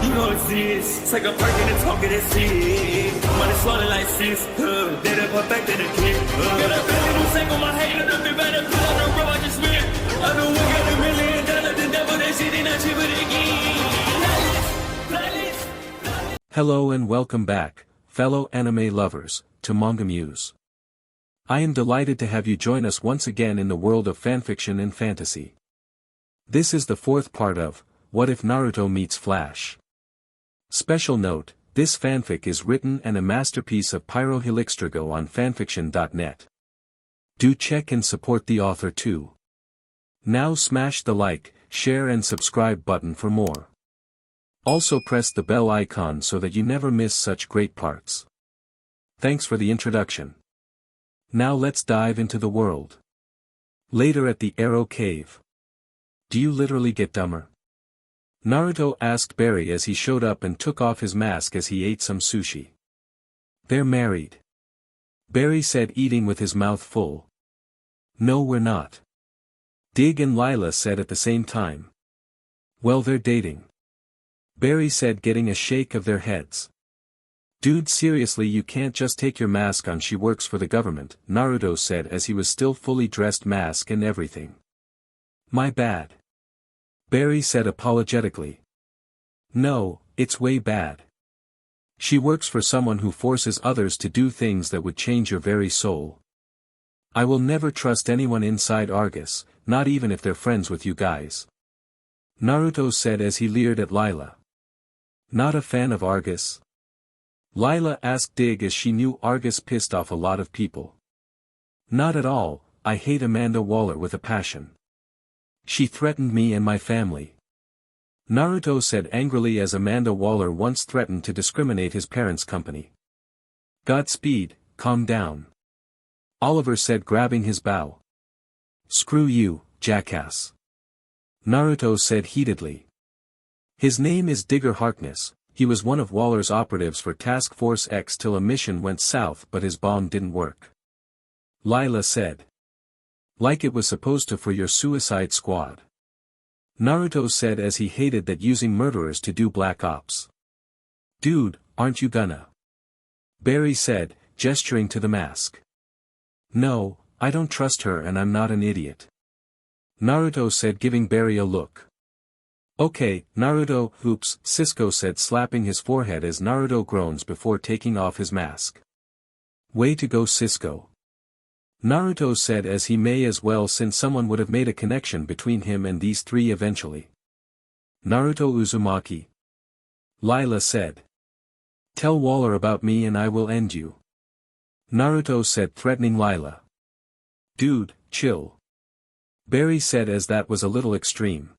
You know it's this. Take a perk and a talk of that shit. Money swallowing like sis. Did it perfect in the kid. Got a billion who sang on my head. Look up better put on the road I just spent. I know we got $1 million. The devil that shit ain't not cheaper again. Hello and welcome back, fellow anime lovers, to MangaMuse. I am delighted to have you join us once again in the world of fanfiction and fantasy. This is the fourth part of What If Naruto Meets Flash? Special note, this fanfic is written and a masterpiece of pyrohelixdrago on FANFICTIONnet. Do check and support the author too. Now smash the like, share and subscribe button for more. Also press the bell icon so that you never miss such great parts. Thanks for the introduction. Now let's dive into the world. Later at the Arrow Cave. Do you literally get dumber? Naruto asked Barry as he showed up and took off his mask as he ate some sushi. They're married. Barry said, eating with his mouth full. No, we're not. Dig and Lila said at the same time. Well, they're dating. Barry said, getting a shake of their heads. Dude, seriously, you can't just take your mask on. She works for the government, Naruto said as he was still fully dressed, mask and everything. My bad. Barry said apologetically. No, it's way bad. She works for someone who forces others to do things that would change your very soul. I will never trust anyone inside Argus, not even if they're friends with you guys. Naruto said as he leered at Lila. Not a fan of Argus? Lila asked Dig as she knew Argus pissed off a lot of people. Not at all, I hate Amanda Waller with a passion. She threatened me and my family. Naruto said angrily as Amanda Waller once threatened to discriminate his parents' company. Godspeed, calm down. Oliver said, grabbing his bow. Screw you, jackass. Naruto said heatedly. His name is Digger Harkness. He was one of Waller's operatives for Task Force X till a mission went south but his bomb didn't work. Lila said. Like it was supposed to for your Suicide Squad. Naruto said as he hated that using murderers to do black ops. Dude, aren't you gonna? Barry said, gesturing to the mask. No, I don't trust her and I'm not an idiot. Naruto said, giving Barry a look. Okay, Naruto, oops, Cisco said, slapping his forehead as Naruto groans before taking off his mask. Way to go, Cisco. Naruto said as he may as well, since someone would have made a connection between him and these three eventually. Naruto Uzumaki. Lila said. Tell Waller about me and I will end you. Naruto said, threatening Lila. Dude, chill. Barry said as that was a little extreme.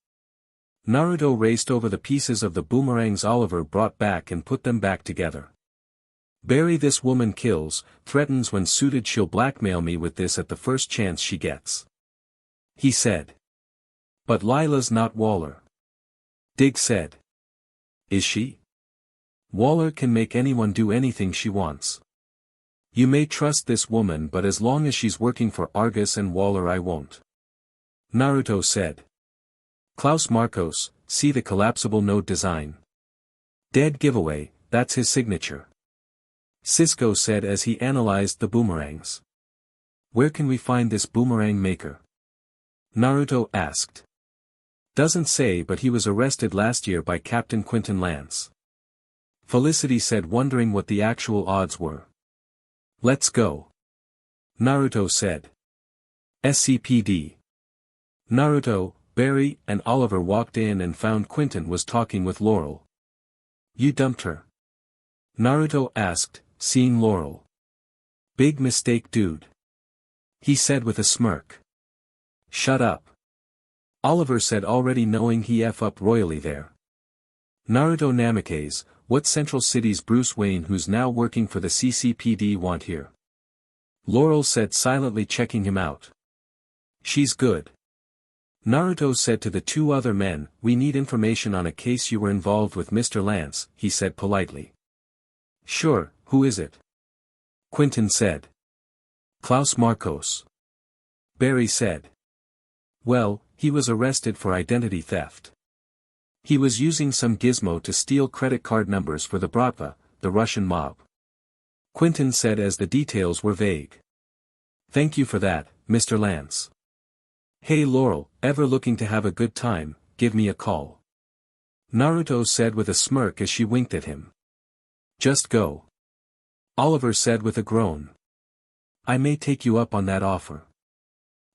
Naruto raced over the pieces of the boomerangs Oliver brought back and put them back together. Barry, this woman kills, threatens when suited, she'll blackmail me with this at the first chance she gets. He said. But Lila's not Waller. Dig said. Is she? Waller can make anyone do anything she wants. You may trust this woman, but as long as she's working for Argus and Waller I won't. Naruto said. Klaus Marcos, see the collapsible node design. Dead giveaway, that's his signature. Cisco said as he analyzed the boomerangs. Where can we find this boomerang maker? Naruto asked. Doesn't say, but he was arrested last year by Captain Quinton Lance. Felicity said, wondering what the actual odds were. Let's go. Naruto said. SCPD. Naruto, Barry, and Oliver walked in and found Quinton was talking with Laurel. You dumped her? Naruto asked, seeing Laurel. Big mistake, dude. He said with a smirk. Shut up. Oliver said, already knowing he F up royally there. Naruto Namikaze, what Central City's Bruce Wayne who's now working for the CCPD want here? Laurel said, silently checking him out. She's good. Naruto said to the two other men, we need information on a case you were involved with, Mr. Lance, he said politely. Sure, who is it? Quinton said. Klaus Marcos. Barry said. Well, he was arrested for identity theft. He was using some gizmo to steal credit card numbers for the bratva, the Russian mob. Quentin said as the details were vague. Thank you for that, Mr. Lance. Hey Laurel, ever looking to have a good time, give me a call. Naruto said with a smirk as she winked at him. Just go. Oliver said with a groan. I may take you up on that offer.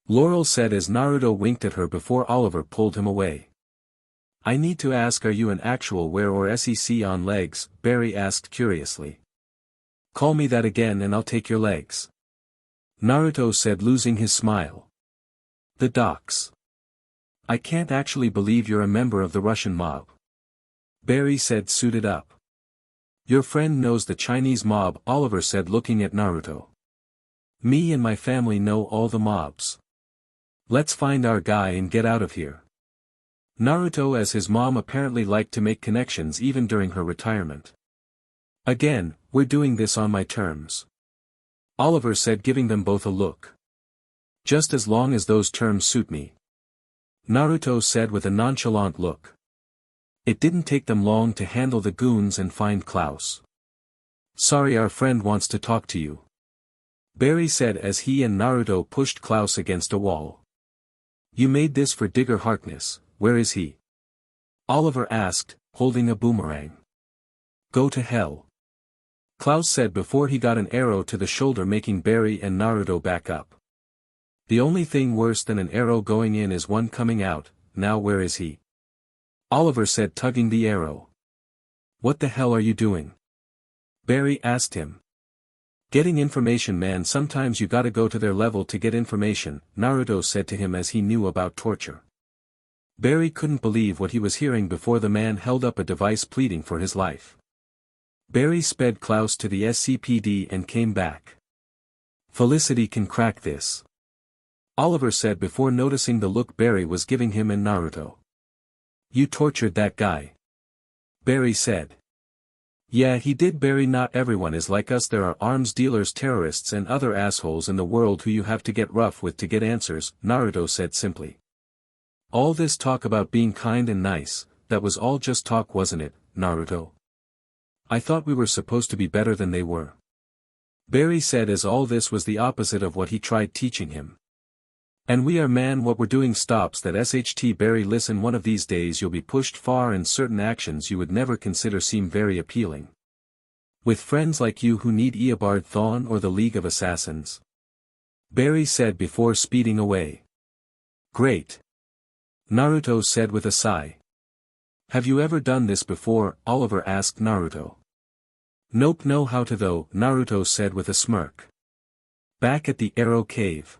Laurel said as Naruto winked at her before Oliver pulled him away. I need to ask, are you an actual wear or sec on legs? Barry asked curiously. Call me that again and I'll take your legs. Naruto said, losing his smile. The docs. I can't actually believe you're a member of the Russian mob. Barry said, suited up. Your friend knows the Chinese mob, Oliver said looking at Naruto. Me and my family know all the mobs. Let's find our guy and get out of here. Naruto, as his mom apparently liked to make connections even during her retirement. Again, we're doing this on my terms. Oliver said, giving them both a look. Just as long as those terms suit me. Naruto said with a nonchalant look. It didn't take them long to handle the goons and find Klaus. Sorry, our friend wants to talk to you. Barry said as he and Naruto pushed Klaus against a wall. You made this for Digger Harkness, where is he? Oliver asked, holding a boomerang. Go to hell. Klaus said before he got an arrow to the shoulder, making Barry and Naruto back up. The only thing worse than an arrow going in is one coming out. Now where is he? Oliver said, tugging the arrow. What the hell are you doing? Barry asked him. Getting information, man, sometimes you gotta go to their level to get information, Naruto said to him as he knew about torture. Barry couldn't believe what he was hearing before the man held up a device pleading for his life. Barry sped Klaus to the SCPD and came back. Felicity can crack this. Oliver said before noticing the look Barry was giving him and Naruto. You tortured that guy. Barry said. Yeah, he did, Barry. Not everyone is like us. There are arms dealers, terrorists and other assholes in the world who you have to get rough with to get answers, Naruto said simply. All this talk about being kind and nice, that was all just talk, wasn't it, Naruto? I thought we were supposed to be better than they were. Barry said as all this was the opposite of what he tried teaching him. And we are, man, what we're doing stops that SHT. Barry, listen, one of these days you'll be pushed far and certain actions you would never consider seem very appealing. With friends like you who need Eobard Thawne or the League of Assassins. Barry said before speeding away. Great. Naruto said with a sigh. Have you ever done this before? Oliver asked Naruto. Nope, know how to though, Naruto said with a smirk. Back at the Arrow Cave.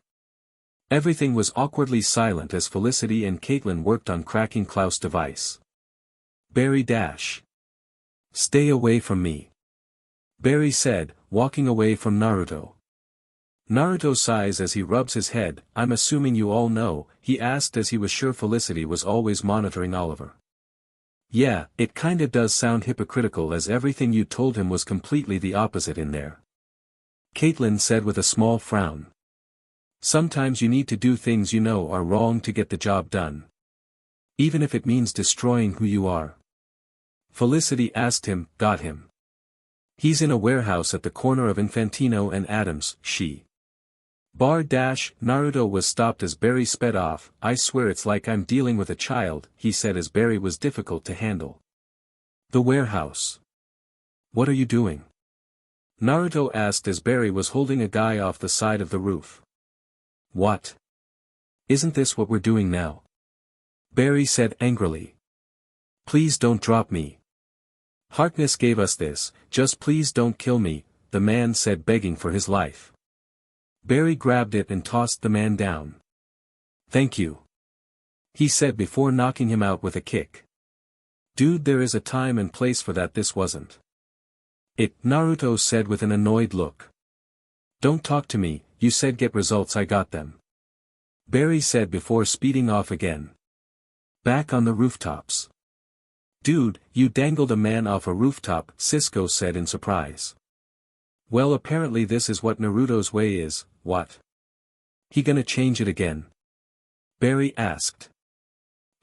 Everything was awkwardly silent as Felicity and Caitlin worked on cracking Klaus' device. Barry dash. Stay away from me. Barry said, walking away from Naruto. Naruto sighs as he rubs his head. I'm assuming you all know, he asked as he was sure Felicity was always monitoring Oliver. Yeah, it kinda does sound hypocritical as everything you told him was completely the opposite in there. Caitlin said with a small frown. Sometimes you need to do things you know are wrong to get the job done. Even if it means destroying who you are. Felicity asked him, got him. He's in a warehouse at the corner of Infantino and Adams, she. Naruto was stopped as Barry sped off. I swear it's like I'm dealing with a child, he said as Barry was difficult to handle. The warehouse. What are you doing? Naruto asked as Barry was holding a guy off the side of the roof. What? Isn't this what we're doing now? Barry said angrily. Please don't drop me. Harkness gave us this, just please don't kill me, the man said, begging for his life. Barry grabbed it and tossed the man down. Thank you. He said before knocking him out with a kick. Dude, there is a time and place for that. This wasn't it, Naruto said with an annoyed look. Don't talk to me, you said get results, I got them. Barry said before speeding off again. Back on the rooftops. Dude, you dangled a man off a rooftop, Cisco said in surprise. Well, apparently this is what Naruto's way is. What? He gonna change it again? Barry asked.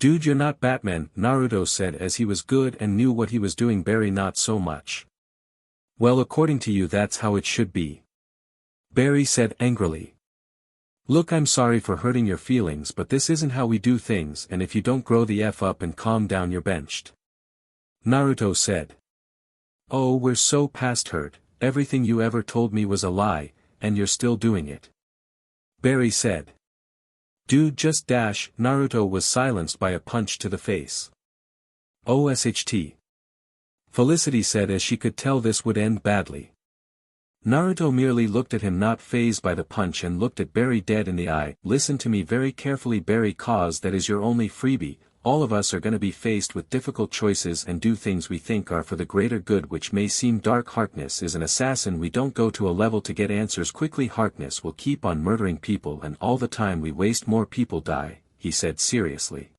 Dude, you're not Batman, Naruto said as he was good and knew what he was doing. Barry, not so much. Well, according to you that's how it should be. Barry said angrily. Look, I'm sorry for hurting your feelings, but this isn't how we do things, and if you don't grow the F up and calm down you're benched. Naruto said. Oh, we're so past hurt, everything you ever told me was a lie, and you're still doing it. Barry said. Dude, just dash. Naruto was silenced by a punch to the face. OSHT. Felicity said as she could tell this would end badly. Naruto merely looked at him, not fazed by the punch, and looked at Barry dead in the eye. Listen to me very carefully, Barry, cause that is your only freebie. All of us are gonna be faced with difficult choices and do things we think are for the greater good, which may seem dark. Harkness is an assassin. We don't go to a level to get answers quickly. Harkness will keep on murdering people, and all the time we waste more people die, he said seriously.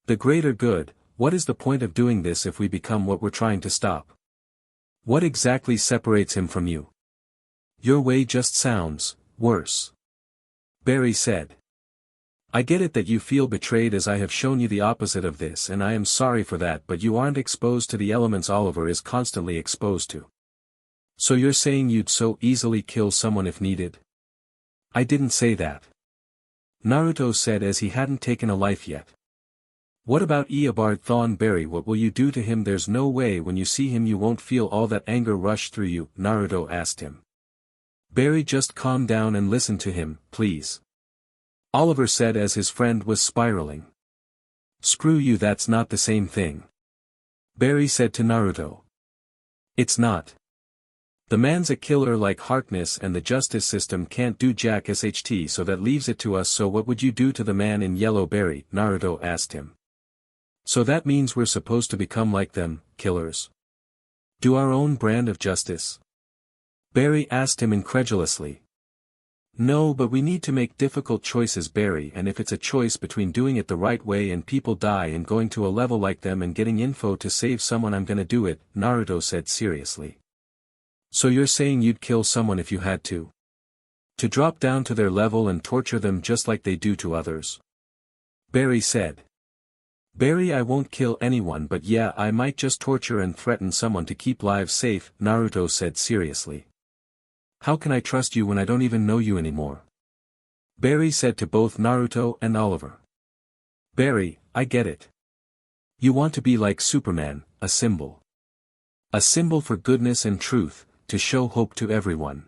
The greater good, what is the point of doing this if we become what we're trying to stop? What exactly separates him from you? Your way just sounds worse. Barry said. I get it that you feel betrayed, as I have shown you the opposite of this, and I am sorry for that, but you aren't exposed to the elements Oliver is constantly exposed to. So you're saying you'd so easily kill someone if needed? I didn't say that. Naruto said as he hadn't taken a life yet. What about Eobard Thawne? Barry, what will you do to him? There's no way when you see him you won't feel all that anger rush through you, Naruto asked him. Barry, just calm down and listen to him, please. Oliver said as his friend was spiraling. Screw you, that's not the same thing. Barry said to Naruto. It's not. The man's a killer like Harkness, and the justice system can't do jack sht, so that leaves it to us. So what would you do to the man in yellow, Barry? Naruto asked him. So that means we're supposed to become like them, killers? Do our own brand of justice? Barry asked him incredulously. No, but we need to make difficult choices, Barry, and if it's a choice between doing it the right way and people die and going to a level like them and getting info to save someone, I'm gonna do it, Naruto said seriously. So you're saying you'd kill someone if you had to? To drop down to their level and torture them just like they do to others? Barry said. Barry, I won't kill anyone, but yeah, I might just torture and threaten someone to keep lives safe, Naruto said seriously. How can I trust you when I don't even know you anymore? Barry said to both Naruto and Oliver. Barry, I get it. You want to be like Superman, a symbol. A symbol for goodness and truth, to show hope to everyone.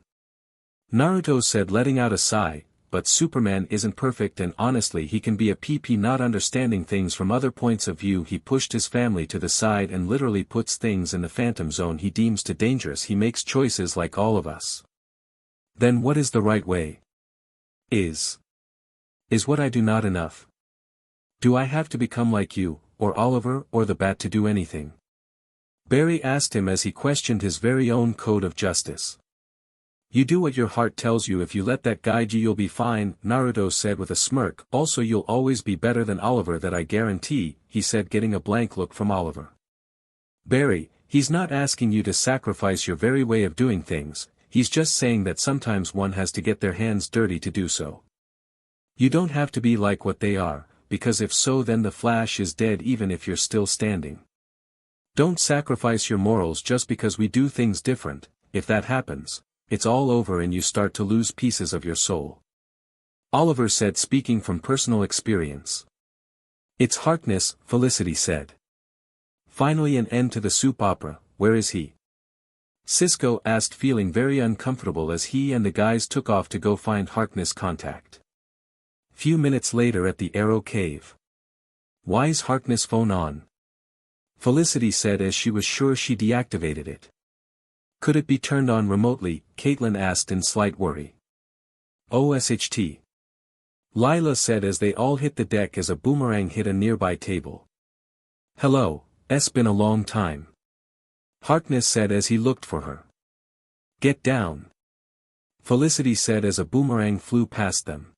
Naruto said, letting out a sigh, but Superman isn't perfect, and honestly he can be a PP, not understanding things from other points of view. He pushed his family to the side and literally puts things in the phantom zone he deems too dangerous. He makes choices like all of us. Then what is the right way? Is what I do not enough? Do I have to become like you, or Oliver, or the Bat to do anything? Barry asked him as he questioned his very own code of justice. You do what your heart tells you. If you let that guide you, you'll be fine, Naruto said with a smirk. Also, you'll always be better than Oliver, that I guarantee, he said, getting a blank look from Oliver. Barry, he's not asking you to sacrifice your very way of doing things, he's just saying that sometimes one has to get their hands dirty to do so. You don't have to be like what they are, because if so then the Flash is dead even if you're still standing. Don't sacrifice your morals just because we do things different. If that happens, it's all over and you start to lose pieces of your soul. Oliver said, speaking from personal experience. It's Harkness, Felicity said. Finally an end to the soap opera. Where is he? Cisco asked, feeling very uncomfortable as he and the guys took off to go find Harkness' contact. Few minutes later at the Arrow Cave. Why's Harkness' phone on? Felicity said as she was sure she deactivated it. Could it be turned on remotely? Caitlin asked in slight worry. OSHT. Lila said as they all hit the deck as a boomerang hit a nearby table. Hello, it's been a long time. Harkness said as he looked for her. Get down. Felicity said as a boomerang flew past them.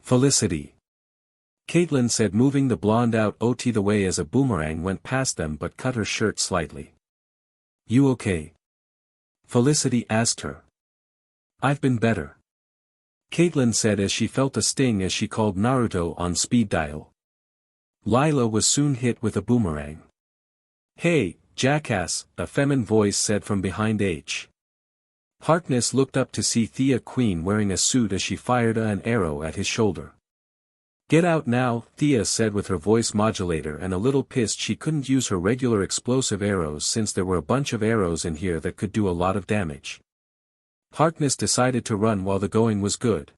Felicity. Caitlin said, moving the blonde out the way as a boomerang went past them but cut her shirt slightly. You okay? Felicity asked her. I've been better. Caitlin said as she felt a sting as she called Naruto on speed dial. Lila was soon hit with a boomerang. "Hey, jackass," a feminine voice said from behind H. Harkness looked up to see Thea Queen wearing a suit as she fired an arrow at his shoulder. "Get out now," Thea said with her voice modulator, and a little pissed she couldn't use her regular explosive arrows since there were a bunch of arrows in here that could do a lot of damage. Harkness decided to run while the going was good.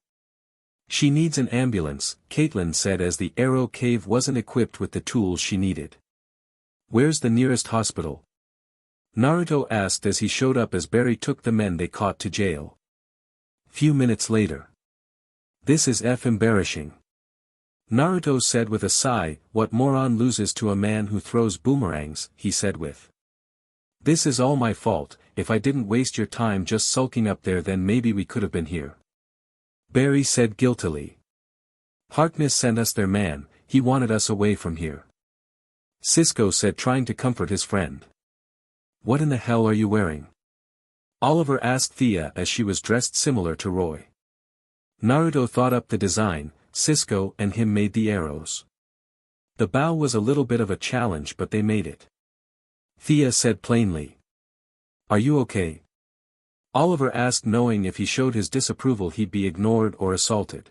"She needs an ambulance," Caitlin said as the arrow cave wasn't equipped with the tools she needed. "Where's the nearest hospital?" Naruto asked as he showed up as Barry took the men they caught to jail. Few minutes later. "This is embarrassing," Naruto said with a sigh. "What moron loses to a man who throws boomerangs?" he said with. "This is all my fault. If I didn't waste your time just sulking up there, then maybe we could have been here," Barry said guiltily. "Harkness sent us their man, he wanted us away from here," Cisco said, trying to comfort his friend. "What in the hell are you wearing?" Oliver asked Thea as she was dressed similar to Roy. Naruto thought up the design. Cisco and him made the arrows. The bow was a little bit of a challenge, but they made it. Thea said plainly. "Are you okay?" Oliver asked, knowing if he showed his disapproval he'd be ignored or assaulted.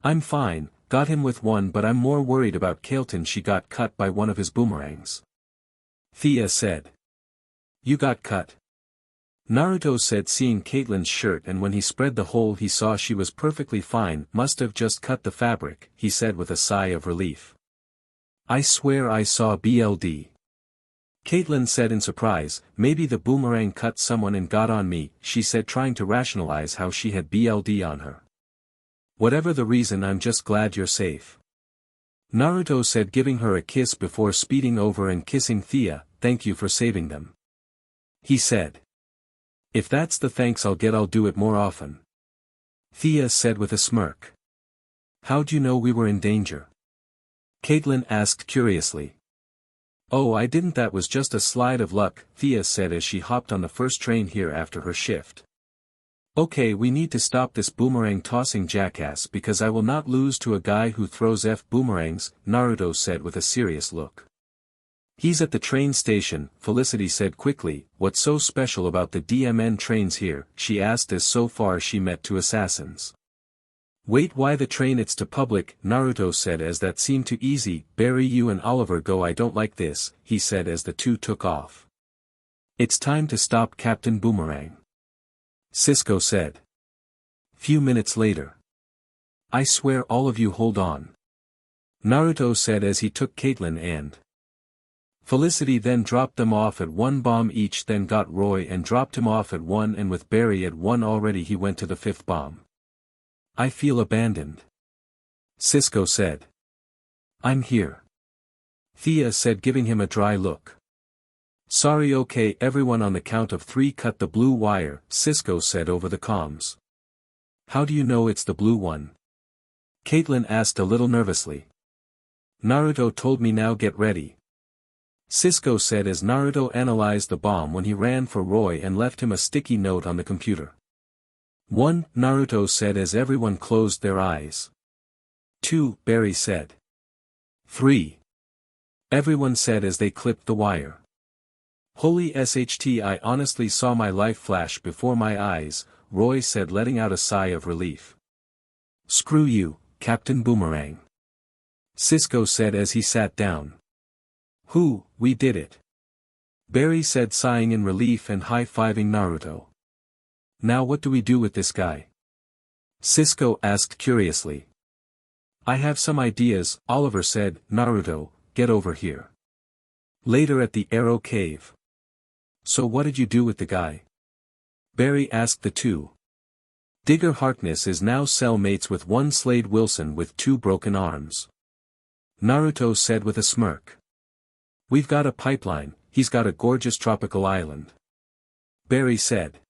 "I'm fine, got him with one, but I'm more worried about Caitlin. She got cut by one of his boomerangs," Thea said. "You got cut?" Naruto said, seeing Caitlin's shirt, and when he spread the hole he saw she was perfectly fine. "Must have just cut the fabric," he said with a sigh of relief. "I swear I saw BLD." Caitlin said in surprise. "Maybe the boomerang cut someone and got on me," she said, trying to rationalize how she had BLD on her. "Whatever the reason, I'm just glad you're safe," Naruto said, giving her a kiss before speeding over and kissing Thea. "Thank you for saving them," he said. "If that's the thanks I'll get, I'll do it more often," Thea said with a smirk. "How'd you know we were in danger?" Caitlin asked curiously. "Oh, I didn't, that was just a slide of luck," Thea said as she hopped on the first train here after her shift. "Okay, we need to stop this boomerang tossing jackass because I will not lose to a guy who throws boomerangs," Naruto said with a serious look. "He's at the train station," Felicity said quickly. "What's so special about the DMN trains here?" she asked as so far she met two assassins. "Wait, why the train? It's to public," Naruto said as that seemed too easy. "Barry, you and Oliver go." "I don't like this," he said as the two took off. "It's time to stop Captain Boomerang," Cisco said. Few minutes later. "I swear, all of you hold on," Naruto said as he took Caitlin and Felicity, then dropped them off at one bomb each, then got Roy and dropped him off at one, and with Barry at one already he went to the fifth bomb. "I feel abandoned," Cisco said. "I'm here," Thea said, giving him a dry look. "Sorry, okay everyone, on the count of 3 cut the blue wire," Cisco said over the comms. "How do you know it's the blue one?" Caitlin asked a little nervously. "Naruto told me. Now get ready," Cisco said as Naruto analyzed the bomb when he ran for Roy and left him a sticky note on the computer. 1, Naruto said as everyone closed their eyes. 2, Barry said. 3. Everyone said as they clipped the wire. "Holy SHT, I honestly saw my life flash before my eyes," Roy said, letting out a sigh of relief. "Screw you, Captain Boomerang," Cisco said as he sat down. We did it," Barry said, sighing in relief and high-fiving Naruto. "Now what do we do with this guy?" Cisco asked curiously. "I have some ideas," Oliver said. "Naruto, get over here." Later at the Arrow Cave. "So what did you do with the guy?" Barry asked the two. "Digger Harkness is now cellmates with one Slade Wilson with 2 broken arms," Naruto said with a smirk. "We've got a pipeline, he's got a gorgeous tropical island," Barry said.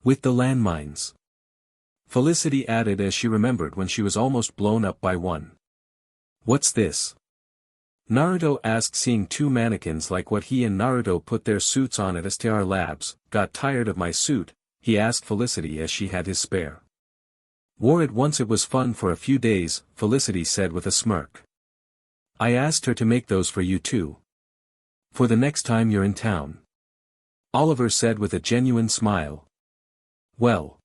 "With the landmines," Felicity added as she remembered when she was almost blown up by one. "What's this?" Naruto asked, seeing 2 mannequins like what he and Naruto put their suits on at STR Labs. "Got tired of my suit?" he asked Felicity as she had his spare. "Wore it once, it was fun for a few days," Felicity said with a smirk. I asked her to make those for you too. For the next time you're in town. Oliver said with a genuine smile. Well.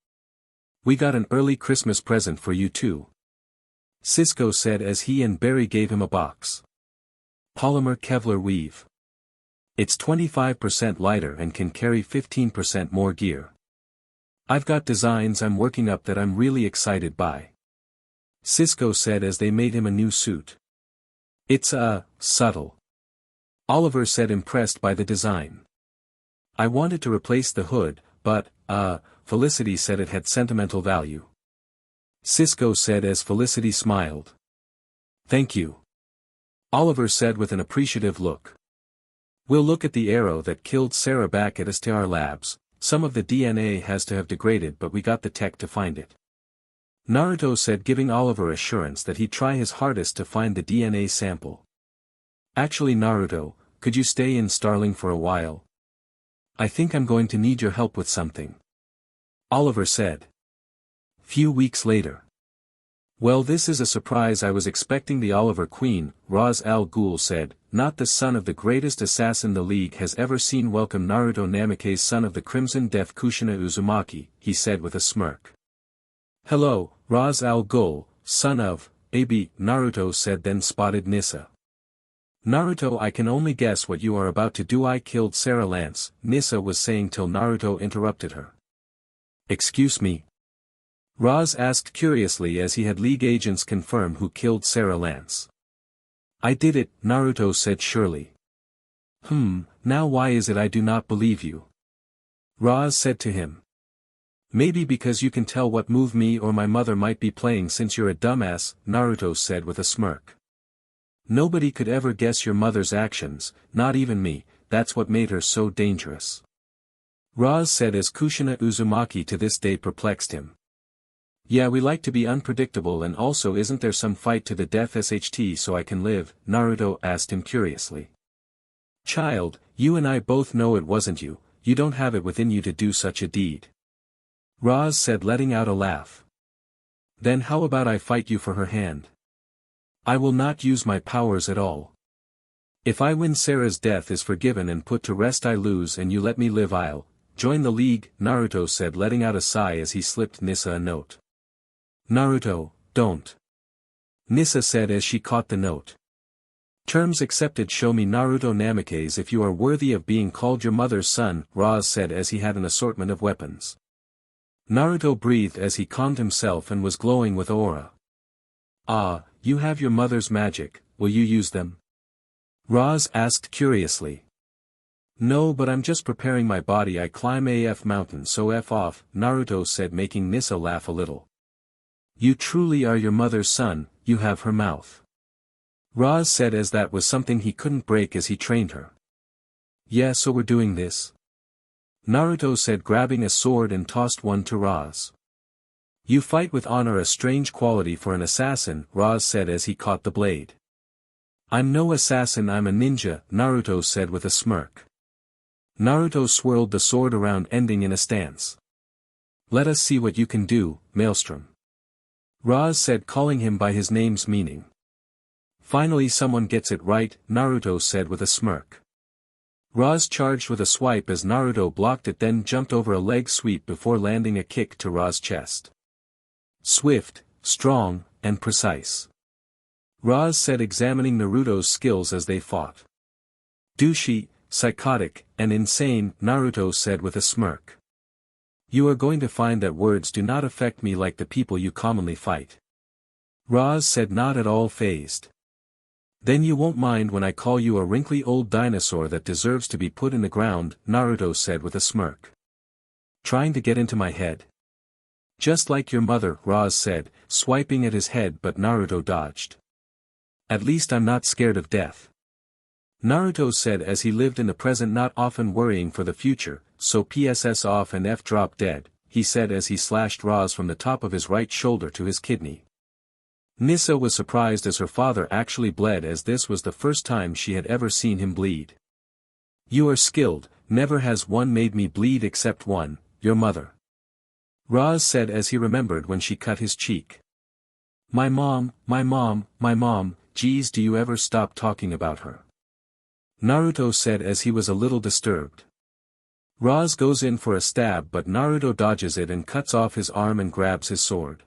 We got an early Christmas present for you too. Cisco said as he and Barry gave him a box. Polymer Kevlar weave. It's 25% lighter and can carry 15% more gear. I've got designs I'm working up that I'm really excited by. Cisco said as they made him a new suit. It's subtle. Oliver said impressed by the design. I wanted to replace the hood, but, Felicity said it had sentimental value. Cisco said as Felicity smiled. Thank you. Oliver said with an appreciative look. We'll look at the arrow that killed Sarah back at STR Labs. Some of the DNA has to have degraded but we got the tech to find it. Naruto said giving Oliver assurance that he'd try his hardest to find the DNA sample. Actually Naruto, could you stay in Starling for a while? I think I'm going to need your help with something. Oliver said. Few weeks later. Well, this is a surprise. I was expecting the Oliver Queen, Raz Al Ghul said, not the son of the greatest assassin the League has ever seen. Welcome Naruto Namake's son of the Crimson Death Kushina Uzumaki, he said with a smirk. Hello, Raz Al Ghul, son of, AB, Naruto said then spotted Nissa. Naruto, I can only guess what you are about to do. I killed Sarah Lance, Nissa was saying till Naruto interrupted her. Excuse me? Raz asked curiously as he had League agents confirm who killed Sarah Lance. I did it, Naruto said surely. Now why is it I do not believe you? Raz said to him. Maybe because you can tell what move me or my mother might be playing since you're a dumbass, Naruto said with a smirk. Nobody could ever guess your mother's actions, not even me, that's what made her so dangerous. Raz said as Kushina Uzumaki to this day perplexed him. Yeah, we like to be unpredictable, and also isn't there some fight to the death SHT so I can live, Naruto asked him curiously. Child, you and I both know it wasn't you, you don't have it within you to do such a deed. Raz said letting out a laugh. Then how about I fight you for her hand? I will not use my powers at all. If I win Sarah's death is forgiven and put to rest, I lose and you let me live, I'll join the League, Naruto said letting out a sigh as he slipped Nissa a note. Naruto, don't. Nissa said as she caught the note. Terms accepted. Show me Naruto Namake's if you are worthy of being called your mother's son, Raz said as he had an assortment of weapons. Naruto breathed as he calmed himself and was glowing with aura. Ah, you have your mother's magic, will you use them? Raz asked curiously. No, but I'm just preparing my body. I climb AF mountain so F off, Naruto said making Nissa laugh a little. You truly are your mother's son, you have her mouth. Raz said as that was something he couldn't break as he trained her. Yeah, so we're doing this? Naruto said grabbing a sword and tossed one to Raz. You fight with honor, a strange quality for an assassin, Raz said as he caught the blade. I'm no assassin, I'm a ninja, Naruto said with a smirk. Naruto swirled the sword around ending in a stance. Let us see what you can do, Maelstrom. Raz said calling him by his name's meaning. Finally someone gets it right, Naruto said with a smirk. Raz charged with a swipe as Naruto blocked it, then jumped over a leg sweep before landing a kick to Raz's chest. Swift, strong, and precise. Raz said examining Naruto's skills as they fought. Douchey, psychotic, and insane, Naruto said with a smirk. You are going to find that words do not affect me like the people you commonly fight. Raz said not at all fazed. Then you won't mind when I call you a wrinkly old dinosaur that deserves to be put in the ground, Naruto said with a smirk. Trying to get into my head? Just like your mother, Raz said, swiping at his head, but Naruto dodged. At least I'm not scared of death. Naruto said as he lived in the present, not often worrying for the future, so PSS off and F drop dead, he said as he slashed Raz from the top of his right shoulder to his kidney. Nissa was surprised as her father actually bled, as this was the first time she had ever seen him bleed. You are skilled, never has one made me bleed except one, your mother. Raz said as he remembered when she cut his cheek. My mom, geez, do you ever stop talking about her? Naruto said as he was a little disturbed. Roz goes in for a stab but Naruto dodges it and cuts off his arm and grabs his sword.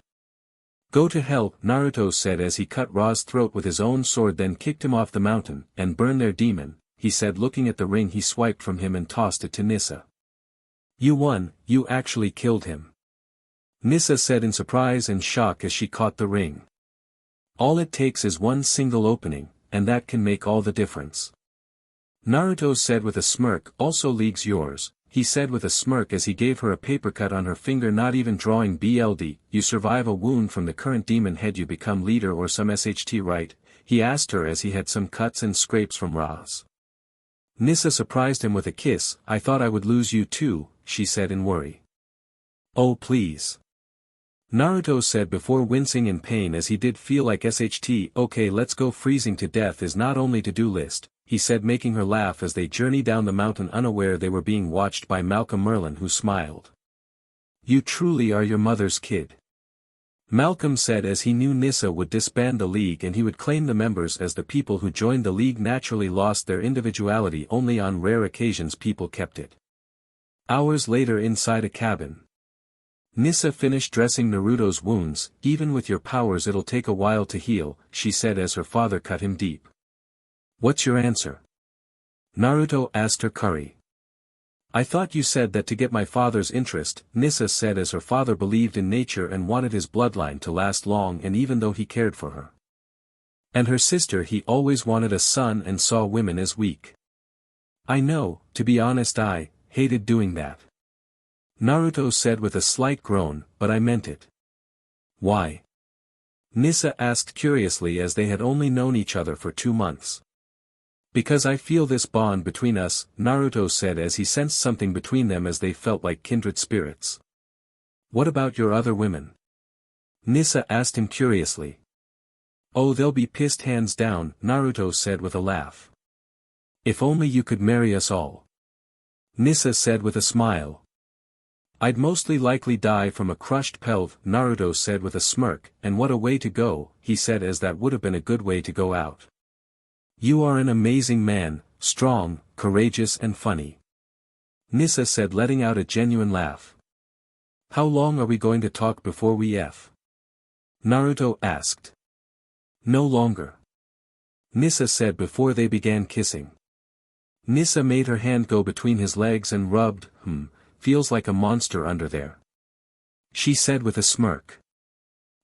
Go to hell, Naruto said as he cut Roz's throat with his own sword, then kicked him off the mountain, and burn their demon, he said looking at the ring he swiped from him and tossed it to Nissa. You won, you actually killed him. Nissa said in surprise and shock as she caught the ring. All it takes is one single opening, and that can make all the difference. Naruto said with a smirk, also league's yours, he said with a smirk as he gave her a paper cut on her finger, not even drawing BLD, you survive a wound from the current demon head, you become leader or some SHT, right? He asked her as he had some cuts and scrapes from Roz. Nissa surprised him with a kiss. I thought I would lose you too, she said in worry. Oh please. Naruto said before wincing in pain as he did feel like SHT. Okay, let's go. Freezing to death is not only to-do list, he said, making her laugh as they journeyed down the mountain, unaware they were being watched by Malcolm Merlin, who smiled. You truly are your mother's kid. Malcolm said as he knew Nissa would disband the league and he would claim the members as the people who joined the league naturally lost their individuality, only on rare occasions people kept it. Hours later inside a cabin. Nissa finished dressing Naruto's wounds. Even with your powers it'll take a while to heal, she said as her father cut him deep. What's your answer? Naruto asked her curry. I thought you said that to get my father's interest, Nissa said as her father believed in nature and wanted his bloodline to last long, and even though he cared for her and her sister, he always wanted a son and saw women as weak. I know, to be honest, I hated doing that. Naruto said with a slight groan, but I meant it. Why? Nissa asked curiously as they had only known each other for 2 months. Because I feel this bond between us, Naruto said as he sensed something between them as they felt like kindred spirits. What about your other women? Nissa asked him curiously. Oh, they'll be pissed hands down, Naruto said with a laugh. If only you could marry us all. Nissa said with a smile. I'd mostly likely die from a crushed pelve, Naruto said with a smirk, and what a way to go, he said as that would have been a good way to go out. You are an amazing man, strong, courageous and funny. Nissa said, letting out a genuine laugh. How long are we going to talk before we F? Naruto asked. No longer. Nissa said before they began kissing. Nissa made her hand go between his legs and rubbed, feels like a monster under there. She said with a smirk.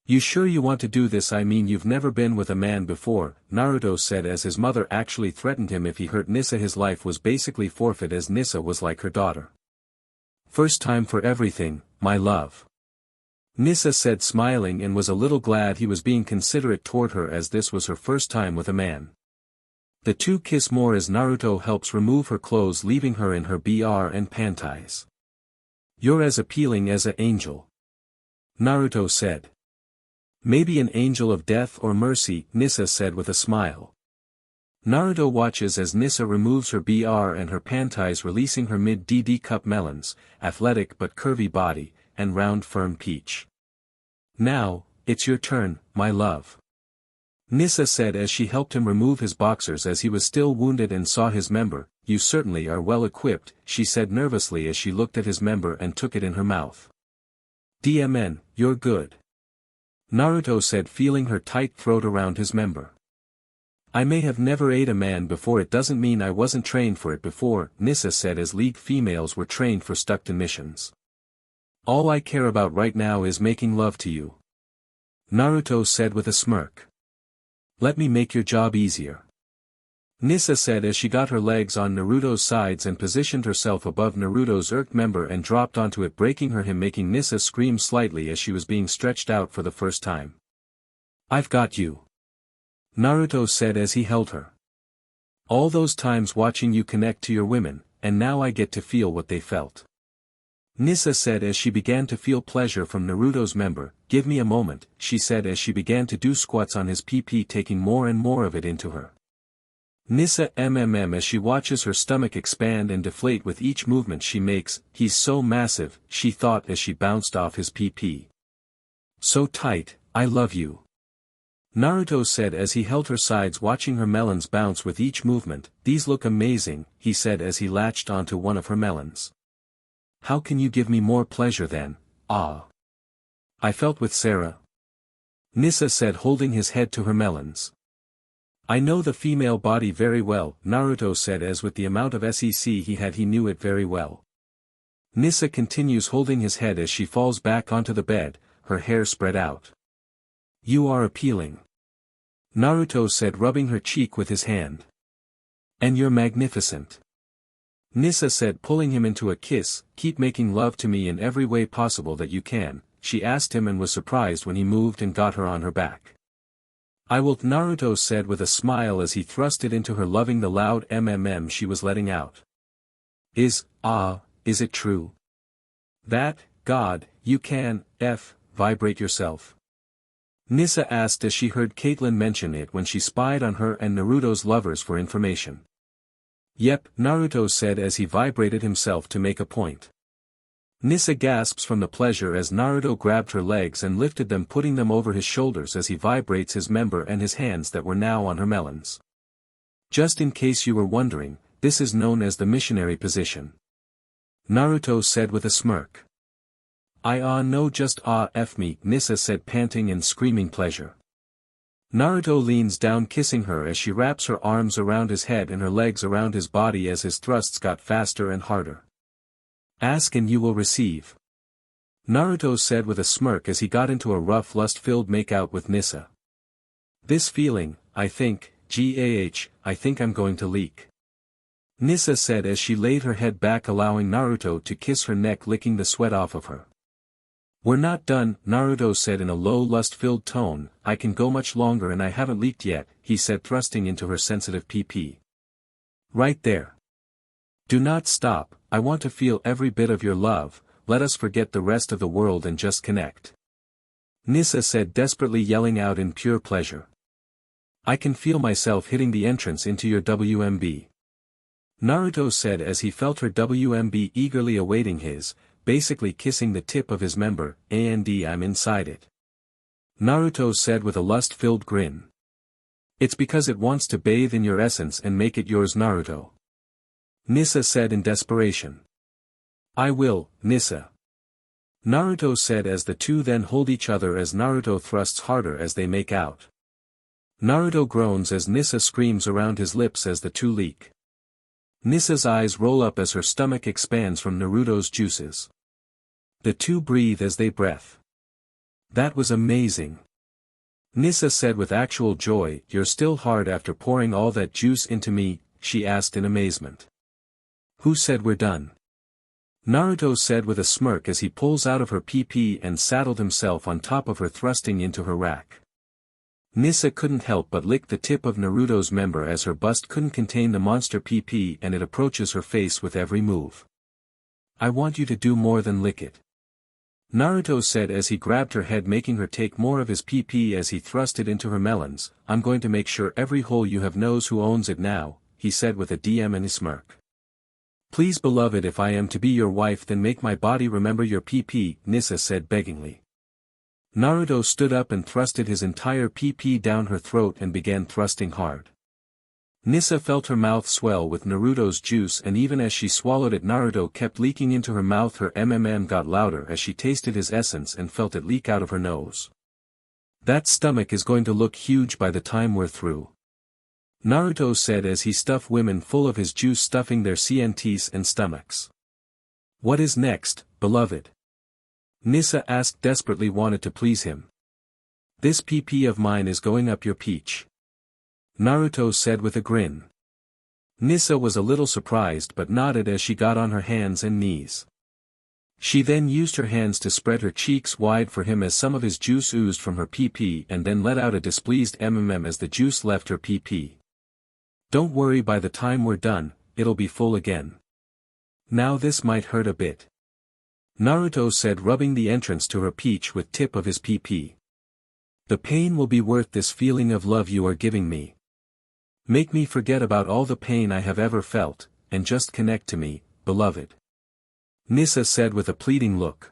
You sure you want to do this? I mean, you've never been with a man before, Naruto said as his mother actually threatened him if he hurt Nissa his life was basically forfeit as Nissa was like her daughter. First time for everything, my love. Nissa said smiling and was a little glad he was being considerate toward her as this was her first time with a man. The two kiss more as Naruto helps remove her clothes, leaving her in her BR and panties. You're as appealing as an angel. Naruto said. Maybe an angel of death or mercy, Nissa said with a smile. Naruto watches as Nissa removes her BR and her panties, releasing her mid-DD cup melons, athletic but curvy body, and round firm peach. Now, it's your turn, my love. Nissa said as she helped him remove his boxers as he was still wounded and saw his member. You certainly are well equipped, she said nervously as she looked at his member and took it in her mouth. DMN, you're good. Naruto said, feeling her tight throat around his member. I may have never ate a man before, it doesn't mean I wasn't trained for it before, Nissa said as league females were trained for Stuckton missions. All I care about right now is making love to you. Naruto said with a smirk. Let me make your job easier. Nissa said as she got her legs on Naruto's sides and positioned herself above Naruto's irked member and dropped onto it, breaking him, making Nissa scream slightly as she was being stretched out for the first time. I've got you. Naruto said as he held her. All those times watching you connect to your women, and now I get to feel what they felt. Nissa said as she began to feel pleasure from Naruto's member. Give me a moment, she said as she began to do squats on his PP, taking more and more of it into her. Nissa as she watches her stomach expand and deflate with each movement she makes. He's so massive, she thought as she bounced off his PP. So tight, I love you. Naruto said as he held her sides watching her melons bounce with each movement. These look amazing, he said as he latched onto one of her melons. How can you give me more pleasure than, ah? I felt with Sarah. Nissa said holding his head to her melons. I know the female body very well, Naruto said as with the amount of SEC he knew it very well. Nissa continues holding his head as she falls back onto the bed, her hair spread out. You are appealing. Naruto said rubbing her cheek with his hand. And you're magnificent. Nissa said pulling him into a kiss, keep making love to me in every way possible that you can, she asked him and was surprised when he moved and got her on her back. I will, Naruto said with a smile as he thrust it into her loving the loud she was letting out. Is it true? That, God, you can, vibrate yourself? Nissa asked as she heard Caitlyn mention it when she spied on her and Naruto's lovers for information. Yep, Naruto said as he vibrated himself to make a point. Nissa gasps from the pleasure as Naruto grabbed her legs and lifted them putting them over his shoulders as he vibrates his member and his hands that were now on her melons. Just in case you were wondering, this is known as the missionary position. Naruto said with a smirk. No just F me, Nissa said panting and screaming pleasure. Naruto leans down kissing her as she wraps her arms around his head and her legs around his body as his thrusts got faster and harder. Ask and you will receive. Naruto said with a smirk as he got into a rough lust-filled make-out with Nissa. This feeling, I think I'm going to leak. Nissa said as she laid her head back allowing Naruto to kiss her neck licking the sweat off of her. We're not done, Naruto said in a low lust-filled tone, I can go much longer and I haven't leaked yet, he said thrusting into her sensitive PP. Right there. Do not stop, I want to feel every bit of your love, let us forget the rest of the world and just connect. Nissa said desperately yelling out in pure pleasure. I can feel myself hitting the entrance into your WMB. Naruto said as he felt her WMB eagerly awaiting his, basically kissing the tip of his member, and I'm inside it. Naruto said with a lust-filled grin. It's because it wants to bathe in your essence and make it yours, Naruto. Nissa said in desperation. I will, Nissa. Naruto said as the two then hold each other as Naruto thrusts harder as they make out. Naruto groans as Nissa screams around his lips as the two leak. Nissa's eyes roll up as her stomach expands from Naruto's juices. The two breathe as they breath. That was amazing. Nissa said with actual joy, you're still hard after pouring all that juice into me, she asked in amazement. Who said we're done? Naruto said with a smirk as he pulls out of her PP and saddled himself on top of her thrusting into her rack. Nissa couldn't help but lick the tip of Naruto's member as her bust couldn't contain the monster PP and it approaches her face with every move. I want you to do more than lick it. Naruto said as he grabbed her head making her take more of his PP as he thrust it into her melons. I'm going to make sure every hole you have knows who owns it now, he said with a DM and a smirk. Please beloved, if I am to be your wife then make my body remember your PP, Nissa said beggingly. Naruto stood up and thrusted his entire PP down her throat and began thrusting hard. Nissa felt her mouth swell with Naruto's juice and even as she swallowed it Naruto kept leaking into her mouth. Her got louder as she tasted his essence and felt it leak out of her nose. That stomach is going to look huge by the time we're through. Naruto said as he stuffed women full of his juice stuffing their CNTs and stomachs. What is next, beloved? Nissa asked desperately wanted to please him. This PP of mine is going up your peach. Naruto said with a grin. Nissa was a little surprised but nodded as she got on her hands and knees. She then used her hands to spread her cheeks wide for him as some of his juice oozed from her PP and then let out a displeased as the juice left her PP. Don't worry, by the time we're done, it'll be full again. Now this might hurt a bit. Naruto said rubbing the entrance to her peach with tip of his PP. The pain will be worth this feeling of love you are giving me. Make me forget about all the pain I have ever felt, and just connect to me, beloved. Nissa said with a pleading look.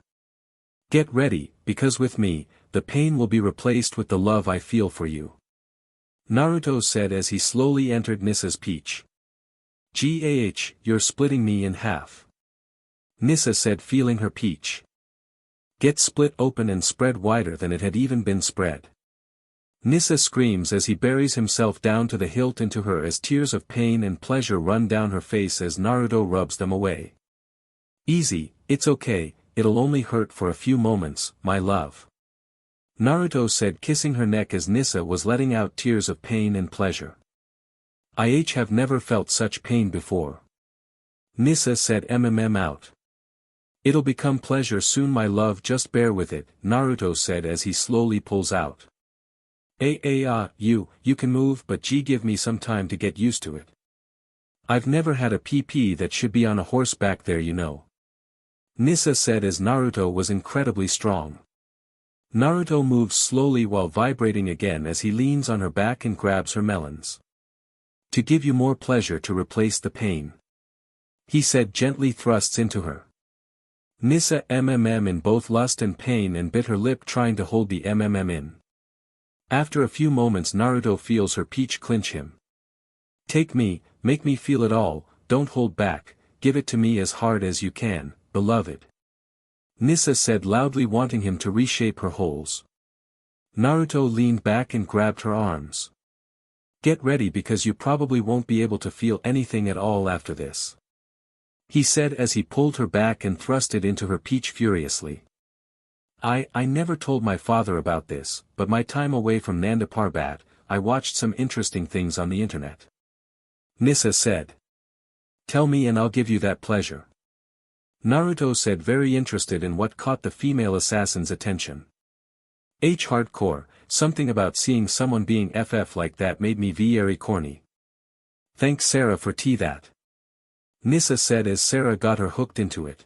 Get ready, because with me, the pain will be replaced with the love I feel for you. Naruto said as he slowly entered Nissa's peach. Gah, you're splitting me in half. Nissa said, feeling her peach. Get split open and spread wider than it had even been spread. Nissa screams as he buries himself down to the hilt into her as tears of pain and pleasure run down her face as Naruto rubs them away. Easy, it's okay, it'll only hurt for a few moments, my love. Naruto said, kissing her neck as Nissa was letting out tears of pain and pleasure. I have never felt such pain before. Nissa said, out. It'll become pleasure soon, my love, just bear with it, Naruto said as he slowly pulls out. You can move, but give me some time to get used to it. I've never had a PP that should be on a horse back there, you know. Nissa said as Naruto was incredibly strong. Naruto moves slowly while vibrating again as he leans on her back and grabs her melons. To give you more pleasure to replace the pain. He said, gently thrusts into her. Nissa in both lust and pain and bit her lip trying to hold the in. After a few moments Naruto feels her peach clinch him. Take me, make me feel it all, don't hold back, give it to me as hard as you can, beloved. Nissa said loudly, wanting him to reshape her holes. Naruto leaned back and grabbed her arms. Get ready because you probably won't be able to feel anything at all after this. He said as he pulled her back and thrust it into her peach furiously. I never told my father about this, but my time away from Nanda Parbat, I watched some interesting things on the internet. Nissa said. Tell me and I'll give you that pleasure. Naruto said, very interested in what caught the female assassin's attention. Hardcore, something about seeing someone being FF like that made me very corny. Thanks Sarah for that. Nissa said as Sarah got her hooked into it.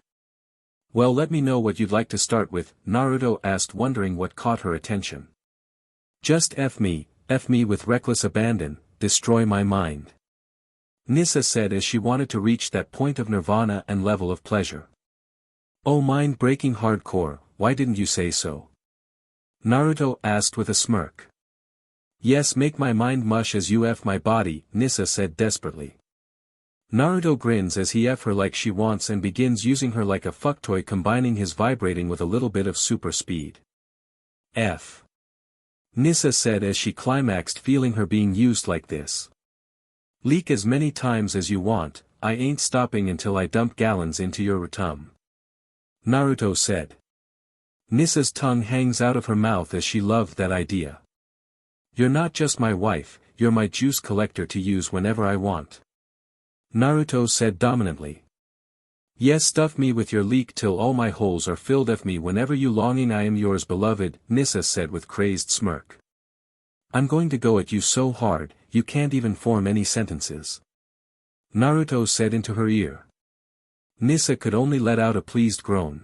Well, let me know what you'd like to start with, Naruto asked, wondering what caught her attention. Just F me with reckless abandon, destroy my mind. Nissa said as she wanted to reach that point of nirvana and level of pleasure. Oh, mind-breaking hardcore, why didn't you say so? Naruto asked with a smirk. Yes, make my mind mush as you F my body, Nissa said desperately. Naruto grins as he F her like she wants and begins using her like a fucktoy, combining his vibrating with a little bit of super speed. F. Nissa said as she climaxed, feeling her being used like this. Leak as many times as you want, I ain't stopping until I dump gallons into your retum. Naruto said. Nissa's tongue hangs out of her mouth as she loved that idea. You're not just my wife, you're my juice collector to use whenever I want. Naruto said dominantly. Yes, stuff me with your leak till all my holes are filled. F me whenever you longing, I am yours, beloved, Nissa said with crazed smirk. I'm going to go at you so hard, you can't even form any sentences. Naruto said into her ear. Nissa could only let out a pleased groan.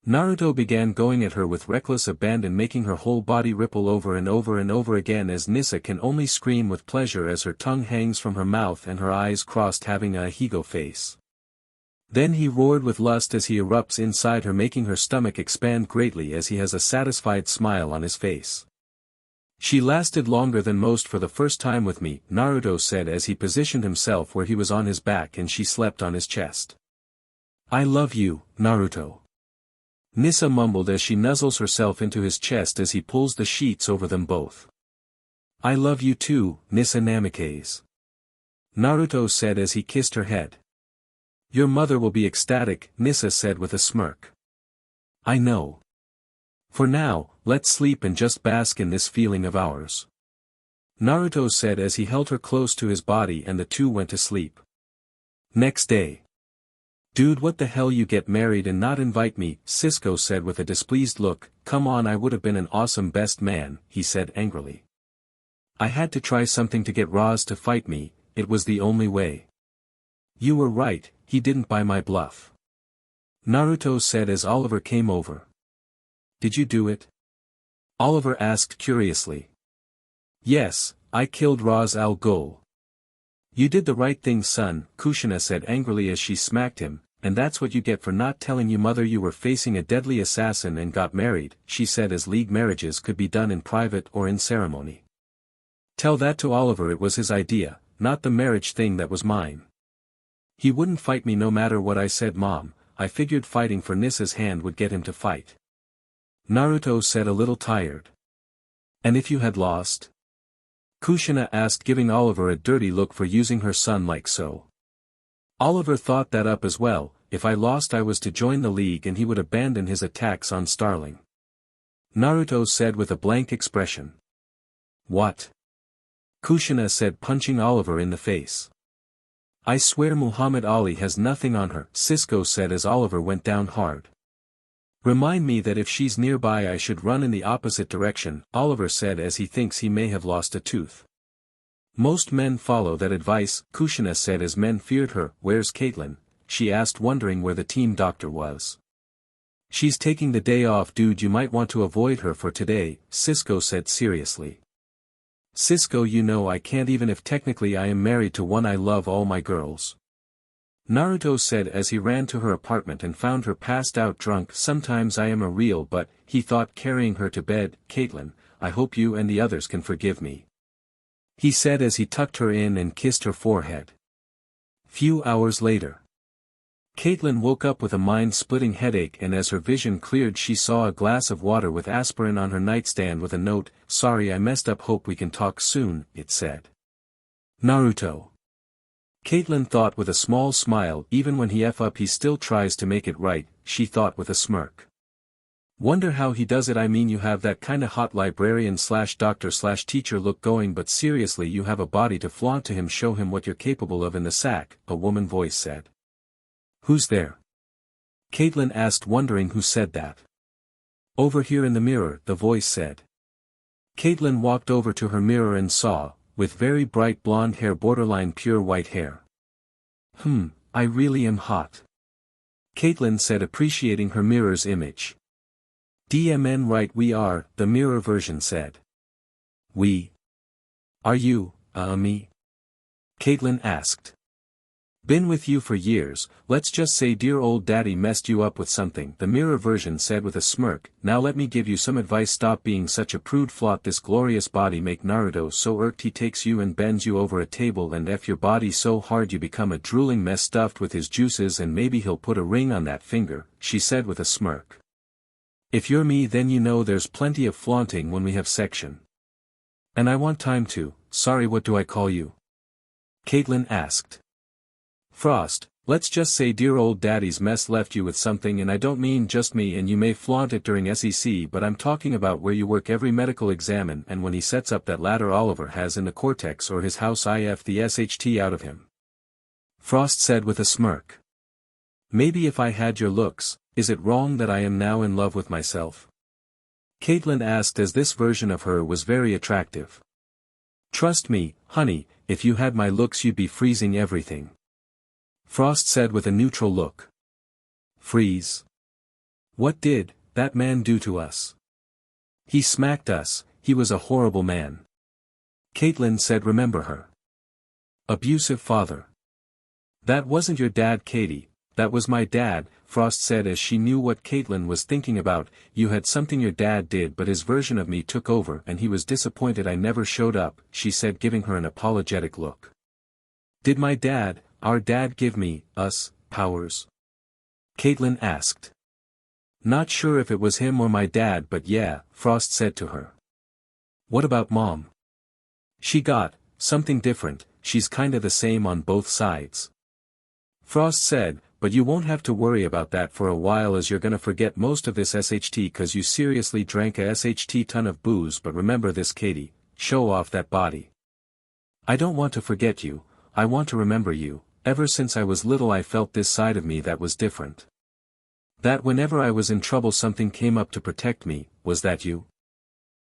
Naruto began going at her with reckless abandon, making her whole body ripple over and over and over again as Nissa can only scream with pleasure as her tongue hangs from her mouth and her eyes crossed, having a Higo face. Then he roared with lust as he erupts inside her, making her stomach expand greatly as he has a satisfied smile on his face. She lasted longer than most for the first time with me, Naruto said as he positioned himself where he was on his back and she slept on his chest. I love you, Naruto. Nissa mumbled as she nuzzles herself into his chest as he pulls the sheets over them both. I love you too, Nissa Namikaze. Naruto said as he kissed her head. Your mother will be ecstatic, Nissa said with a smirk. I know. For now, let's sleep and just bask in this feeling of ours. Naruto said as he held her close to his body and the two went to sleep. Next day. Dude, what the hell, you get married and not invite me, Cisco said with a displeased look. Come on, I would have been an awesome best man, he said angrily. I had to try something to get Roz to fight me, it was the only way. You were right, he didn't buy my bluff. Naruto said as Oliver came over. Did you do it? Oliver asked curiously. Yes, I killed Ra's al Ghul. You did the right thing, son, Kushina said angrily as she smacked him. and that's what you get for not telling your mother you were facing a deadly assassin and got married, she said, as league marriages could be done in private or in ceremony. Tell that to Oliver, it was his idea, not the marriage thing that was mine. He wouldn't fight me no matter what I said, Mom. I figured fighting for Nissa's hand would get him to fight. Naruto said, a little tired. And if you had lost? Kushina asked, giving Oliver a dirty look for using her son like so. Oliver thought that up as well. If I lost, I was to join the league and he would abandon his attacks on Starling. Naruto said with a blank expression. What? Kushina said, punching Oliver in the face. I swear Muhammad Ali has nothing on her, Cisco said as Oliver went down hard. Remind me that if she's nearby I should run in the opposite direction, Oliver said as he thinks he may have lost a tooth. Most men follow that advice, Kushina said as men feared her. Where's Caitlin? She asked, wondering where the team doctor was. She's taking the day off, dude, you might want to avoid her for today, Cisco said seriously. Cisco, you know I can't, even if technically I am married to one. I love all my girls. Naruto said as he ran to her apartment and found her passed out drunk. Sometimes I am a real, but, he thought, carrying her to bed. Caitlin, I hope you and the others can forgive me, he said as he tucked her in and kissed her forehead. Few hours later. Caitlin woke up with a mind-splitting headache, and as her vision cleared she saw a glass of water with aspirin on her nightstand with a note. Sorry I messed up, hope we can talk soon, it said. Naruto. Caitlin thought with a small smile, even when he f up he still tries to make it right, she thought with a smirk. Wonder how he does it. I mean, you have that kinda hot librarian/doctor/teacher look going, but seriously, you have a body to flaunt to him. Show him what you're capable of in the sack, a woman voice said. Who's there? Caitlin asked, wondering who said that. Over here in the mirror, the voice said. Caitlin walked over to her mirror and saw, with very bright blonde hair, borderline pure white hair. I really am hot, Caitlin said, appreciating her mirror's image. DMN, right, we are, the mirror version said. We? Are you, me? Caitlin asked. Been with you for years, let's just say dear old daddy messed you up with something, the mirror version said with a smirk. Now let me give you some advice, stop being such a prude, flaunt this glorious body, make Naruto so irked he takes you and bends you over a table and F your body so hard you become a drooling mess stuffed with his juices, and maybe he'll put a ring on that finger, she said with a smirk. If you're me, then you know there's plenty of flaunting when we have section. And I want time to. Sorry, what do I call you? Caitlin asked. Frost, let's just say dear old daddy's mess left you with something, and I don't mean just me, and you may flaunt it during SEC, but I'm talking about where you work every medical exam and when he sets up that ladder Oliver has in the cortex or his house, I F the SHT out of him. Frost said with a smirk. Maybe if I had your looks, is it wrong that I am now in love with myself? Caitlin asked as this version of her was very attractive. Trust me, honey, if you had my looks you'd be freezing everything. Frost said with a neutral look. Freeze? What did that man do to us? He smacked us, he was a horrible man. Caitlin said, remember her. Abusive father. That wasn't your dad, Katie, that was my dad, Frost said as she knew what Caitlin was thinking about. You had something your dad did, but his version of me took over and he was disappointed I never showed up, she said, giving her an apologetic look. Did my dad, our dad, give us, powers? Caitlin asked. Not sure if it was him or my dad, but yeah, Frost said to her. What about mom? She got something different, she's kinda the same on both sides. Frost said, but you won't have to worry about that for a while, as you're gonna forget most of this SHT cause you seriously drank a SHT ton of booze. But remember this, Katie, show off that body. I don't want to forget you, I want to remember you. Ever since I was little I felt this side of me that was different. That whenever I was in trouble something came up to protect me. Was that you?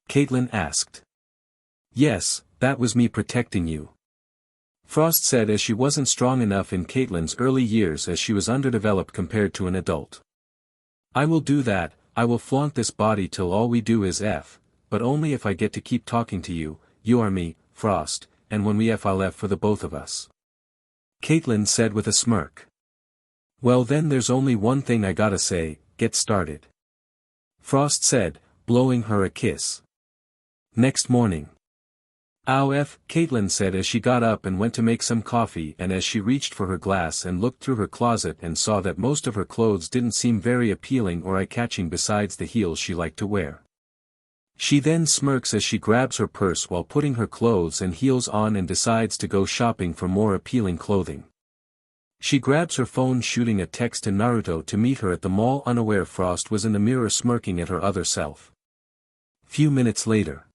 Caitlin asked. Yes, that was me protecting you. Frost said as she wasn't strong enough in Caitlin's early years, as she was underdeveloped compared to an adult. I will do that, I will flaunt this body till all we do is F, but only if I get to keep talking to you. You are me, Frost, and when we F I'll F for the both of us. Caitlin said with a smirk. Well then there's only one thing I gotta say, get started. Frost said, blowing her a kiss. Next morning. Caitlin said as she got up and went to make some coffee, and as she reached for her glass and looked through her closet and saw that most of her clothes didn't seem very appealing or eye-catching besides the heels she liked to wear. She then smirks as she grabs her purse while putting her clothes and heels on and decides to go shopping for more appealing clothing. She grabs her phone, shooting a text to Naruto to meet her at the mall, unaware Frost was in the mirror smirking at her other self. Few minutes later.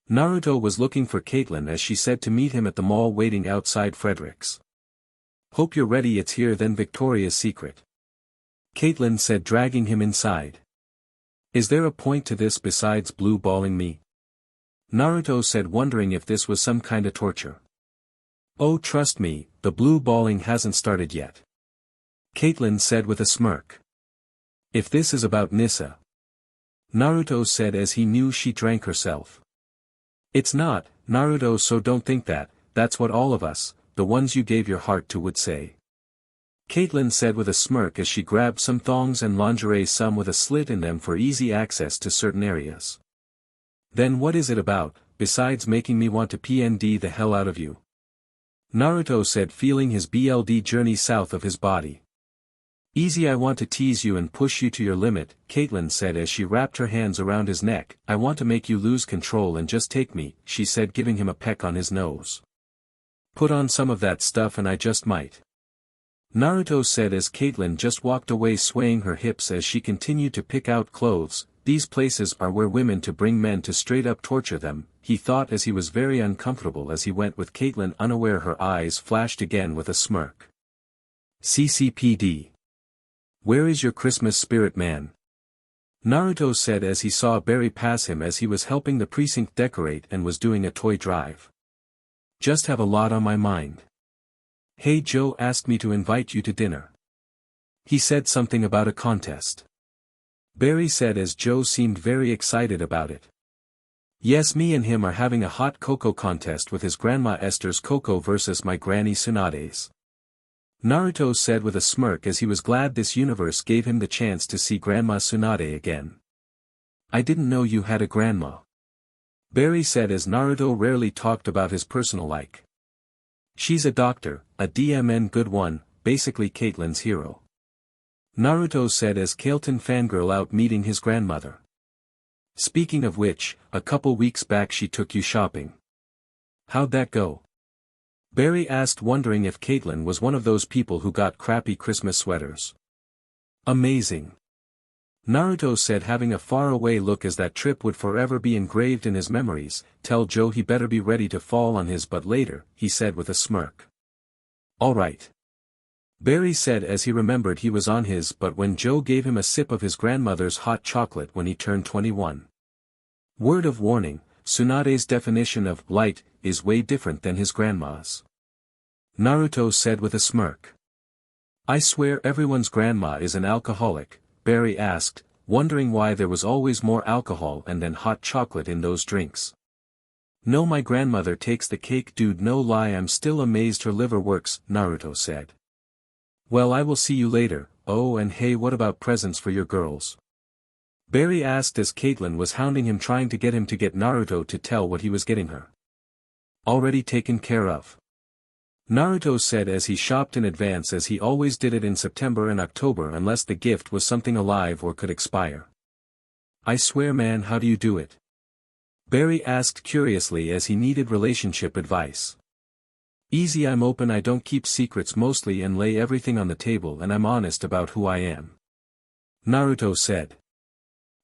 Naruto was looking for Caitlin as she said to meet him at the mall waiting outside Frederick's. Hope you're ready, it's here then Victoria's Secret. Caitlin said, dragging him inside. Is there a point to this besides blue balling me? Naruto said, wondering if this was some kinda torture. Oh trust me, the blue balling hasn't started yet. Caitlin said with a smirk. If this is about Nissa. Naruto said as he knew she drank herself. It's not, Naruto, so don't think that, that's what all of us, the ones you gave your heart to, would say. Caitlin said with a smirk as she grabbed some thongs and lingerie, some with a slit in them for easy access to certain areas. Then what is it about, besides making me want to PND the hell out of you? Naruto said, feeling his BLD journey south of his body. Easy, I want to tease you and push you to your limit, Caitlin said as she wrapped her hands around his neck. I want to make you lose control and just take me, she said, giving him a peck on his nose. Put on some of that stuff and I just might. Naruto said as Caitlin just walked away, swaying her hips as she continued to pick out clothes. These places are where women to bring men to straight up torture them, he thought as he was very uncomfortable as he went with Caitlin, unaware her eyes flashed again with a smirk. CCPD. Where is your Christmas spirit, man? Naruto said as he saw Barry pass him as he was helping the precinct decorate and was doing a toy drive. Just have a lot on my mind. Hey, Joe asked me to invite you to dinner. He said something about a contest. Barry said as Joe seemed very excited about it. Yes, me and him are having a hot cocoa contest with his grandma Esther's cocoa versus my granny Tsunade's. Naruto said with a smirk as he was glad this universe gave him the chance to see Grandma Tsunade again. I didn't know you had a grandma. Barry said as Naruto rarely talked about his personal life. She's a doctor, a DMN good one, basically Caitlin's hero. Naruto said as Kailton fangirl out meeting his grandmother. Speaking of which, a couple weeks back she took you shopping. How'd that go? Barry asked, wondering if Caitlin was one of those people who got crappy Christmas sweaters. Amazing. Naruto said, having a faraway look as that trip would forever be engraved in his memories. Tell Joe he better be ready to fall on his butt later, he said with a smirk. Alright. Barry said as he remembered he was on his butt when Joe gave him a sip of his grandmother's hot chocolate when he turned 21. Word of warning, Tsunade's definition of light is way different than his grandma's. Naruto said with a smirk. I swear everyone's grandma is an alcoholic, Barry asked, wondering why there was always more alcohol and then hot chocolate in those drinks. No, my grandmother takes the cake, dude, no lie, I'm still amazed her liver works, Naruto said. Well, I will see you later. Oh, and hey, what about presents for your girls? Barry asked as Caitlin was hounding him, trying to get Naruto to tell what he was getting her. Already taken care of. Naruto said as he shopped in advance, as he always did it in September and October unless the gift was something alive or could expire. I swear, man, how do you do it? Barry asked curiously as he needed relationship advice. Easy, I'm open, I don't keep secrets mostly and lay everything on the table, and I'm honest about who I am. Naruto said.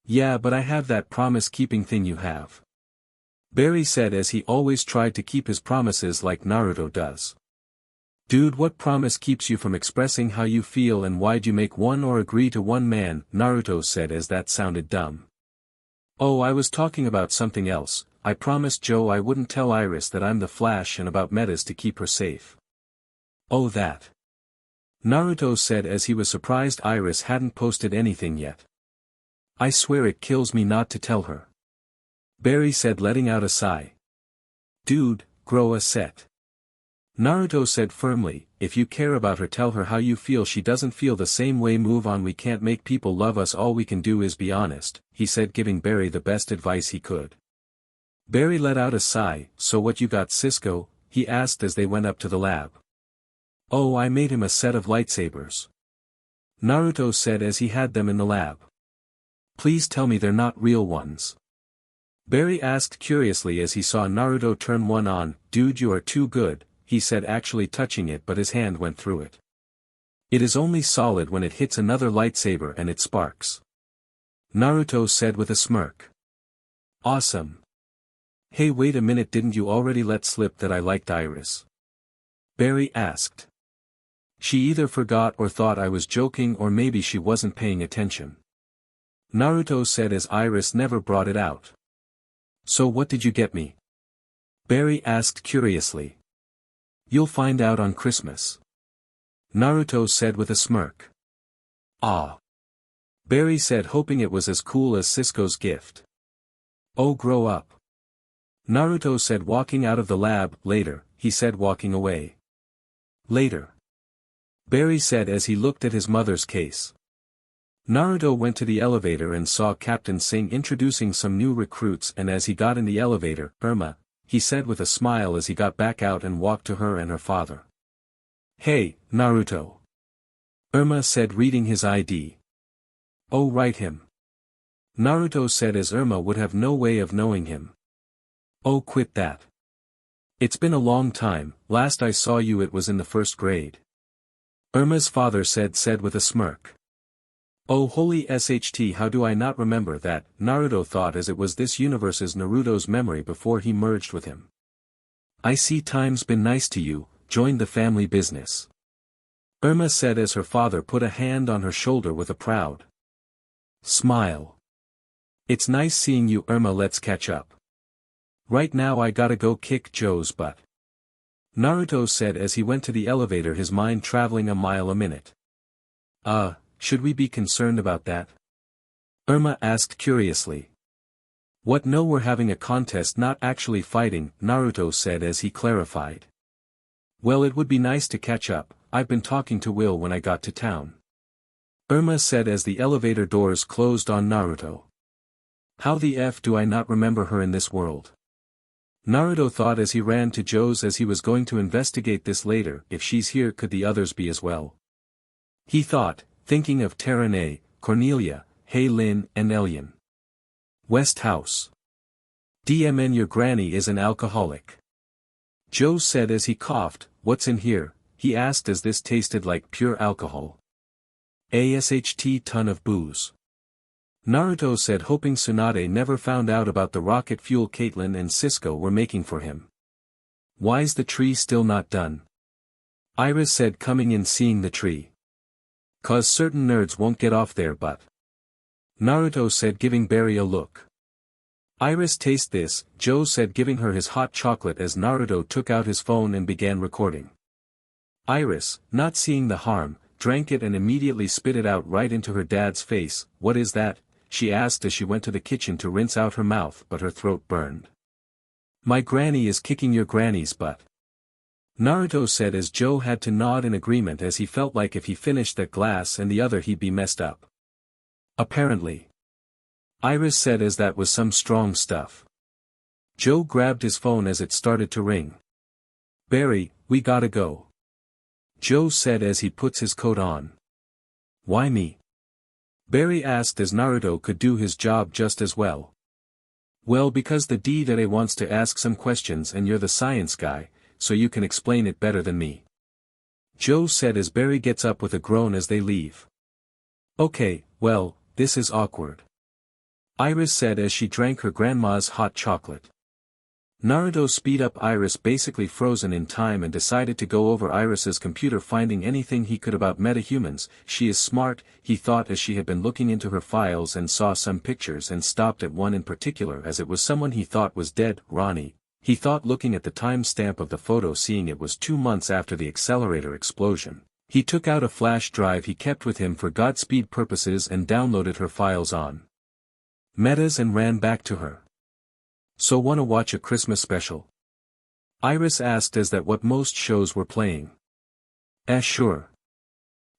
Yeah, but I have that promise-keeping thing you have. Barry said as he always tried to keep his promises like Naruto does. Dude, what promise keeps you from expressing how you feel, and why'd you make one or agree to one man? Naruto said as that sounded dumb. Oh, I was talking about something else. I promised Joe I wouldn't tell Iris that I'm the Flash and about metas to keep her safe. Oh, that. Naruto said as he was surprised Iris hadn't posted anything yet. I swear it kills me not to tell her. Barry said, letting out a sigh. Dude, grow a set. Naruto said firmly, if you care about her tell her how you feel she doesn't feel the same way move on we can't make people love us all we can do is be honest, he said giving Barry the best advice he could. Barry let out a sigh, so what you got Cisco, he asked as they went up to the lab. Oh I made him a set of lightsabers. Naruto said as he had them in the lab. Please tell me they're not real ones. Barry asked curiously as he saw Naruto turn one on, dude you are too good, he said actually touching it but his hand went through it. It is only solid when it hits another lightsaber and it sparks. Naruto said with a smirk. Awesome. Hey wait a minute didn't you already let slip that I liked Iris? Barry asked. She either forgot or thought I was joking or maybe she wasn't paying attention. Naruto said as Iris never brought it out. So what did you get me? Barry asked curiously. You'll find out on Christmas. Naruto said with a smirk. Ah. Barry said hoping it was as cool as Cisco's gift. Oh grow up. Naruto said walking out of the lab, later, he said walking away. Later. Barry said as he looked at his mother's case. Naruto went to the elevator and saw Captain Singh introducing some new recruits and as he got in the elevator, Irma, he said with a smile as he got back out and walked to her and her father. Hey, Naruto. Irma said reading his ID. Oh right him. Naruto said as Irma would have no way of knowing him. Oh quit that. It's been a long time, last I saw you it was in the first grade. Irma's father said with a smirk. Oh holy SHT how do I not remember that, Naruto thought as it was this universe's Naruto's memory before he merged with him. I see time's been nice to you, joined the family business. Irma said as her father put a hand on her shoulder with a proud smile. It's nice seeing you Irma let's catch up. Right now I gotta go kick Joe's butt. Naruto said as he went to the elevator his mind traveling a mile a minute. Should we be concerned about that? Irma asked curiously. What no we're having a contest not actually fighting, Naruto said as he clarified. Well it would be nice to catch up, I've been talking to Will when I got to town. Irma said as the elevator doors closed on Naruto. How the F do I not remember her in this world? Naruto thought as he ran to Joe's as he was going to investigate this later, if she's here could the others be as well? He thought, thinking of Terane, Cornelia, Hei Lin and Elian. West House. DMN your granny is an alcoholic. Joe said as he coughed, what's in here, he asked as this tasted like pure alcohol. ASHT ton of booze. Naruto said hoping Tsunade never found out about the rocket fuel Caitlyn and Cisco were making for him. Why's the tree still not done? Iris said coming in seeing the tree. 'Cause certain nerds won't get off there but. Naruto said giving Barry a look. Iris taste this, Joe said giving her his hot chocolate as Naruto took out his phone and began recording. Iris, not seeing the harm, drank it and immediately spit it out right into her dad's face. What is that? She asked as she went to the kitchen to rinse out her mouth but her throat burned. My granny is kicking your granny's butt. Naruto said as Joe had to nod in agreement as he felt like if he finished that glass and the other he'd be messed up. Apparently. Iris said as that was some strong stuff. Joe grabbed his phone as it started to ring. Barry, we gotta go. Joe said as he puts his coat on. Why me? Barry asked as Naruto could do his job just as well. Well because the D-Day wants to ask some questions and you're the science guy, so you can explain it better than me. Joe said as Barry gets up with a groan as they leave. Okay, well, this is awkward. Iris said as she drank her grandma's hot chocolate. Naruto speed up Iris basically frozen in time and decided to go over Iris's computer finding anything he could about metahumans. She is smart, he thought as she had been looking into her files and saw some pictures and stopped at one in particular as it was someone he thought was dead, Ronnie. He thought looking at the timestamp of the photo seeing it was 2 months after the accelerator explosion. He took out a flash drive he kept with him for Godspeed purposes and downloaded her files on Metas and ran back to her. So wanna watch a Christmas special? Iris asked as that what most shows were playing. Sure.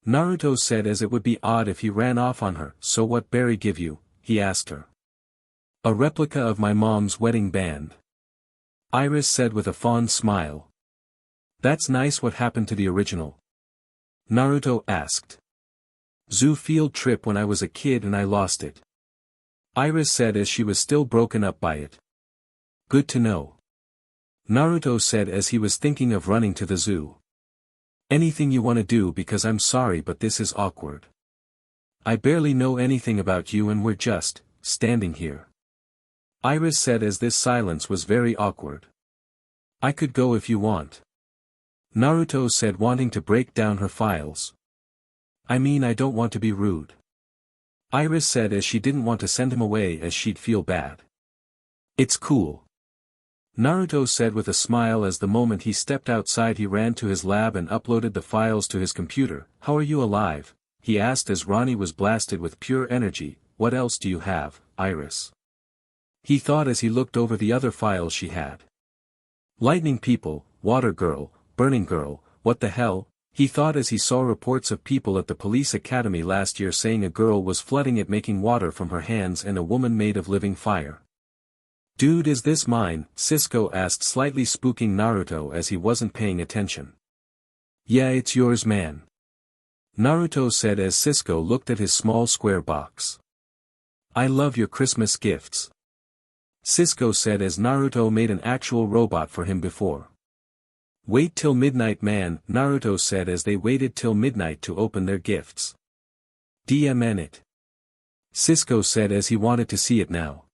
Naruto said as it would be odd if he ran off on her. So what Barry give you? He asked her. A replica of my mom's wedding band. Iris said with a fond smile. That's nice. What happened to the original? Naruto asked. Zoo field trip when I was a kid and I lost it. Iris said as she was still broken up by it. Good to know. Naruto said as he was thinking of running to the zoo. Anything you want to do because I'm sorry but this is awkward. I barely know anything about you and we're just standing here. Iris said as this silence was very awkward. I could go if you want. Naruto said wanting to break down her files. I mean I don't want to be rude. Iris said as she didn't want to send him away as she'd feel bad. It's cool. Naruto said with a smile as the moment he stepped outside he ran to his lab and uploaded the files to his computer. How are you alive? He asked as Ronnie was blasted with pure energy. What else do you have, Iris? He thought as he looked over the other files she had. Lightning people, water girl, burning girl, what the hell? He thought as he saw reports of people at the police academy last year saying a girl was flooding it making water from her hands and a woman made of living fire. Dude, is this mine? Cisco asked, slightly spooking Naruto as he wasn't paying attention. Yeah, it's yours, man. Naruto said as Cisco looked at his small square box. I love your Christmas gifts. Cisco said as Naruto made an actual robot for him before. Wait till midnight, man, Naruto said as they waited till midnight to open their gifts. DMN it. Cisco said as he wanted to see it now.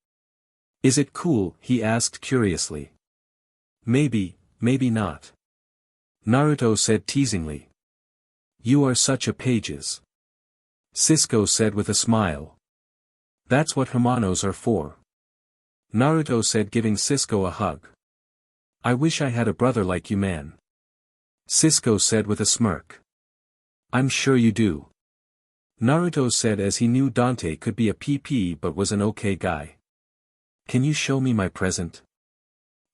Is it cool? He asked curiously. Maybe, maybe not. Naruto said teasingly. You are such a pages. Cisco said with a smile. That's what hermanos are for. Naruto said giving Cisco a hug. I wish I had a brother like you, man. Cisco said with a smirk. I'm sure you do. Naruto said as he knew Dante could be a PP but was an okay guy. Can you show me my present?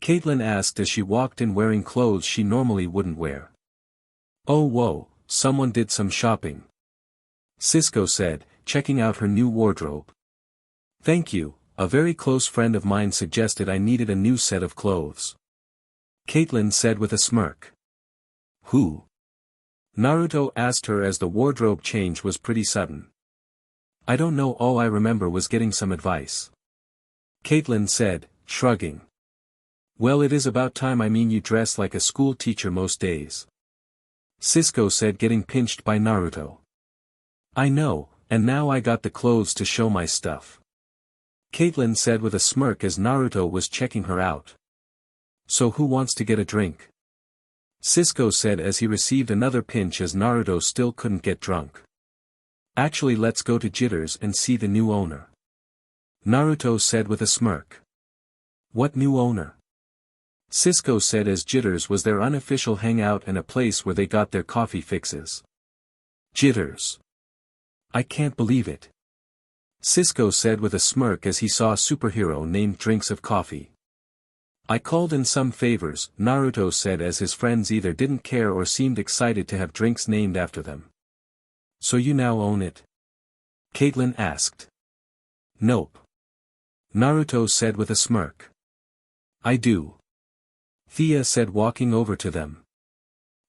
Caitlin asked as she walked in wearing clothes she normally wouldn't wear. Oh whoa, someone did some shopping. Cisco said, checking out her new wardrobe. Thank you, a very close friend of mine suggested I needed a new set of clothes. Caitlin said with a smirk. Who? Naruto asked her as the wardrobe change was pretty sudden. I don't know, all I remember was getting some advice. Caitlin said, shrugging. Well, it is about time. I mean you dress like a school teacher most days. Cisco said, getting pinched by Naruto. I know, and now I got the clothes to show my stuff. Caitlin said with a smirk as Naruto was checking her out. So who wants to get a drink? Cisco said as he received another pinch as Naruto still couldn't get drunk. Actually, let's go to Jitters and see the new owner. Naruto said with a smirk. What new owner? Cisco said as Jitters was their unofficial hangout and a place where they got their coffee fixes. Jitters. I can't believe it. Cisco said with a smirk as he saw a superhero named Drinks of Coffee. I called in some favors, Naruto said as his friends either didn't care or seemed excited to have drinks named after them. So you now own it? Caitlin asked. Nope. Naruto said with a smirk. I do. Thea said walking over to them.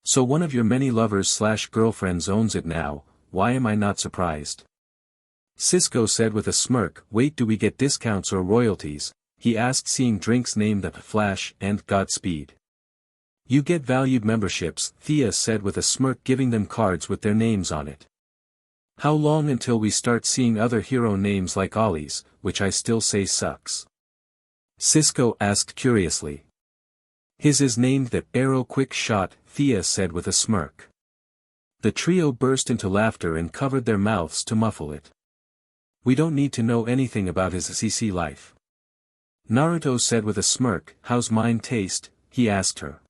So one of your many lovers/girlfriends owns it now, why am I not surprised? Cisco said with a smirk. Wait, do we get discounts or royalties? He asked, seeing drinks named the Flash and Godspeed. You get valued memberships, Thea said with a smirk, giving them cards with their names on it. How long until we start seeing other hero names like Ollie's, which I still say sucks? Cisco asked curiously. His is named the Arrow Quick Shot, Thea said with a smirk. The trio burst into laughter and covered their mouths to muffle it. We don't need to know anything about his CC life. Naruto said with a smirk. How's mine taste? He asked her.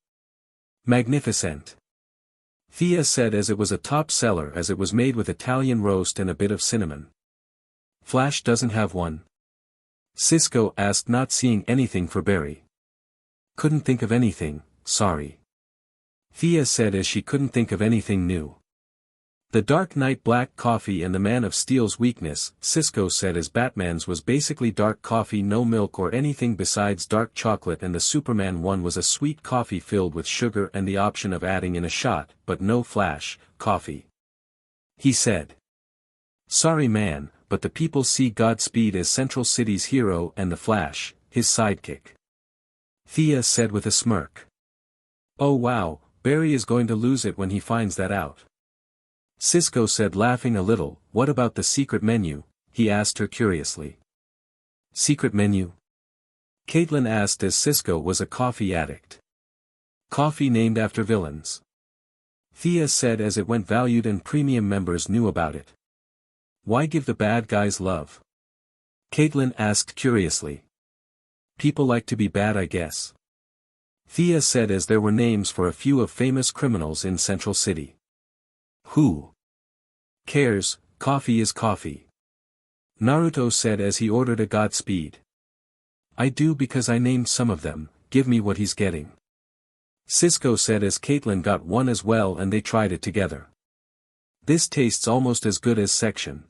Magnificent. Thea said as it was a top seller as it was made with Italian roast and a bit of cinnamon. Flash doesn't have one? Cisco asked, not seeing anything for Barry. Couldn't think of anything, sorry. Thea said as she couldn't think of anything new. The Dark Knight black coffee and the Man of Steel's weakness, Cisco said as Batman's was basically dark coffee, no milk or anything besides dark chocolate, and the Superman one was a sweet coffee filled with sugar and the option of adding in a shot, but no flash, coffee. He said. Sorry man, but the people see Godspeed as Central City's hero and the Flash, his sidekick. Thea said with a smirk. Oh wow, Barry is going to lose it when he finds that out. Cisco said laughing a little. What about the secret menu? He asked her curiously. Secret menu? Caitlin asked as Cisco was a coffee addict. Coffee named after villains. Thea said as it went valued and premium members knew about it. Why give the bad guys love? Caitlin asked curiously. People like to be bad, I guess. Thea said as there were names for a few of famous criminals in Central City. Who cares? Coffee is coffee. Naruto said as he ordered a Godspeed. I do because I named some of them, give me what he's getting. Cisco said as Caitlin got one as well and they tried it together. This tastes almost as good as section.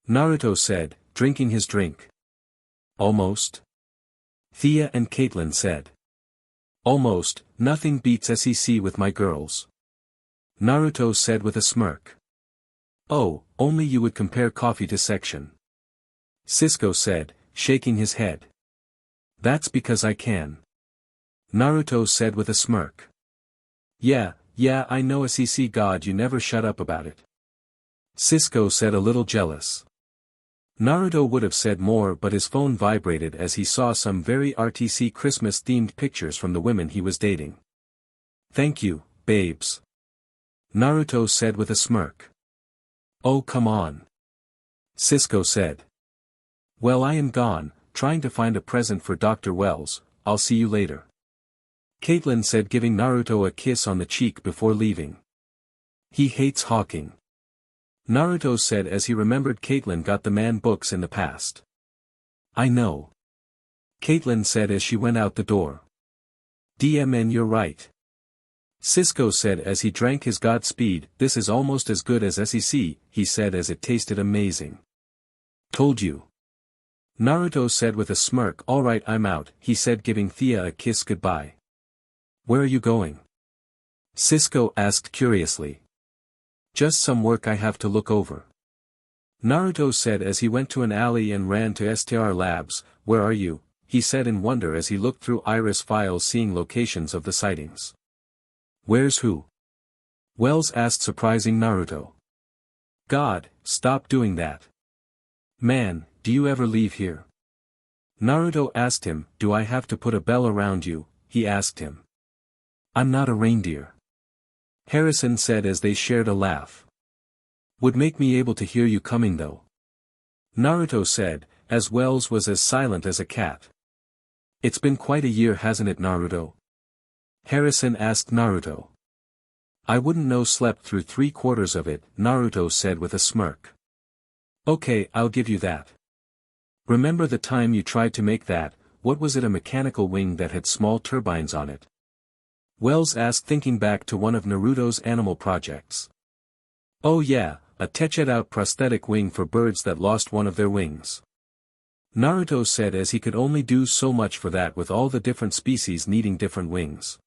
Naruto said, drinking his drink. Almost? Thea and Caitlin said. Almost, nothing beats SEC with my girls. Naruto said with a smirk. Oh, only you would compare coffee to section. Cisco said, shaking his head. That's because I can. Naruto said with a smirk. Yeah, I know SEC God, you never shut up about it. Cisco said a little jealous. Naruto would have said more but his phone vibrated as he saw some very RTC Christmas-themed pictures from the women he was dating. Thank you, babes. Naruto said with a smirk. Oh come on. Cisco said. Well, I am gone, trying to find a present for Dr. Wells, I'll see you later. Caitlin said, giving Naruto a kiss on the cheek before leaving. He hates hawking. Naruto said as he remembered Caitlin got the man books in the past. I know. Caitlin said as she went out the door. DMN, you're right. Cisco said as he drank his Godspeed. This is almost as good as SEC, he said as it tasted amazing. Told you. Naruto said with a smirk. Alright, I'm out, he said, giving Thea a kiss goodbye. Where are you going? Cisco asked curiously. Just some work I have to look over. Naruto said as he went to an alley and ran to STR Labs. Where are you? He said in wonder as he looked through Iris files seeing locations of the sightings. Where's who? Wells asked, surprising Naruto. God, stop doing that. Man, do you ever leave here? Naruto asked him. Do I have to put a bell around you? He asked him. I'm not a reindeer. Harrison said as they shared a laugh. Would make me able to hear you coming though. Naruto said, as Wells was as silent as a cat. It's been quite a year, hasn't it, Naruto? Harrison asked Naruto. I wouldn't know, slept through 3/4 of it, Naruto said with a smirk. Okay, I'll give you that. Remember the time you tried to make that, what was it, a mechanical wing that had small turbines on it? Wells asked, thinking back to one of Naruto's animal projects. Oh yeah, a teched-out prosthetic wing for birds that lost one of their wings. Naruto said as he could only do so much for that with all the different species needing different wings.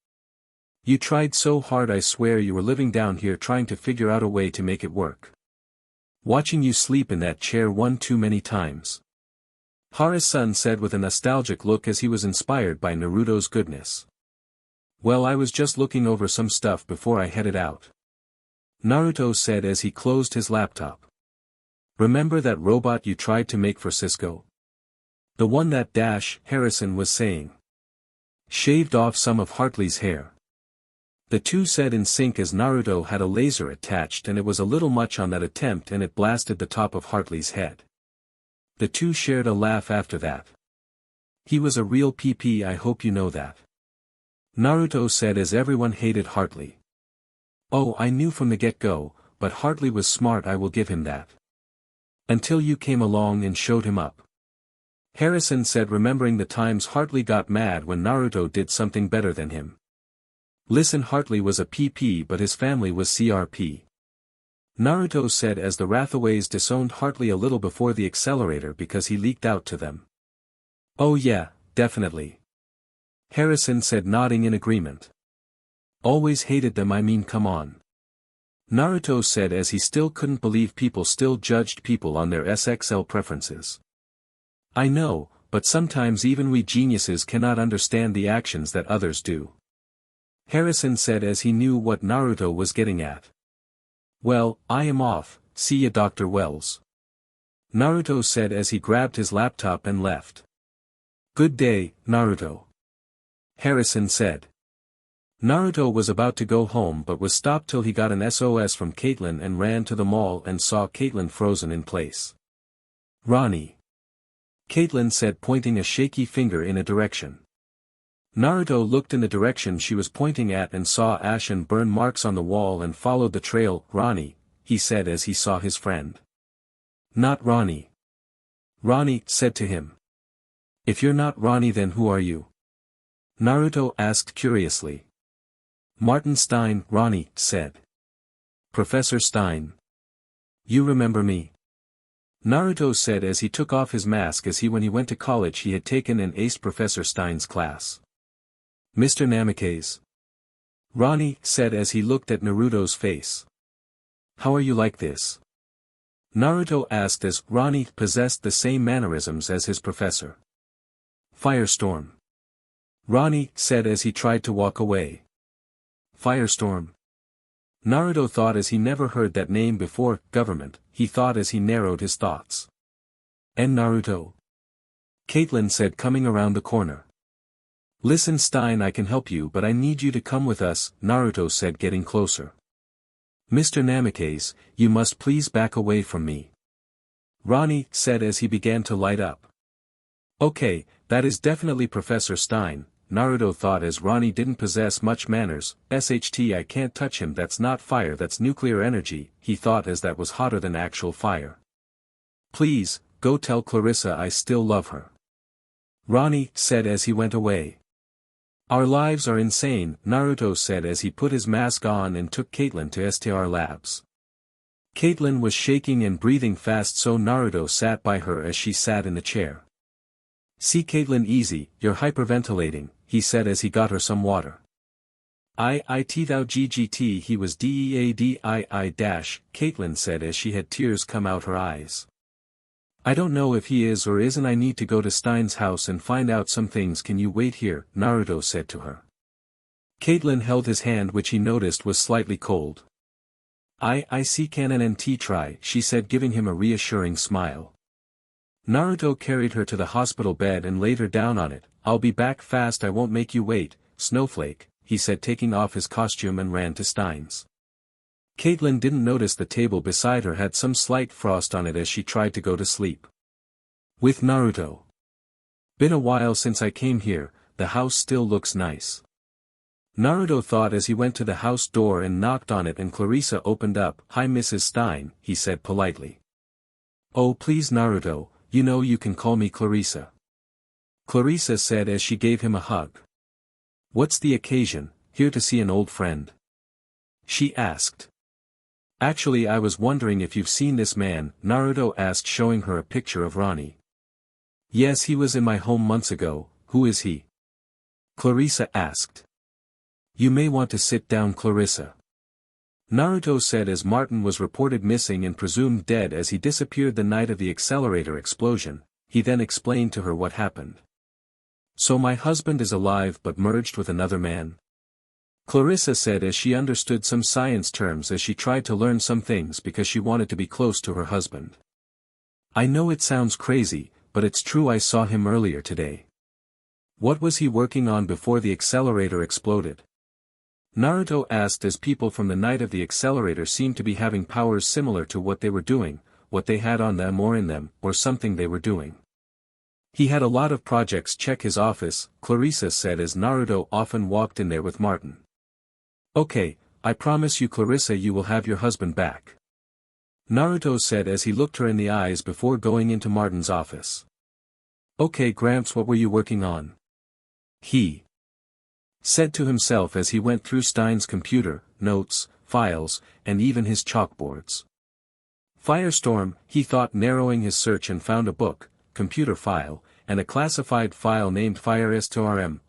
You tried so hard, I swear you were living down here trying to figure out a way to make it work. Watching you sleep in that chair one too many times. Hara's-san said with a nostalgic look as he was inspired by Naruto's goodness. Well, I was just looking over some stuff before I headed out. Naruto said as he closed his laptop. Remember that robot you tried to make for Cisco? The one that Harrison was saying. Shaved off some of Hartley's hair. The two said in sync as Naruto had a laser attached and it was a little much on that attempt and it blasted the top of Hartley's head. The two shared a laugh after that. He was a real PP, I hope you know that. Naruto said as everyone hated Hartley. Oh, I knew from the get-go, but Hartley was smart, I will give him that. Until you came along and showed him up. Harrison said, remembering the times Hartley got mad when Naruto did something better than him. Listen, Hartley was a PP but his family was CRP. Naruto said as the Rathaways disowned Hartley a little before the accelerator because he leaked out to them. Oh yeah, definitely. Harrison said, nodding in agreement. Always hated them, I mean, come on. Naruto said as he still couldn't believe people still judged people on their SXL preferences. I know, but sometimes even we geniuses cannot understand the actions that others do. Harrison said as he knew what Naruto was getting at. Well, I am off, see ya Dr. Wells. Naruto said as he grabbed his laptop and left. Good day, Naruto. Harrison said. Naruto was about to go home but was stopped till he got an SOS from Caitlin and ran to the mall and saw Caitlin frozen in place. Ronnie. Caitlin said, pointing a shaky finger in a direction. Naruto looked in the direction she was pointing at and saw ash and burn marks on the wall and followed the trail. Ronnie, he said as he saw his friend. Not Ronnie. Ronnie said to him. If you're not Ronnie, then who are you? Naruto asked curiously. Martin Stein, Ronnie said. Professor Stein. You remember me? Naruto said as he took off his mask as when he went to college he had taken and aced Professor Stein's class. Mr. Namikaze. Ronnie said as he looked at Naruto's face. How are you like this? Naruto asked as Ronnie possessed the same mannerisms as his professor. Firestorm. Ronnie said as he tried to walk away. Firestorm. Naruto thought as he never heard that name before. Government, he thought as he narrowed his thoughts. And Naruto? Caitlin said, coming around the corner. Listen Stein, I can help you but I need you to come with us, Naruto said, getting closer. Mr. Namikaze, you must please back away from me. Ronnie said as he began to light up. Okay, that is definitely Professor Stein, Naruto thought as Ronnie didn't possess much manners. SHT, I can't touch him, that's not fire, that's nuclear energy, he thought as that was hotter than actual fire. Please, go tell Clarissa I still love her. Ronnie said as he went away. Our lives are insane, Naruto said as he put his mask on and took Caitlin to STR Labs. Caitlin was shaking and breathing fast, so Naruto sat by her as she sat in the chair. See Caitlin, easy, you're hyperventilating, he said as he got her some water. It thou GGT, he was DEADII dash, Caitlin said as she had tears come out her eyes. I don't know if he is or isn't, I need to go to Stein's house and find out some things, can you wait here, Naruto said to her. Caitlin held his hand which he noticed was slightly cold. I see Canon and T try, she said giving him a reassuring smile. Naruto carried her to the hospital bed and laid her down on it. I'll be back fast, I won't make you wait, Snowflake, he said taking off his costume and ran to Stein's. Caitlin didn't notice the table beside her had some slight frost on it as she tried to go to sleep. With Naruto. Been a while since I came here, the house still looks nice. Naruto thought as he went to the house door and knocked on it and Clarissa opened up. Hi Mrs. Stein, he said politely. Oh please Naruto, you know you can call me Clarissa. Clarissa said as she gave him a hug. What's the occasion, here to see an old friend? She asked. Actually I was wondering if you've seen this man, Naruto asked showing her a picture of Ronnie. Yes, he was in my home months ago, who is he? Clarissa asked. You may want to sit down Clarissa. Naruto said as Martin was reported missing and presumed dead as he disappeared the night of the accelerator explosion. He then explained to her what happened. So my husband is alive but merged with another man? Clarissa said as she understood some science terms as she tried to learn some things because she wanted to be close to her husband. I know it sounds crazy, but it's true, I saw him earlier today. What was he working on before the accelerator exploded? Naruto asked as people from the night of the accelerator seemed to be having powers similar to what they were doing, what they had on them or in them, or something they were doing. He had a lot of projects. Check his office, Clarissa said as Naruto often walked in there with Martin. Okay, I promise you Clarissa you will have your husband back. Naruto said as he looked her in the eyes before going into Martin's office. Okay Gramps, what were you working on? He said to himself as he went through Stein's computer, notes, files, and even his chalkboards. Firestorm, he thought, narrowing his search, and found a book, computer file, and a classified file named Firestorm.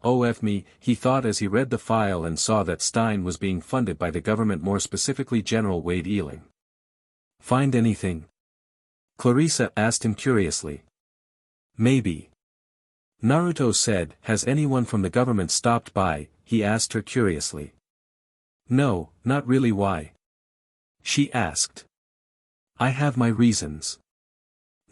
Me, he thought as he read the file and saw that Stein was being funded by the government, more specifically General Wade Ealing. Find anything? Clarissa asked him curiously. Maybe. Naruto said. Has anyone from the government stopped by? He asked her curiously. No, not really. Why? She asked. I have my reasons.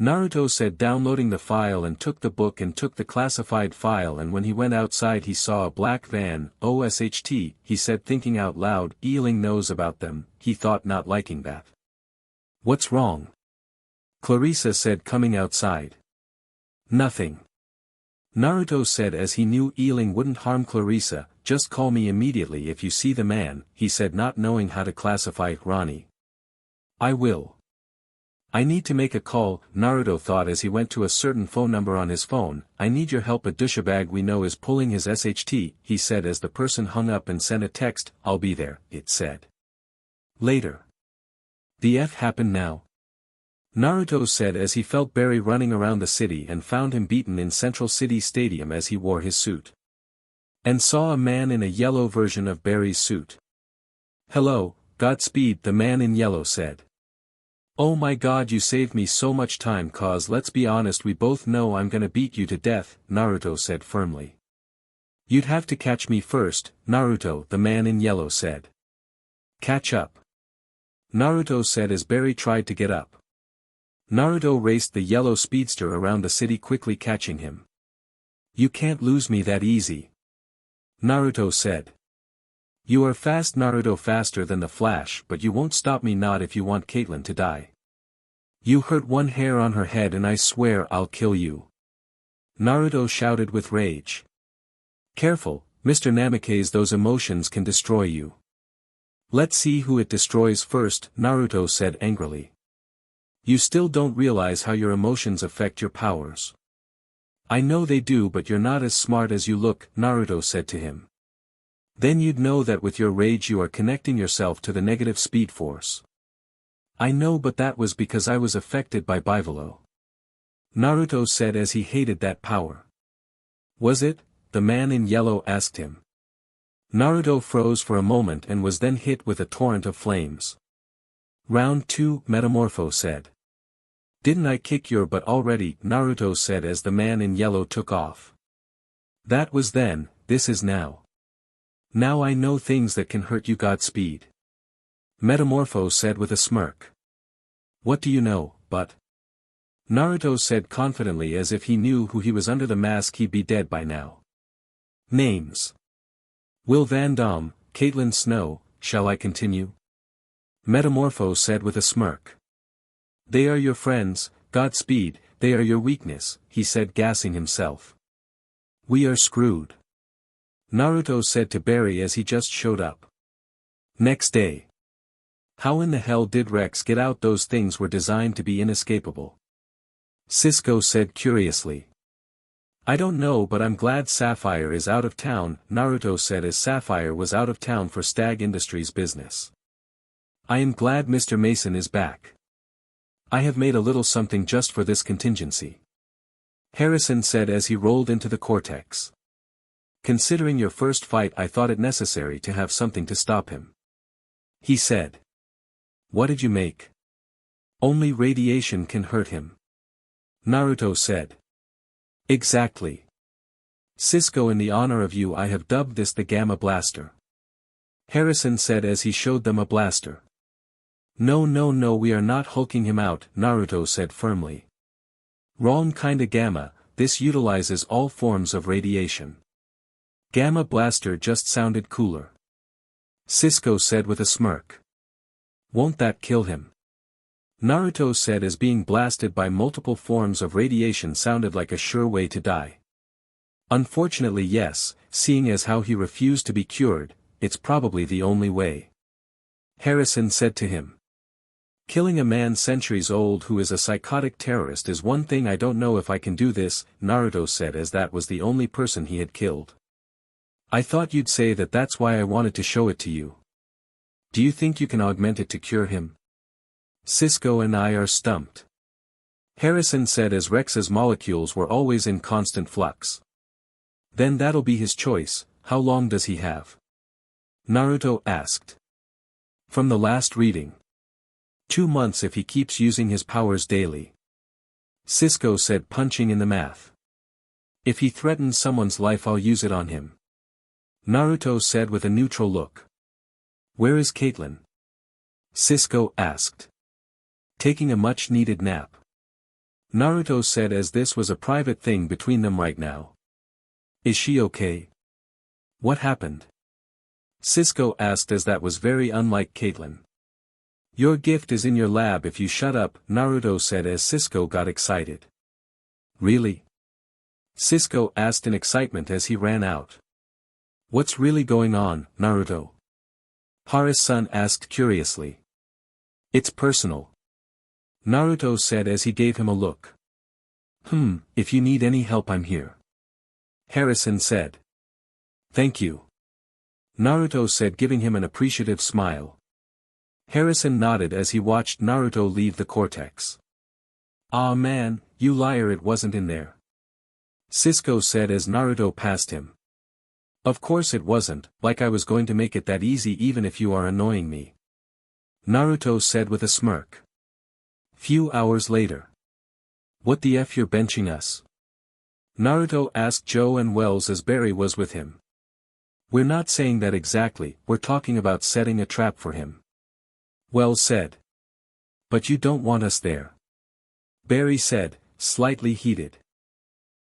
Naruto said, downloading the file, and took the book and took the classified file, and when he went outside he saw a black van. OSHT, he said, thinking out loud. Ealing knows about them, he thought, not liking that. What's wrong? Clarissa said, coming outside. Nothing. Naruto said, as he knew Ealing wouldn't harm Clarissa. Just call me immediately if you see the man, he said, not knowing how to classify Ronnie. I will. I need to make a call, Naruto thought as he went to a certain phone number on his phone. I need your help. A douchebag we know is pulling his SHT, he said as the person hung up and sent a text. I'll be there, it said. Later. The F happened now? Naruto said as he felt Barry running around the city and found him beaten in Central City Stadium as he wore his suit. And saw a man in a yellow version of Barry's suit. Hello, Godspeed, the man in yellow said. Oh my god, you saved me so much time, cause let's be honest, we both know I'm gonna beat you to death, Naruto said firmly. You'd have to catch me first, Naruto, the man in yellow said. Catch up. Naruto said as Barry tried to get up. Naruto raced the yellow speedster around the city, quickly catching him. You can't lose me that easy. Naruto said. You are fast, Naruto, faster than the Flash, but you won't stop me, not if you want Caitlyn to die. You hurt one hair on her head and I swear I'll kill you. Naruto shouted with rage. Careful, Mr. Namikaze, those emotions can destroy you. Let's see who it destroys first, Naruto said angrily. You still don't realize how your emotions affect your powers. I know they do, but you're not as smart as you look, Naruto said to him. Then you'd know that with your rage you are connecting yourself to the negative speed force. I know, but that was because I was affected by Bivolo. Naruto said as he hated that power. Was it? The man in yellow asked him. Naruto froze for a moment and was then hit with a torrent of flames. Round 2, Metamorpho said. Didn't I kick your butt already? Naruto said as the man in yellow took off. That was then, this is now. Now I know things that can hurt you, Godspeed. Metamorpho said with a smirk. What do you know, but? Naruto said confidently as if he knew who he was under the mask, he'd be dead by now. Names. Will Van Damme, Caitlyn Snow, shall I continue? Metamorpho said with a smirk. They are your friends, Godspeed, they are your weakness, he said, gassing himself. We are screwed. Naruto said to Barry as he just showed up. Next day. How in the hell did Rex get out? Those things were designed to be inescapable. Cisco said curiously. I don't know, but I'm glad Sapphire is out of town, Naruto said as Sapphire was out of town for Stag Industries business. I am glad Mr. Mason is back. I have made a little something just for this contingency. Harrison said as he rolled into the cortex. Considering your first fight, I thought it necessary to have something to stop him. He said. What did you make? Only radiation can hurt him. Naruto said. Exactly. Cisco, in the honor of you I have dubbed this the Gamma Blaster. Harrison said as he showed them a blaster. No, we are not hulking him out, Naruto said firmly. Wrong kinda Gamma, this utilizes all forms of radiation. Gamma Blaster just sounded cooler. Cisco said with a smirk. Won't that kill him? Naruto said as being blasted by multiple forms of radiation sounded like a sure way to die. Unfortunately yes, seeing as how he refused to be cured, it's probably the only way. Harrison said to him. Killing a man centuries old who is a psychotic terrorist is one thing. I don't know if I can do this, Naruto said as that was the only person he had killed. I thought you'd say that that's why I wanted to show it to you. Do you think you can augment it to cure him? Cisco and I are stumped. Harrison said as Rex's molecules were always in constant flux. Then that'll be his choice. How long does he have? Naruto asked. From the last reading. 2 months if he keeps using his powers daily. Cisco said, punching in the math. If he threatens someone's life I'll use it on him. Naruto said with a neutral look. Where is Caitlyn? Cisco asked. Taking a much-needed nap. Naruto said as this was a private thing between them right now. Is she okay? What happened? Cisco asked as that was very unlike Caitlyn. Your gift is in your lab if you shut up, Naruto said as Cisco got excited. Really? Cisco asked in excitement as he ran out. What's really going on, Naruto? Hare's-san asked curiously. It's personal. Naruto said as he gave him a look. If you need any help I'm here. Harrison said. Thank you. Naruto said giving him an appreciative smile. Harrison nodded as he watched Naruto leave the cortex. Ah man, you liar, it wasn't in there. Cisco said as Naruto passed him. Of course it wasn't, like I was going to make it that easy even if you are annoying me. Naruto said with a smirk. Few hours later. What the F you're benching us? Naruto asked Joe and Wells as Barry was with him. We're not saying that exactly, we're talking about setting a trap for him. Wells said. But you don't want us there. Barry said, slightly heated.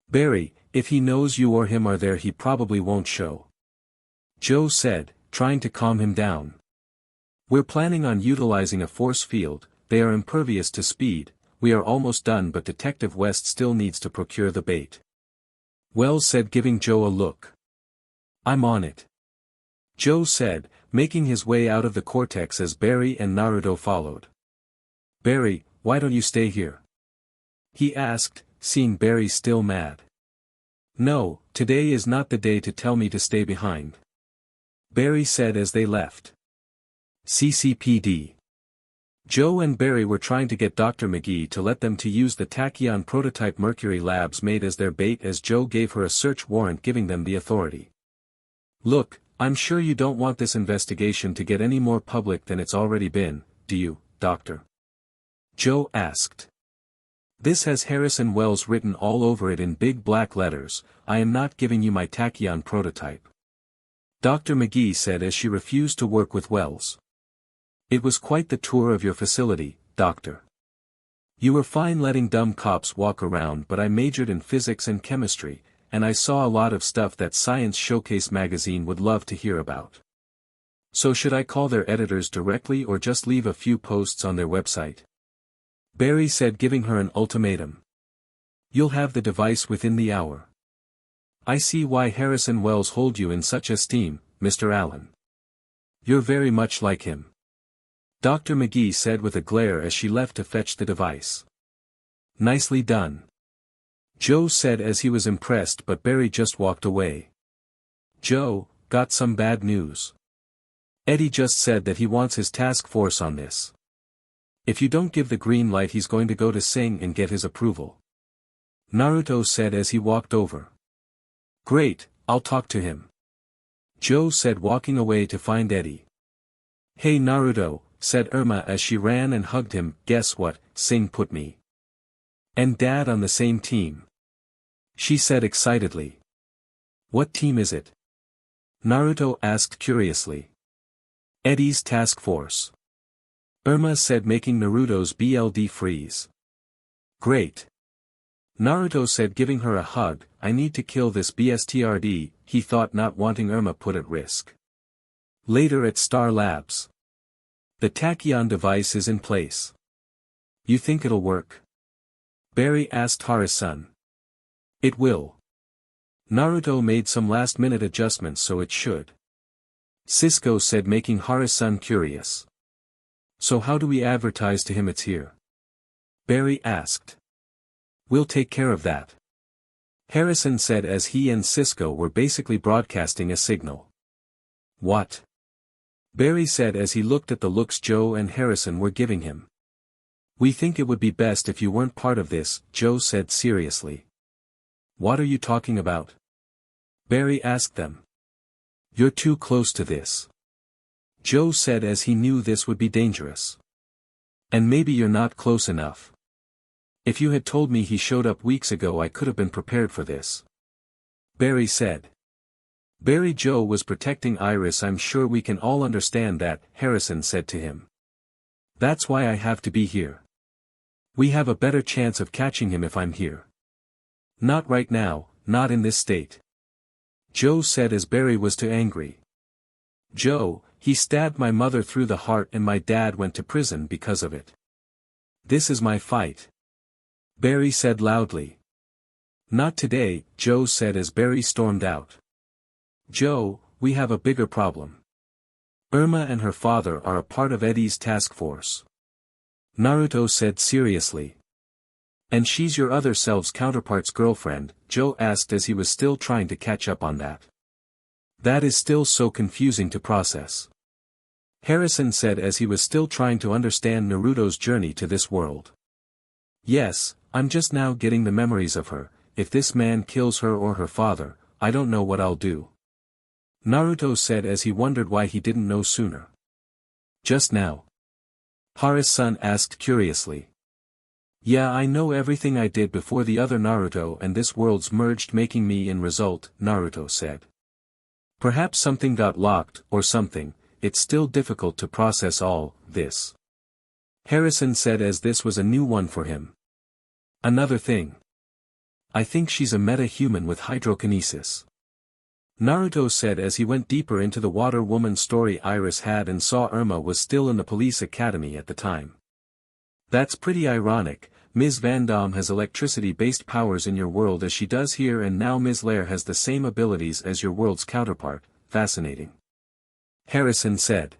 Barry, if he knows you or him are there he probably won't show. Joe said, trying to calm him down. We're planning on utilizing a force field, they are impervious to speed, we are almost done but Detective West still needs to procure the bait. Wells said giving Joe a look. I'm on it. Joe said, making his way out of the cortex as Barry and Naruto followed. Barry, why don't you stay here? He asked, seeing Barry still mad. No, today is not the day to tell me to stay behind. Barry said as they left. CCPD. Joe and Barry were trying to get Dr. McGee to let them to use the Tachyon prototype Mercury Labs made as their bait as Joe gave her a search warrant giving them the authority. Look, I'm sure you don't want this investigation to get any more public than it's already been, do you, Doctor? Joe asked. This has Harrison Wells written all over it in big black letters, I am not giving you my Tachyon prototype. Dr. McGee said as she refused to work with Wells. It was quite the tour of your facility, Doctor. You were fine letting dumb cops walk around but I majored in physics and chemistry, and I saw a lot of stuff that Science Showcase magazine would love to hear about. So should I call their editors directly or just leave a few posts on their website? Barry said giving her an ultimatum. You'll have the device within the hour. I see why Harrison Wells hold you in such esteem, Mr. Allen. You're very much like him. Dr. McGee said with a glare as she left to fetch the device. Nicely done. Joe said as he was impressed but Barry just walked away. Joe, got some bad news. Eddie just said that he wants his task force on this. If you don't give the green light he's going to go to Sing and get his approval. Naruto said as he walked over. Great, I'll talk to him. Joe said walking away to find Eddie. Hey Naruto, said Irma as she ran and hugged him, guess what, Sing put me and Dad on the same team. She said excitedly. What team is it? Naruto asked curiously. Eddie's task force. Irma said making Naruto's BLD freeze. Great. Naruto said giving her a hug, I need to kill this BSTRD, he thought not wanting Irma put at risk. Later at Star Labs. The Tachyon device is in place. You think it'll work? Barry asked Haru's-san. It will. Naruto made some last-minute adjustments so it should. Cisco said making Haru's-san curious. So how do we advertise to him it's here? Barry asked. We'll take care of that. Harrison said as he and Cisco were basically broadcasting a signal. What? Barry said as he looked at the looks Joe and Harrison were giving him. We think it would be best if you weren't part of this, Joe said seriously. What are you talking about? Barry asked them. You're too close to this. Joe said as he knew this would be dangerous. And maybe you're not close enough. If you had told me he showed up weeks ago I could have been prepared for this. Barry said. Barry Joe was protecting Iris. I'm sure we can all understand that, Harrison said to him. That's why I have to be here. We have a better chance of catching him if I'm here. Not right now, not in this state. Joe said as Barry was too angry. Joe, he stabbed my mother through the heart and my dad went to prison because of it. This is my fight. Barry said loudly. Not today, Joe said as Barry stormed out. Joe, we have a bigger problem. Irma and her father are a part of Eddie's task force. Naruto said seriously. And she's your other self's counterpart's girlfriend, Joe asked as he was still trying to catch up on that. That is still so confusing to process. Harrison said as he was still trying to understand Naruto's journey to this world. Yes, I'm just now getting the memories of her. If this man kills her or her father, I don't know what I'll do. Naruto said as he wondered why he didn't know sooner. Just now? Haris-san asked curiously. Yeah, I know everything I did before the other Naruto and this world's merged making me in result, Naruto said. Perhaps something got locked, or something, it's still difficult to process all this. Harrison said as this was a new one for him. Another thing. I think she's a meta-human with hydrokinesis. Naruto said as he went deeper into the water woman story Iris had and saw Irma was still in the police academy at the time. That's pretty ironic. Ms. Van Damme has electricity-based powers in your world as she does here and now Ms. Lair has the same abilities as your world's counterpart, fascinating. Harrison said.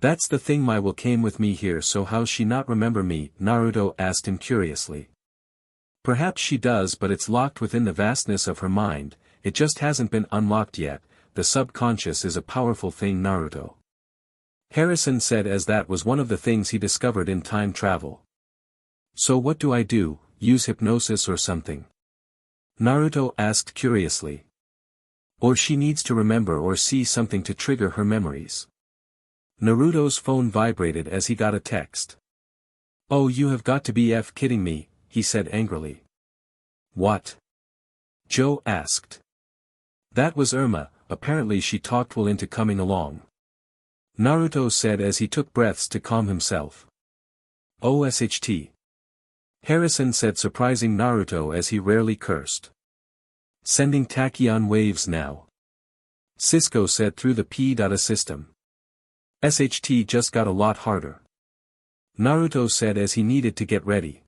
That's the thing my will came with me here so how's she not remember me, Naruto asked him curiously. Perhaps she does but it's locked within the vastness of her mind, it just hasn't been unlocked yet, the subconscious is a powerful thing Naruto. Harrison said as that was one of the things he discovered in time travel. So what do I do, use hypnosis or something? Naruto asked curiously. Or she needs to remember or see something to trigger her memories. Naruto's phone vibrated as he got a text. Oh, you have got to be kidding me, he said angrily. What? Joe asked. That was Irma, apparently she talked Will into coming along. Naruto said as he took breaths to calm himself. OSHT. Harrison said surprising Naruto as he rarely cursed. Sending tachyon waves now. Cisco said through the P-data system. SHT just got a lot harder. Naruto said as he needed to get ready.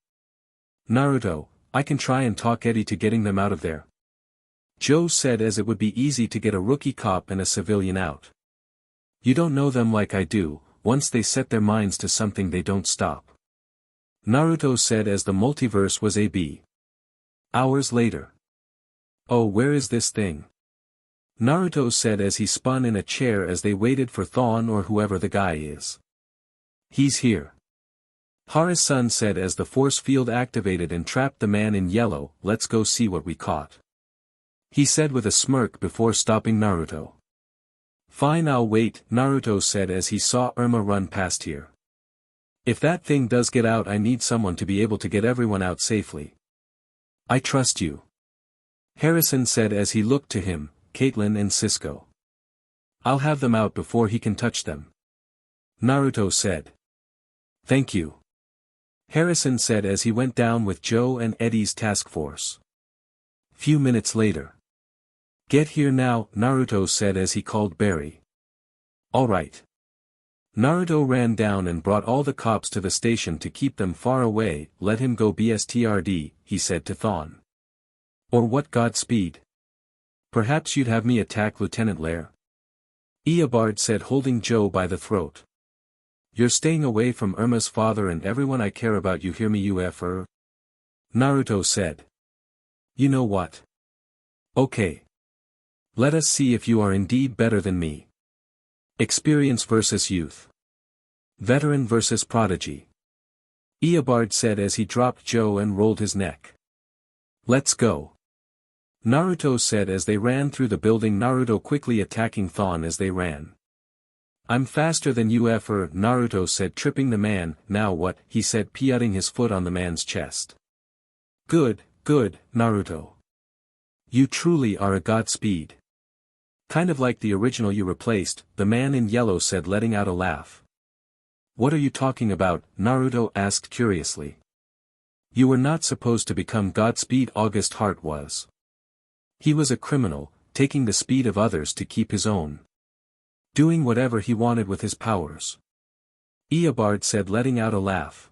Naruto, I can try and talk Eddie to getting them out of there. Joe said as it would be easy to get a rookie cop and a civilian out. You don't know them like I do, once they set their minds to something they don't stop. Naruto said as the multiverse was AB. Hours later. Oh, where is this thing? Naruto said as he spun in a chair as they waited for Thawne or whoever the guy is. He's here. Haris-san said as the force field activated and trapped the man in yellow, let's go see what we caught. He said with a smirk before stopping Naruto. Fine, I'll wait, Naruto said as he saw Irma run past here. If that thing does get out I need someone to be able to get everyone out safely. I trust you. Harrison said as he looked to him, Caitlyn and Cisco. I'll have them out before he can touch them. Naruto said. Thank you. Harrison said as he went down with Joe and Eddie's task force. Few minutes later. Get here now, Naruto said as he called Barry. All right. Naruto ran down and brought all the cops to the station to keep them far away, let him go BSTRD, he said to Thawne. Or what Godspeed? Perhaps you'd have me attack Lieutenant Lair? Eobard said holding Joe by the throat. You're staying away from Irma's father and everyone I care about, you hear me, UFR? Naruto said. You know what? Okay. Let us see if you are indeed better than me. Experience versus youth. Veteran versus prodigy. Eobard said as he dropped Joe and rolled his neck. Let's go. Naruto said as they ran through the building, Naruto quickly attacking Thon as they ran. I'm faster than you ever, Naruto said, tripping the man. Now what? He said, putting his foot on the man's chest. Good, Naruto. You truly are a Godspeed. Kind of like the original you replaced, the man in yellow said, letting out a laugh. What are you talking about? Naruto asked curiously. You were not supposed to become Godspeed. August Heart was. He was a criminal, taking the speed of others to keep his own. Doing whatever he wanted with his powers. Eobard said, letting out a laugh.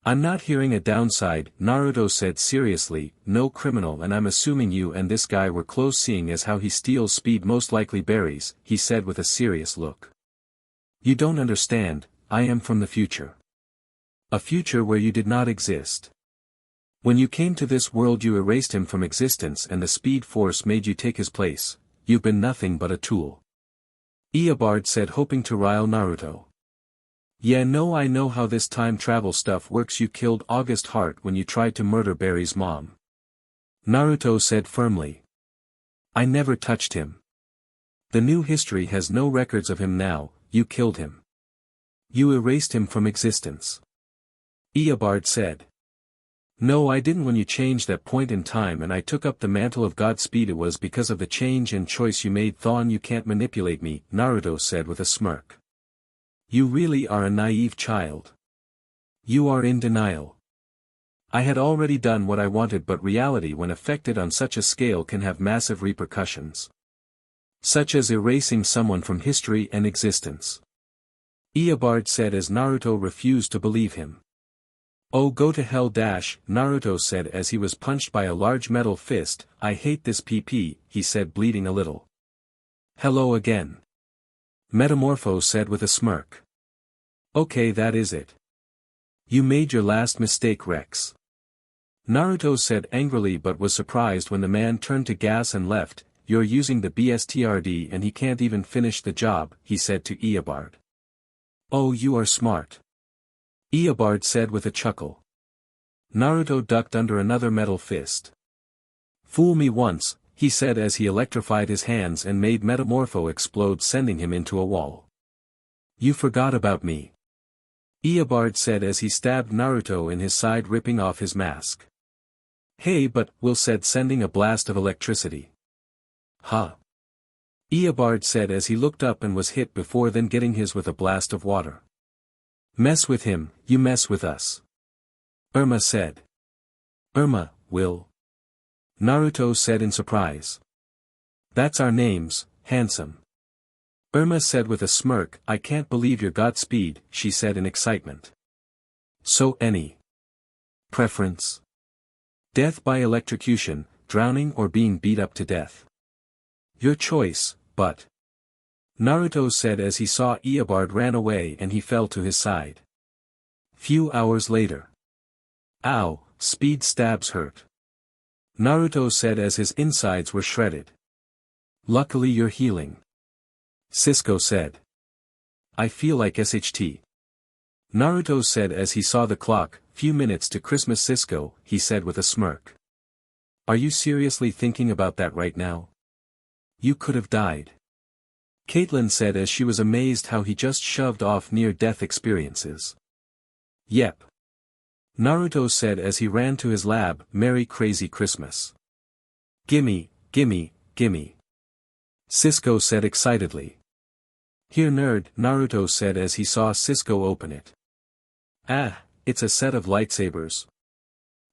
I'm not hearing a downside, Naruto said seriously. No criminal, and I'm assuming you and this guy were close, seeing as how he steals speed, most likely berries, he said with a serious look. You don't understand, I am from the future. A future where you did not exist. When you came to this world you erased him from existence and the speed force made you take his place. You've been nothing but a tool. Eobard said, hoping to rile Naruto. Yeah, no, I know how this time travel stuff works. You killed August Heart when you tried to murder Barry's mom. Naruto said firmly. I never touched him. The new history has no records of him now. You killed him. You erased him from existence. Eobard said. No, I didn't. When you changed that point in time and I took up the mantle of Godspeed, it was because of the change and choice you made. Thon, you can't manipulate me, Naruto said with a smirk. You really are a naive child. You are in denial. I had already done what I wanted, but reality when affected on such a scale can have massive repercussions. Such as erasing someone from history and existence. Eobard said as Naruto refused to believe him. Oh, go to hell, Naruto said as he was punched by a large metal fist. I hate this PP, he said, bleeding a little. Hello again. Metamorpho said with a smirk. Okay, that is it. You made your last mistake, Rex. Naruto said angrily, but was surprised when the man turned to gas and left. You're using the BSTRD and he can't even finish the job, he said to Eobard. Oh, you are smart. Eobard said with a chuckle. Naruto ducked under another metal fist. Fool me once, he said as he electrified his hands and made Metamorpho explode, sending him into a wall. You forgot about me. Eobard said as he stabbed Naruto in his side, ripping off his mask. Hey, but, Will said, sending a blast of electricity. Huh? Eobard said as he looked up and was hit before then getting his with a blast of water. Mess with him, you mess with us. Irma said. Irma, Will. Naruto said in surprise. That's our names, handsome. Irma said with a smirk. I can't believe your Godspeed, she said in excitement. So any preference? Death by electrocution, drowning, or being beat up to death? Your choice, but. Naruto said as he saw Eobard ran away and he fell to his side. Few hours later. Ow, speed stabs hurt. Naruto said as his insides were shredded. Luckily you're healing. Cisco said. I feel like SHT. Naruto said as he saw the clock. Few minutes to Christmas, Cisco, he said with a smirk. Are you seriously thinking about that right now? You could have died. Caitlin said as she was amazed how he just shoved off near-death experiences. Yep. Naruto said as he ran to his lab. Merry crazy Christmas. Gimme, gimme, gimme. Cisco said excitedly. Here nerd, Naruto said as he saw Cisco open it. Ah, it's a set of lightsabers.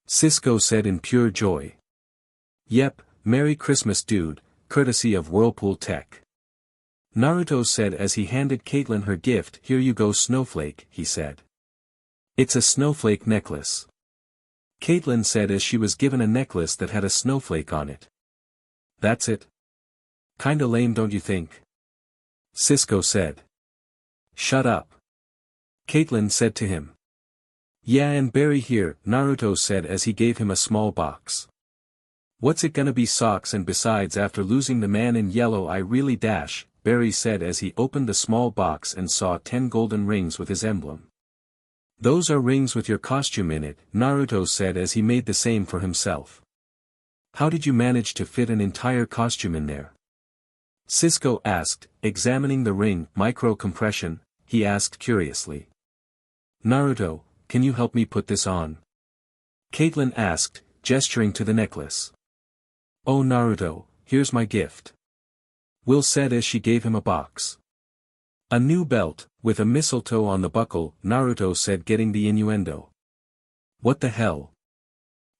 Cisco said in pure joy. Yep, Merry Christmas dude, courtesy of Whirlpool Tech. Naruto said as he handed Caitlin her gift. Here you go, Snowflake, he said. It's a snowflake necklace. Caitlin said as she was given a necklace that had a snowflake on it. That's it? Kinda lame, don't you think? Cisco said. Shut up. Caitlin said to him. Yeah, and Barry here, Naruto said as he gave him a small box. What's it gonna be socks, and besides after losing the man in yellow I really dash, Barry said as he opened the small box and saw 10 golden rings with his emblem. Those are rings with your costume in it, Naruto said as he made the same for himself. How did you manage to fit an entire costume in there? Cisco asked, examining the ring. Micro-compression, he asked curiously. Naruto, can you help me put this on? Caitlin asked, gesturing to the necklace. Oh Naruto, here's my gift. Will said as she gave him a box. A new belt, with a mistletoe on the buckle, Naruto said, getting the innuendo. What the hell?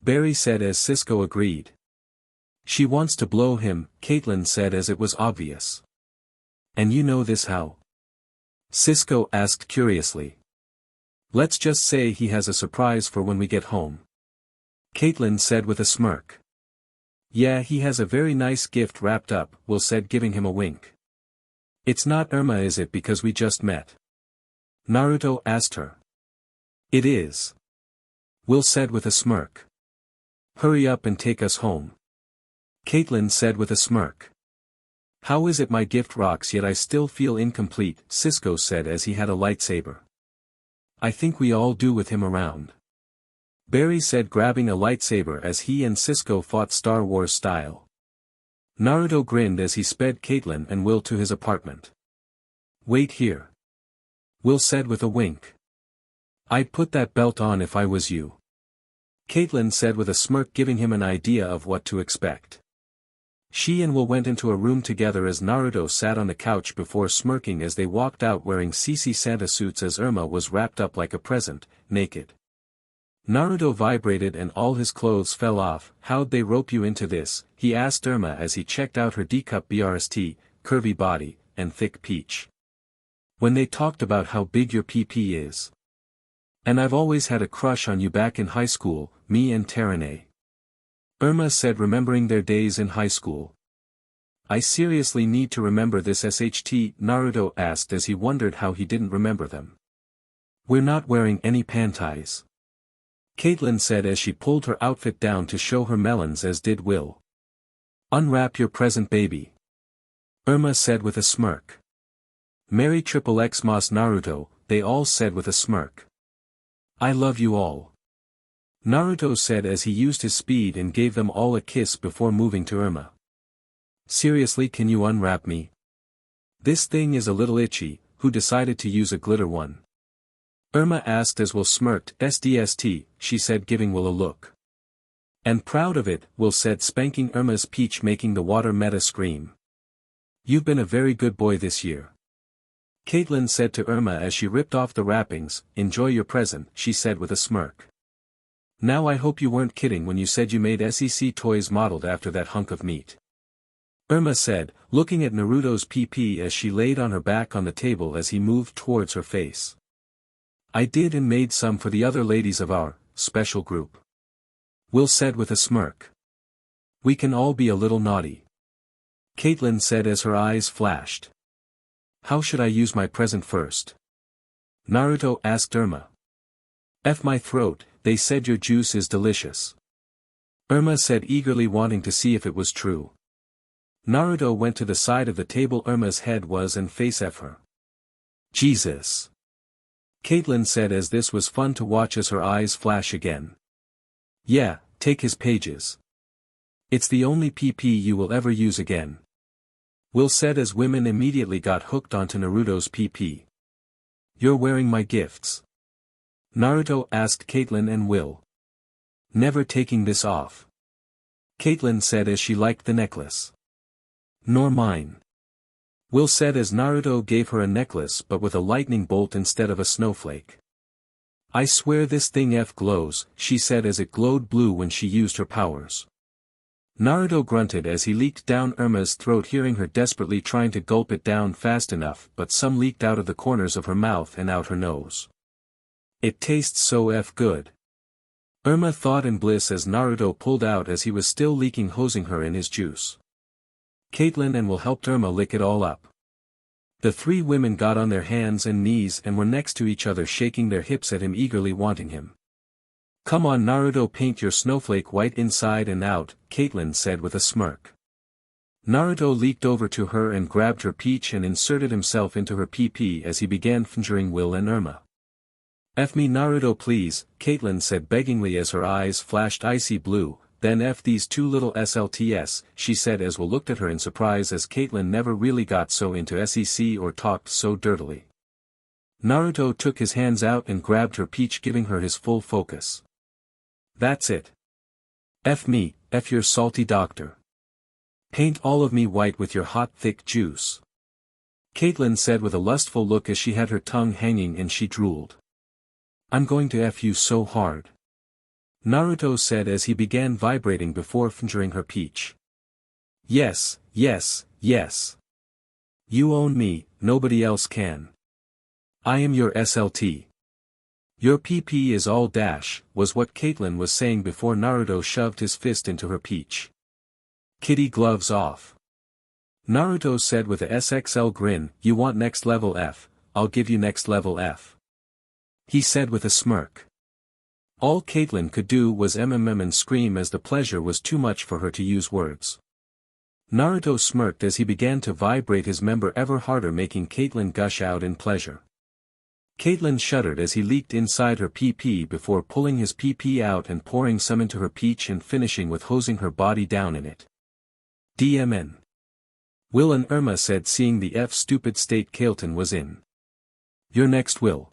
Barry said as Cisco agreed. She wants to blow him, Caitlin said as it was obvious. And you know this how? Cisco asked curiously. Let's just say he has a surprise for when we get home. Caitlin said with a smirk. Yeah, he has a very nice gift wrapped up, Will said, giving him a wink. It's not Irma, is it, because we just met? Naruto asked her. It is. Will said with a smirk. Hurry up and take us home. Caitlin said with a smirk. How is it my gift rocks yet I still feel incomplete, Cisco said as he had a lightsaber. I think we all do with him around. Barry said, grabbing a lightsaber as he and Cisco fought Star Wars style. Naruto grinned as he sped Caitlin and Will to his apartment. Wait here. Will said with a wink. I'd put that belt on if I was you. Caitlin said with a smirk, giving him an idea of what to expect. She and Will went into a room together as Naruto sat on the couch before smirking as they walked out wearing CC Santa suits as Irma was wrapped up like a present, naked. Naruto vibrated and all his clothes fell off. How'd they rope you into this? He asked Irma as he checked out her D-cup BRST, curvy body, and thick peach. When they talked about how big your PP is. And I've always had a crush on you back in high school, me and Terane. Irma said, remembering their days in high school. I seriously need to remember this SHT, Naruto asked as he wondered how he didn't remember them. We're not wearing any panties. Caitlin said as she pulled her outfit down to show her melons, as did Will. Unwrap your present, baby. Irma said with a smirk. Merry XXXmas Naruto, they all said with a smirk. I love you all. Naruto said as he used his speed and gave them all a kiss before moving to Irma. Seriously, can you unwrap me? This thing is a little itchy. Who decided to use a glitter one? Irma asked as Will smirked. SDST, she said, giving Will a look. And proud of it, Will said, spanking Irma's peach, making the water meta scream. You've been a very good boy this year. Caitlin said to Irma as she ripped off the wrappings. Enjoy your present, she said with a smirk. Now I hope you weren't kidding when you said you made SEC toys modeled after that hunk of meat. Irma said, looking at Naruto's PP as she laid on her back on the table as he moved towards her face. I did, and made some for the other ladies of our special group. Will said with a smirk. We can all be a little naughty. Caitlin said as her eyes flashed. How should I use my present first? Naruto asked Irma. F my throat, they said your juice is delicious. Irma said, eagerly wanting to see if it was true. Naruto went to the side of the table Irma's head was and face F her. Jesus. Caitlin said as this was fun to watch as her eyes flash again. Yeah, take his pages. It's the only PP you will ever use again. Will said as women immediately got hooked onto Naruto's PP. You're wearing my gifts? Naruto asked Caitlin and Will. Never taking this off. Caitlin said as she liked the necklace. Nor mine. Will said as Naruto gave her a necklace but with a lightning bolt instead of a snowflake. I swear this thing F glows, she said as it glowed blue when she used her powers. Naruto grunted as he leaked down Irma's throat, hearing her desperately trying to gulp it down fast enough, but some leaked out of the corners of her mouth and out her nose. It tastes so F good. Irma thought in bliss as Naruto pulled out as he was still leaking, hosing her in his juice. Caitlin and Will helped Irma lick it all up. The three women got on their hands and knees and were next to each other, shaking their hips at him, eagerly wanting him. Come on Naruto, paint your snowflake white inside and out, Caitlyn said with a smirk. Naruto leaped over to her and grabbed her peach and inserted himself into her PP as he began fingering Will and Irma. F me Naruto please, Caitlyn said beggingly as her eyes flashed icy blue, then F these two little SLTS, she said as Will looked at her in surprise as Caitlyn never really got so into SEC or talked so dirtily. Naruto took his hands out and grabbed her peach, giving her his full focus. That's it. F me, F your salty doctor. Paint all of me white with your hot thick juice. Caitlyn said with a lustful look as she had her tongue hanging and she drooled. I'm going to F you so hard. Naruto said as he began vibrating before fingering her peach. Yes, yes, yes. You own me, nobody else can. I am your SLT. Your PP is all dash, was what Caitlyn was saying before Naruto shoved his fist into her peach. Kitty gloves off. Naruto said with a SXL grin, you want next level F, I'll give you next level F. He said with a smirk. All Caitlyn could do was and scream as the pleasure was too much for her to use words. Naruto smirked as he began to vibrate his member ever harder, making Caitlyn gush out in pleasure. Caitlyn shuddered as he leaked inside her PP before pulling his PP out and pouring some into her peach and finishing with hosing her body down in it. DMN. Will and Irma said, seeing the stupid state Caitlyn was in. You're next, Will.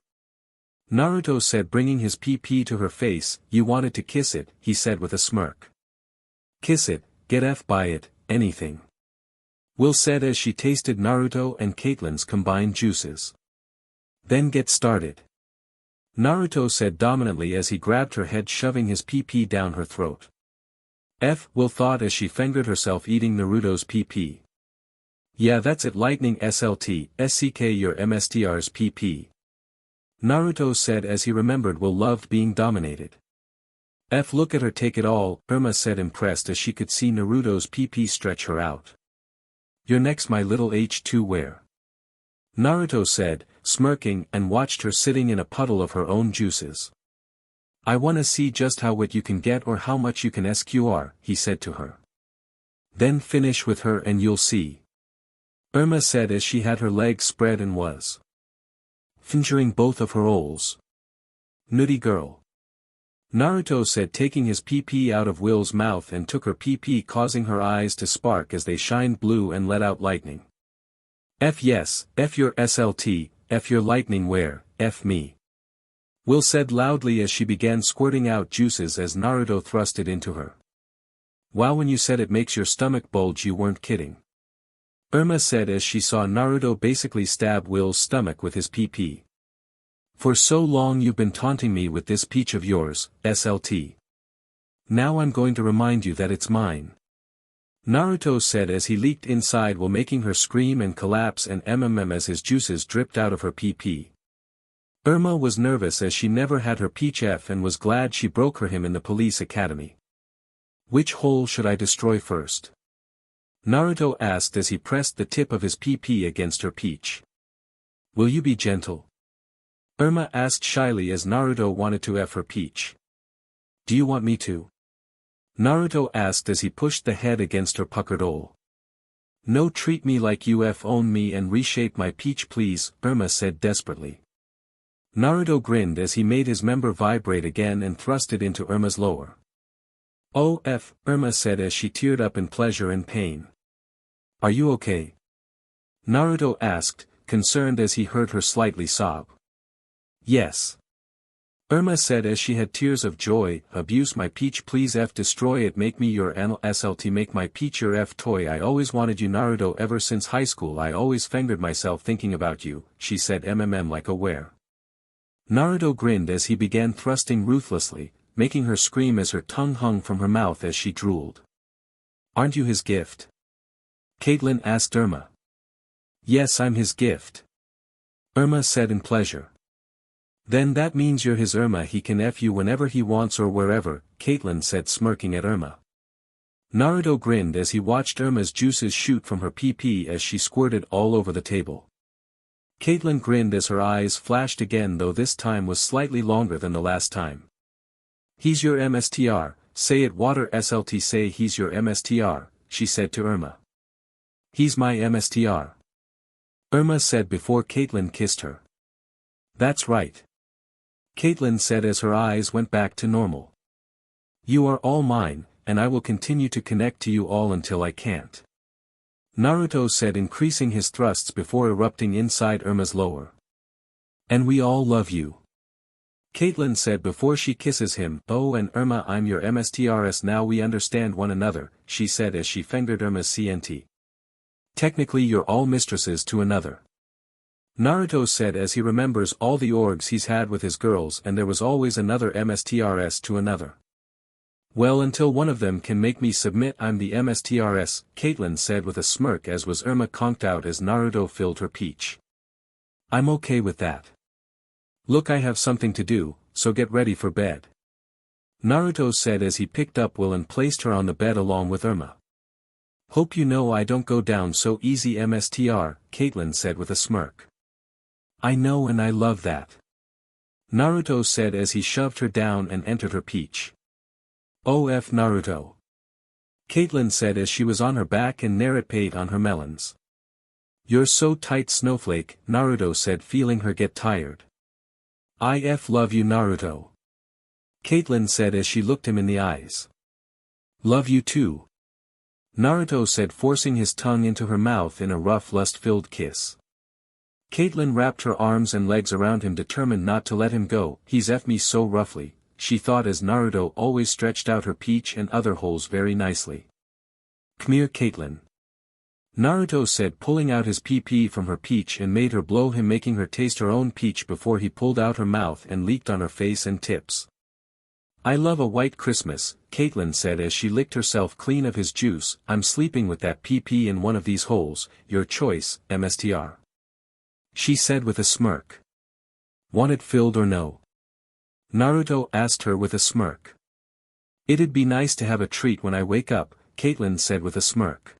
Naruto said, bringing his PP to her face. You wanted to kiss it, he said with a smirk. Kiss it, get F by it, anything. Will said as she tasted Naruto and Caitlyn's combined juices. Then get started. Naruto said dominantly as he grabbed her head, shoving his PP down her throat. F, Will thought as she fingered herself eating Naruto's PP. Yeah, that's it, lightning SLT, SCK your MSTR's PP. Naruto said as he remembered Will loved being dominated. F, look at her take it all, Irma said impressed as she could see Naruto's PP stretch her out. You're next my little H2 where? Naruto said, smirking, and watched her sitting in a puddle of her own juices. I wanna see just how wet you can get or how much you can SQR, he said to her. Then finish with her and you'll see. Irma said as she had her legs spread and was fingering both of her oles. Nutty girl. Naruto said, taking his PP out of Will's mouth and took her PP, causing her eyes to spark as they shined blue and let out lightning. F yes, F your SLT, F your lightning where, F me. Will said loudly as she began squirting out juices as Naruto thrust it into her. Wow, when you said it makes your stomach bulge you weren't kidding. Irma said as she saw Naruto basically stab Will's stomach with his PP. For so long you've been taunting me with this peach of yours, SLT. Now I'm going to remind you that it's mine. Naruto said as he leaked inside while making her scream and collapse and as his juices dripped out of her PP. Irma was nervous as she never had her peach F and was glad she broke her him in the police academy. Which hole should I destroy first? Naruto asked as he pressed the tip of his PP against her peach. Will you be gentle? Irma asked shyly as Naruto wanted to F her peach. Do you want me to? Naruto asked as he pushed the head against her puckered ole. No, treat me like you own me and reshape my peach please, Irma said desperately. Naruto grinned as he made his member vibrate again and thrust it into Irma's lower. Oh F, Irma said as she teared up in pleasure and pain. Are you okay? Naruto asked, concerned as he heard her slightly sob. Yes. Irma said as she had tears of joy. Abuse my peach please F, destroy it, make me your SLT, make my peach your F toy. I always wanted you Naruto, ever since high school I always fingered myself thinking about you, she said like a were. Naruto grinned as he began thrusting ruthlessly, making her scream as her tongue hung from her mouth as she drooled. Aren't you his gift? Caitlyn asked Irma. Yes, I'm his gift. Irma said in pleasure. Then that means you're his Irma, he can F you whenever he wants or wherever, Caitlyn said smirking at Irma. Naruto grinned as he watched Irma's juices shoot from her PP as she squirted all over the table. Caitlyn grinned as her eyes flashed again, though this time was slightly longer than the last time. He's your MSTR, say it water SLT say he's your MSTR, she said to Irma. He's my MSTR. Irma said before Caitlin kissed her. That's right. Caitlin said as her eyes went back to normal. You are all mine, and I will continue to connect to you all until I can't. Naruto said, increasing his thrusts before erupting inside Irma's lower. And we all love you. Caitlin said before she kisses him. Oh, and Irma, I'm your MSTRS, now we understand one another, she said as she fingered Irma's CNT. Technically you're all mistresses to another. Naruto said as he remembers all the orgs he's had with his girls, and there was always another MSTRS to another. Well, until one of them can make me submit, I'm the MSTRS, Caitlin said with a smirk as was Irma conked out as Naruto filled her peach. I'm okay with that. Look, I have something to do, so get ready for bed. Naruto said as he picked up Will and placed her on the bed along with Irma. Hope you know I don't go down so easy, MSTR, Caitlin said with a smirk. I know, and I love that. Naruto said as he shoved her down and entered her peach. OF Naruto. Caitlin said as she was on her back and narrate on her melons. You're so tight, snowflake, Naruto said, feeling her get tired. IF love you, Naruto. Caitlin said as she looked him in the eyes. Love you too. Naruto said, forcing his tongue into her mouth in a rough lust-filled kiss. Caitlin wrapped her arms and legs around him, determined not to let him go. He's F me so roughly, she thought as Naruto always stretched out her peach and other holes very nicely. Come here, Caitlin. Naruto said, pulling out his PP from her peach and made her blow him, making her taste her own peach before he pulled out her mouth and leaked on her face and tips. I love a white Christmas, Caitlin said as she licked herself clean of his juice. I'm sleeping with that PP in one of these holes, your choice, MSTR. She said with a smirk. Want it filled or no? Naruto asked her with a smirk. It'd be nice to have a treat when I wake up, Caitlin said with a smirk.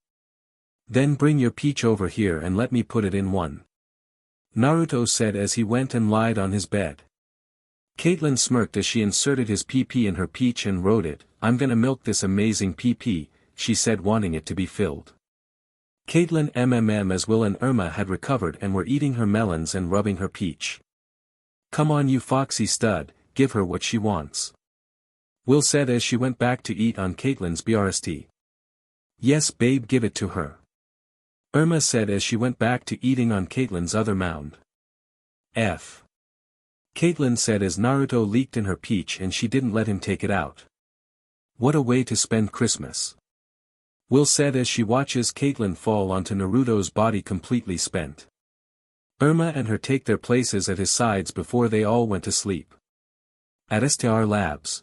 Then bring your peach over here and let me put it in one. Naruto said as he went and lied on his bed. Caitlin smirked as she inserted his PP in her peach and wrote it. I'm gonna milk this amazing PP, she said, wanting it to be filled. Caitlin as Will and Irma had recovered and were eating her melons and rubbing her peach. Come on, you foxy stud, give her what she wants. Will said as she went back to eat on Caitlin's BRST. Yes babe, give it to her. Irma said as she went back to eating on Caitlin's other mound. F. Caitlin said as Naruto leaked in her peach and she didn't let him take it out. What a way to spend Christmas. Will said as she watches Caitlin fall onto Naruto's body completely spent. Irma and her take their places at his sides before they all went to sleep. At STR Labs.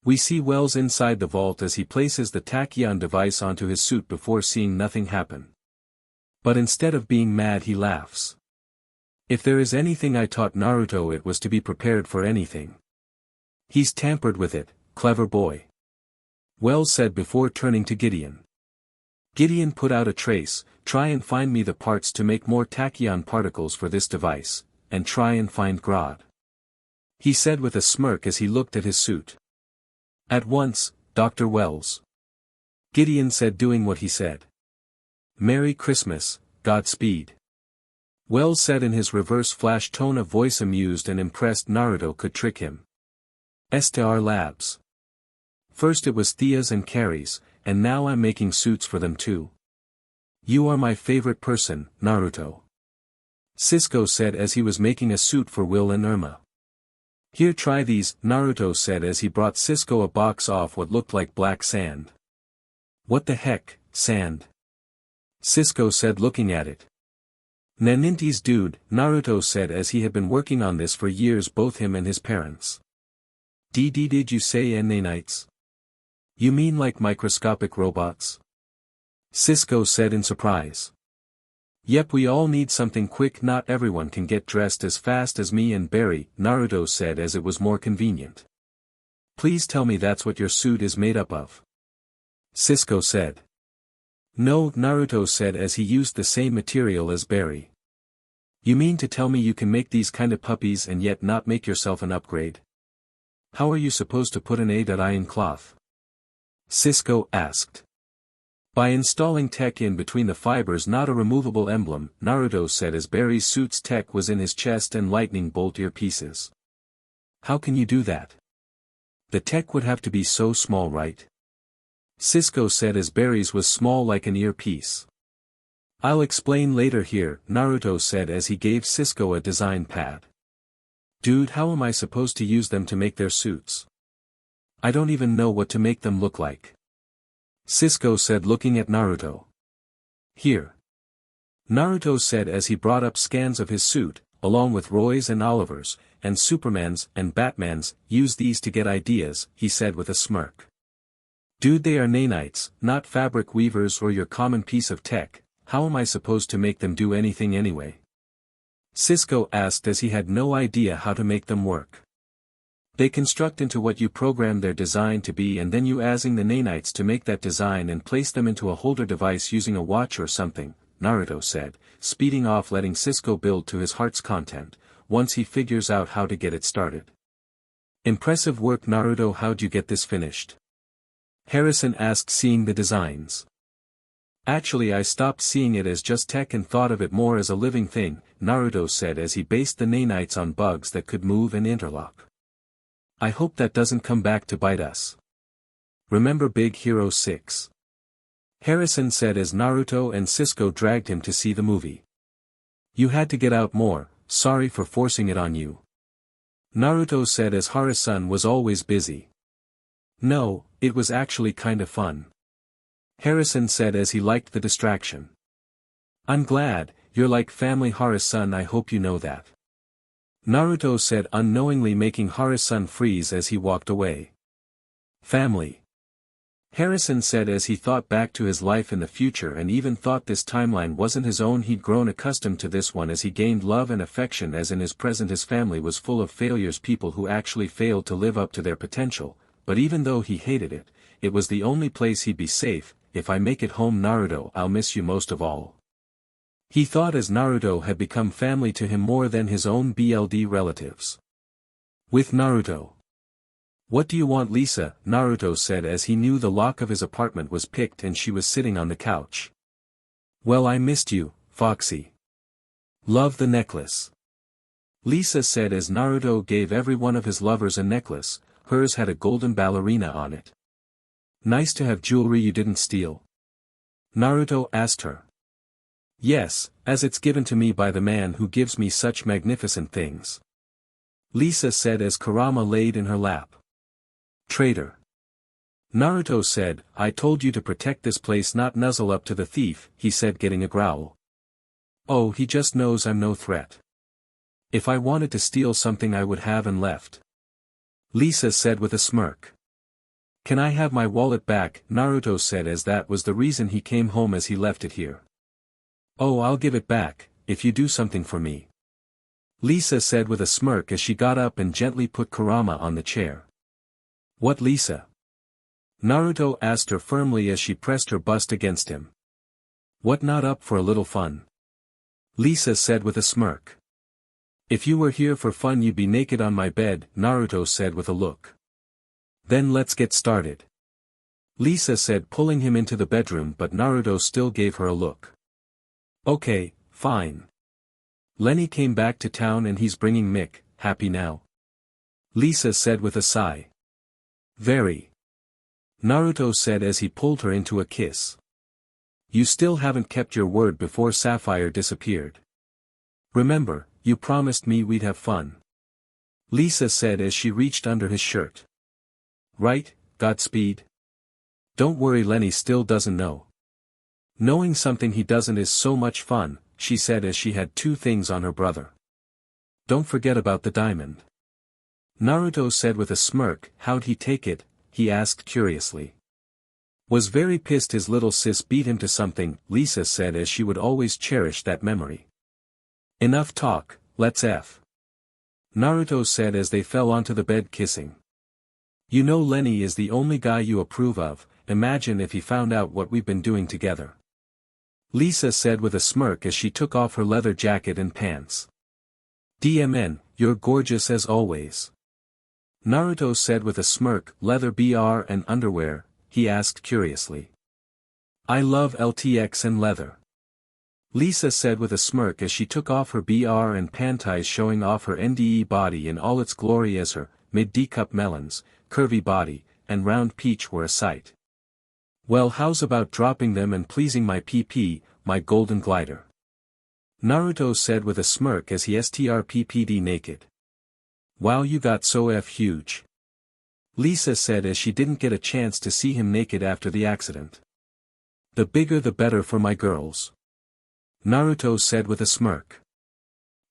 We see Wells inside the vault as he places the tachyon device onto his suit before seeing nothing happen. But instead of being mad, he laughs. If there is anything I taught Naruto, it was to be prepared for anything. He's tampered with it, clever boy. Wells said before turning to Gideon. Gideon put out a trace, try and find me the parts to make more tachyon particles for this device, and try and find Grodd. He said with a smirk as he looked at his suit. At once, Dr. Wells. Gideon said, doing what he said. Merry Christmas, Godspeed. Wells said in his reverse flash tone of voice, amused and impressed Naruto could trick him. STR Labs. First it was Thea's and Carrie's, and now I'm making suits for them too. You are my favorite person, Naruto. Cisco said as he was making a suit for Will and Irma. Here, try these, Naruto said as he brought Cisco a box of what looked like black sand. What the heck, sand? Cisco said, looking at it. Naninti's dude, Naruto said as he had been working on this for years, both him and his parents. Did you say nanites? You mean like microscopic robots? Cisco said in surprise. Yep, we all need something quick, not everyone can get dressed as fast as me and Barry, Naruto said as it was more convenient. Please tell me that's what your suit is made up of. Cisco said. No, Naruto said as he used the same material as Barry. You mean to tell me you can make these kind of puppies and yet not make yourself an upgrade? How are you supposed to put an A.I in cloth? Cisco asked. By installing tech in between the fibers, not a removable emblem, Naruto said as Barry's suit's tech was in his chest and lightning bolt earpieces. How can you do that? The tech would have to be so small, right? Cisco said as Barry's was small like an earpiece. I'll explain later here, Naruto said as he gave Cisco a design pad. Dude, how am I supposed to use them to make their suits? I don't even know what to make them look like. Cisco said looking at Naruto. Here. Naruto said as he brought up scans of his suit, along with Roy's and Oliver's, and Superman's and Batman's. Use these to get ideas, he said with a smirk. Dude, they are nanites, not fabric weavers or your common piece of tech. How am I supposed to make them do anything anyway? Cisco asked as he had no idea how to make them work. They construct into what you program their design to be, and then you using the nanites to make that design and place them into a holder device using a watch or something, Naruto said, speeding off letting Cisco build to his heart's content, once he figures out how to get it started. Impressive work, Naruto. How'd you get this finished? Harrison asked, seeing the designs. Actually, I stopped seeing it as just tech and thought of it more as a living thing, Naruto said as he based the nanites on bugs that could move and interlock. I hope that doesn't come back to bite us. Remember Big Hero 6? Harrison said as Naruto and Cisco dragged him to see the movie. You had to get out more, sorry for forcing it on you. Naruto said as Harrison was always busy. No, it was actually kinda fun. Harrison said as he liked the distraction. I'm glad, you're like family, Harrison. I hope you know that. Naruto said, unknowingly making Harrison freeze as he walked away. Family. Harrison said as he thought back to his life in the future and even thought this timeline wasn't his own. He'd grown accustomed to this one as he gained love and affection, as in his present his family was full of failures, people who actually failed to live up to their potential, but even though he hated it, it was the only place he'd be safe. If I make it home, Naruto, I'll miss you most of all. He thought as Naruto had become family to him more than his own BLD relatives. With Naruto. What do you want, Lisa? Naruto said as he knew the lock of his apartment was picked and she was sitting on the couch. Well, I missed you, Foxy. Love the necklace. Lisa said as Naruto gave every one of his lovers a necklace. Hers had a golden ballerina on it. Nice to have jewelry you didn't steal. Naruto asked her. Yes, as it's given to me by the man who gives me such magnificent things. Lisa said as Kurama laid in her lap. Traitor. Naruto said, I told you to protect this place, not nuzzle up to the thief, he said, getting a growl. Oh, he just knows I'm no threat. If I wanted to steal something I would have and left. Lisa said with a smirk. Can I have my wallet back? Naruto said as that was the reason he came home, as he left it here. Oh, I'll give it back, if you do something for me. Lisa said with a smirk as she got up and gently put Kurama on the chair. What, Lisa? Naruto asked her firmly as she pressed her bust against him. What, not up for a little fun? Lisa said with a smirk. If you were here for fun you'd be naked on my bed, Naruto said with a look. Then let's get started. Lisa said, pulling him into the bedroom, but Naruto still gave her a look. Okay, fine. Lenny came back to town and he's bringing Mick. Happy now? Lisa said with a sigh. Very. Naruto said as he pulled her into a kiss. You still haven't kept your word before Sapphire disappeared. Remember, you promised me we'd have fun. Lisa said as she reached under his shirt. Right, Godspeed? Don't worry, Lenny still doesn't know. Knowing something he doesn't is so much fun, she said as she had two things on her brother. Don't forget about the diamond. Naruto said with a smirk. How'd he take it? He asked curiously. Was very pissed his little sis beat him to something, Lisa said as she would always cherish that memory. Enough talk, let's F. Naruto said as they fell onto the bed kissing. You know Lenny is the only guy you approve of, imagine if he found out what we've been doing together. Lisa said with a smirk as she took off her leather jacket and pants. DMN, you're gorgeous as always. Naruto said with a smirk. Leather BR and underwear, he asked curiously. I love LTX and leather. Lisa said with a smirk as she took off her BR and panties, showing off her NDE body in all its glory as her mid-D cup melons, curvy body, and round peach were a sight. Well, how's about dropping them and pleasing my PP, my golden glider? Naruto said with a smirk as he strppd naked. Wow, you got so huge. Lisa said as she didn't get a chance to see him naked after the accident. The bigger the better for my girls. Naruto said with a smirk.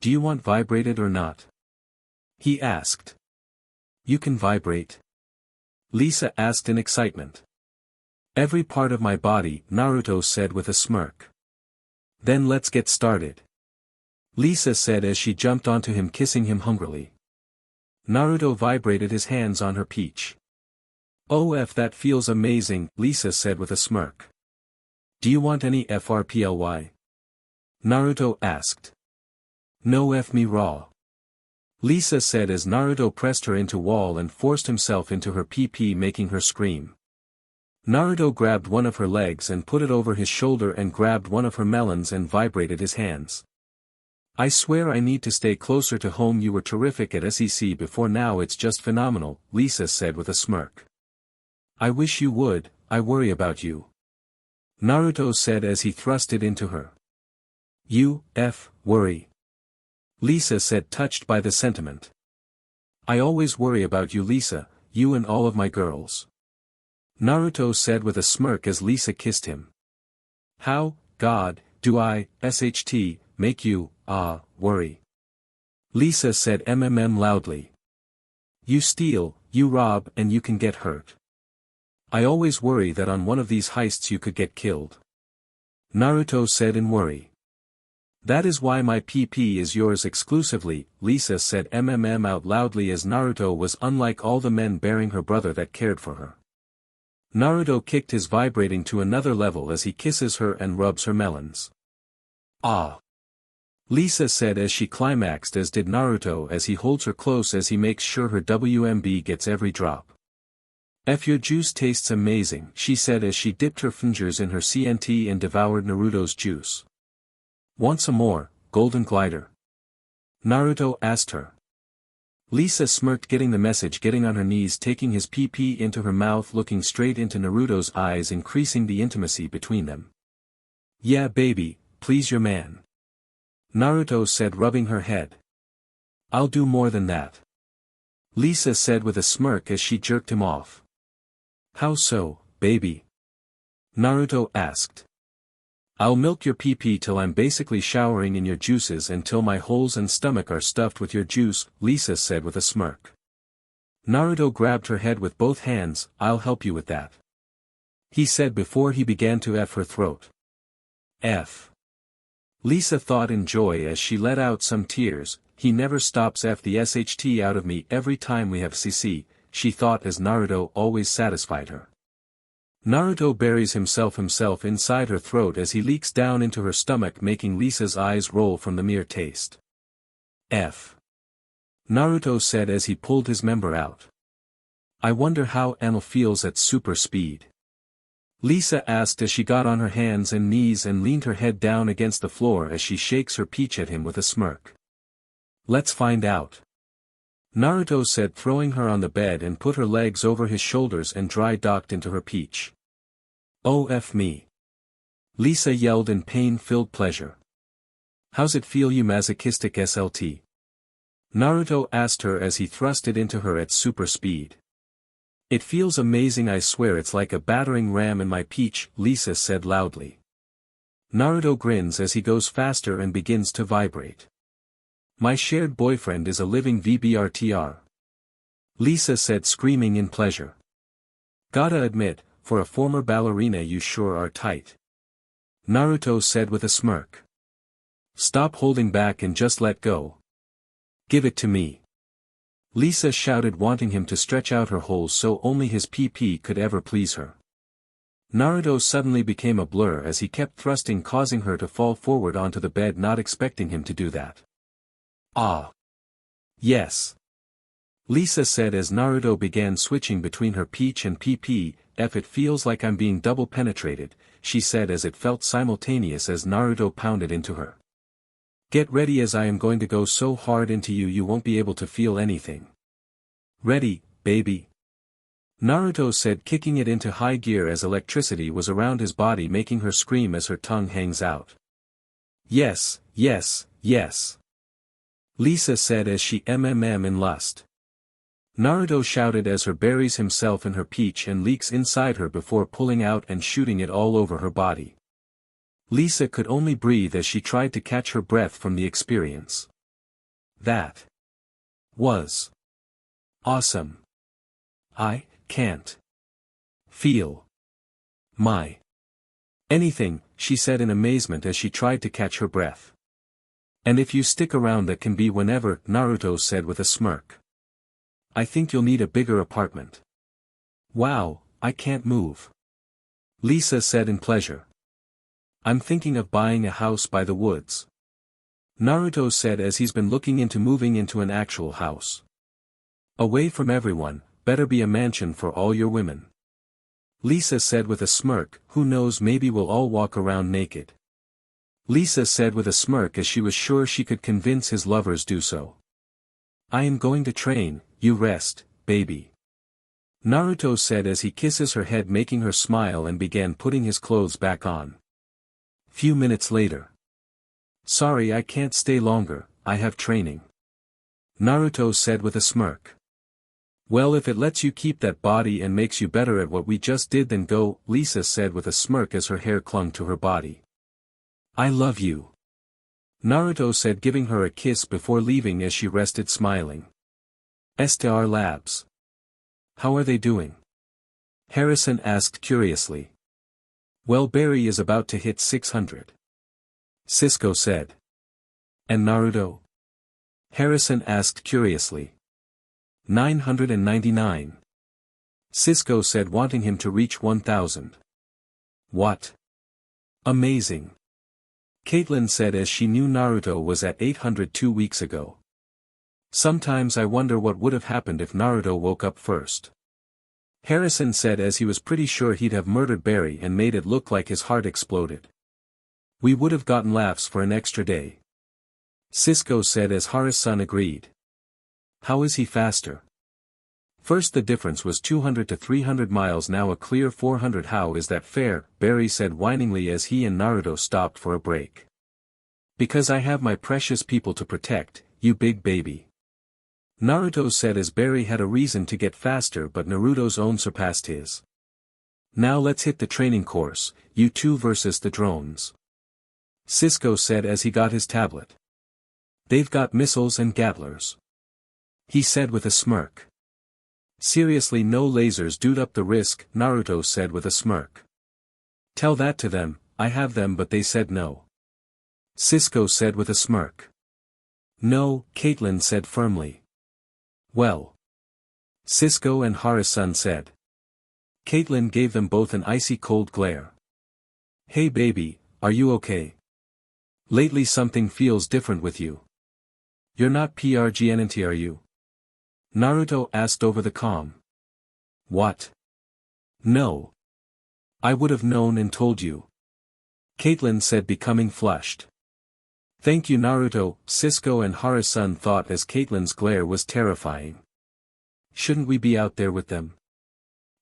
Do you want vibrated or not? He asked. You can vibrate? Lisa asked in excitement. Every part of my body, Naruto said with a smirk. Then let's get started. Lisa said as she jumped onto him, kissing him hungrily. Naruto vibrated his hands on her peach. Oh, that feels amazing, Lisa said with a smirk. Do you want any FRPLY? Naruto asked. No, F me raw. Lisa said as Naruto pressed her into wall and forced himself into her PP, making her scream. Naruto grabbed one of her legs and put it over his shoulder and grabbed one of her melons and vibrated his hands. I swear I need to stay closer to home. You were terrific at SEC before, now it's just phenomenal, Lisa said with a smirk. I wish you would, I worry about you. Naruto said as he thrust it into her. You, worry. Lisa said, touched by the sentiment. I always worry about you, Lisa, you and all of my girls. Naruto said with a smirk as Lisa kissed him. How, God, do I, SHT, make you, worry? Lisa said loudly. You steal, you rob, and you can get hurt. I always worry that on one of these heists you could get killed. Naruto said in worry. That is why my PP is yours exclusively, Lisa said out loudly as Naruto was unlike all the men bearing her brother that cared for her. Naruto kicked his vibrating to another level as he kisses her and rubs her melons. Ah! Lisa said as she climaxed, as did Naruto as he holds her close as he makes sure her WMB gets every drop. Your juice tastes amazing, she said as she dipped her fingers in her CNT and devoured Naruto's juice. Want some more, golden glider? Naruto asked her. Lisa smirked, getting the message, getting on her knees, taking his PP into her mouth, looking straight into Naruto's eyes, increasing the intimacy between them. Yeah baby, please your man. Naruto said, rubbing her head. I'll do more than that. Lisa said with a smirk as she jerked him off. How so, baby? Naruto asked. I'll milk your PP till I'm basically showering in your juices until my holes and stomach are stuffed with your juice, Lisa said with a smirk. Naruto grabbed her head with both hands. I'll help you with that. He said before he began to F her throat. F. Lisa thought in joy as she let out some tears. He never stops F the SHT out of me every time we have CC, she thought as Naruto always satisfied her. Naruto buries himself inside her throat as he leaks down into her stomach, making Lisa's eyes roll from the mere taste. F. Naruto said as he pulled his member out. I wonder how Anil feels at super speed. Lisa asked as she got on her hands and knees and leaned her head down against the floor as she shakes her peach at him with a smirk. Let's find out. Naruto said, throwing her on the bed, and put her legs over his shoulders and dry docked into her peach. Oh F me. Lisa yelled in pain-filled pleasure. How's it feel, you masochistic SLT? Naruto asked her as he thrust it into her at super speed. It feels amazing, I swear it's like a battering ram in my peach, Lisa said loudly. Naruto grins as he goes faster and begins to vibrate. My shared boyfriend is a living VBRTR. Lisa said, screaming in pleasure. Gotta admit, for a former ballerina you sure are tight. Naruto said with a smirk. Stop holding back and just let go. Give it to me. Lisa shouted, wanting him to stretch out her holes so only his PP could ever please her. Naruto suddenly became a blur as he kept thrusting, causing her to fall forward onto the bed, not expecting him to do that. Ah. Yes. Lisa said as Naruto began switching between her peach and PP. It feels like I'm being double penetrated, she said as it felt simultaneous as Naruto pounded into her. Get ready as I am going to go so hard into you you won't be able to feel anything. Ready, baby. Naruto said, kicking it into high gear as electricity was around his body, making her scream as her tongue hangs out. Yes, yes, yes. Lisa said as she in lust. Naruto shouted as her buries himself in her peach and leaks inside her before pulling out and shooting it all over her body. Lisa could only breathe as she tried to catch her breath from the experience. That was awesome. I can't feel my anything, she said in amazement as she tried to catch her breath. And if you stick around that can be whenever, Naruto said with a smirk. I think you'll need a bigger apartment. Wow, I can't move. Lisa said in pleasure. I'm thinking of buying a house by the woods. Naruto said as he's been looking into moving into an actual house. Away from everyone, better be a mansion for all your women. Lisa said with a smirk, who knows, maybe we'll all walk around naked. Lisa said with a smirk as she was sure she could convince his lovers do so. I am going to train, you rest, baby. Naruto said as he kisses her head, making her smile, and began putting his clothes back on. Few minutes later. Sorry, I can't stay longer, I have training. Naruto said with a smirk. Well, if it lets you keep that body and makes you better at what we just did, then go, Lisa said with a smirk as her hair clung to her body. I love you. Naruto said, giving her a kiss before leaving as she rested smiling. STR Labs. How are they doing? Harrison asked curiously. Well, Barry is about to hit 600. Cisco said. And Naruto? Harrison asked curiously. 999. Cisco said, wanting him to reach 1000. What? Amazing. Caitlin said as she knew Naruto was at 800 2 weeks ago. Sometimes I wonder what would have happened if Naruto woke up first. Harrison said as he was pretty sure he'd have murdered Barry and made it look like his heart exploded. We would have gotten laughs for an extra day. Cisco said as Haris-san agreed. How is he faster? First the difference was 200 to 300 miles, now a clear 400. How is that fair? Barry said whiningly as he and Naruto stopped for a break. Because I have my precious people to protect, you big baby. Naruto said as Barry had a reason to get faster, but Naruto's own surpassed his. Now let's hit the training course, you two versus the drones. Cisco said as he got his tablet. They've got missiles and gattlers. He said with a smirk. Seriously, no lasers, dude, up the risk, Naruto said with a smirk. Tell that to them, I have them, but they said no. Cisco said with a smirk. No, Caitlin said firmly. Well. Cisco and Haris-san said. Caitlin gave them both an icy cold glare. Hey baby, are you okay? Lately something feels different with you. You're not PRGNT, are you? Naruto asked over the comm. What? No. I would have known and told you. Caitlin said, becoming flushed. Thank you, Naruto, Cisco and Haris-san thought as Caitlin's glare was terrifying. Shouldn't we be out there with them?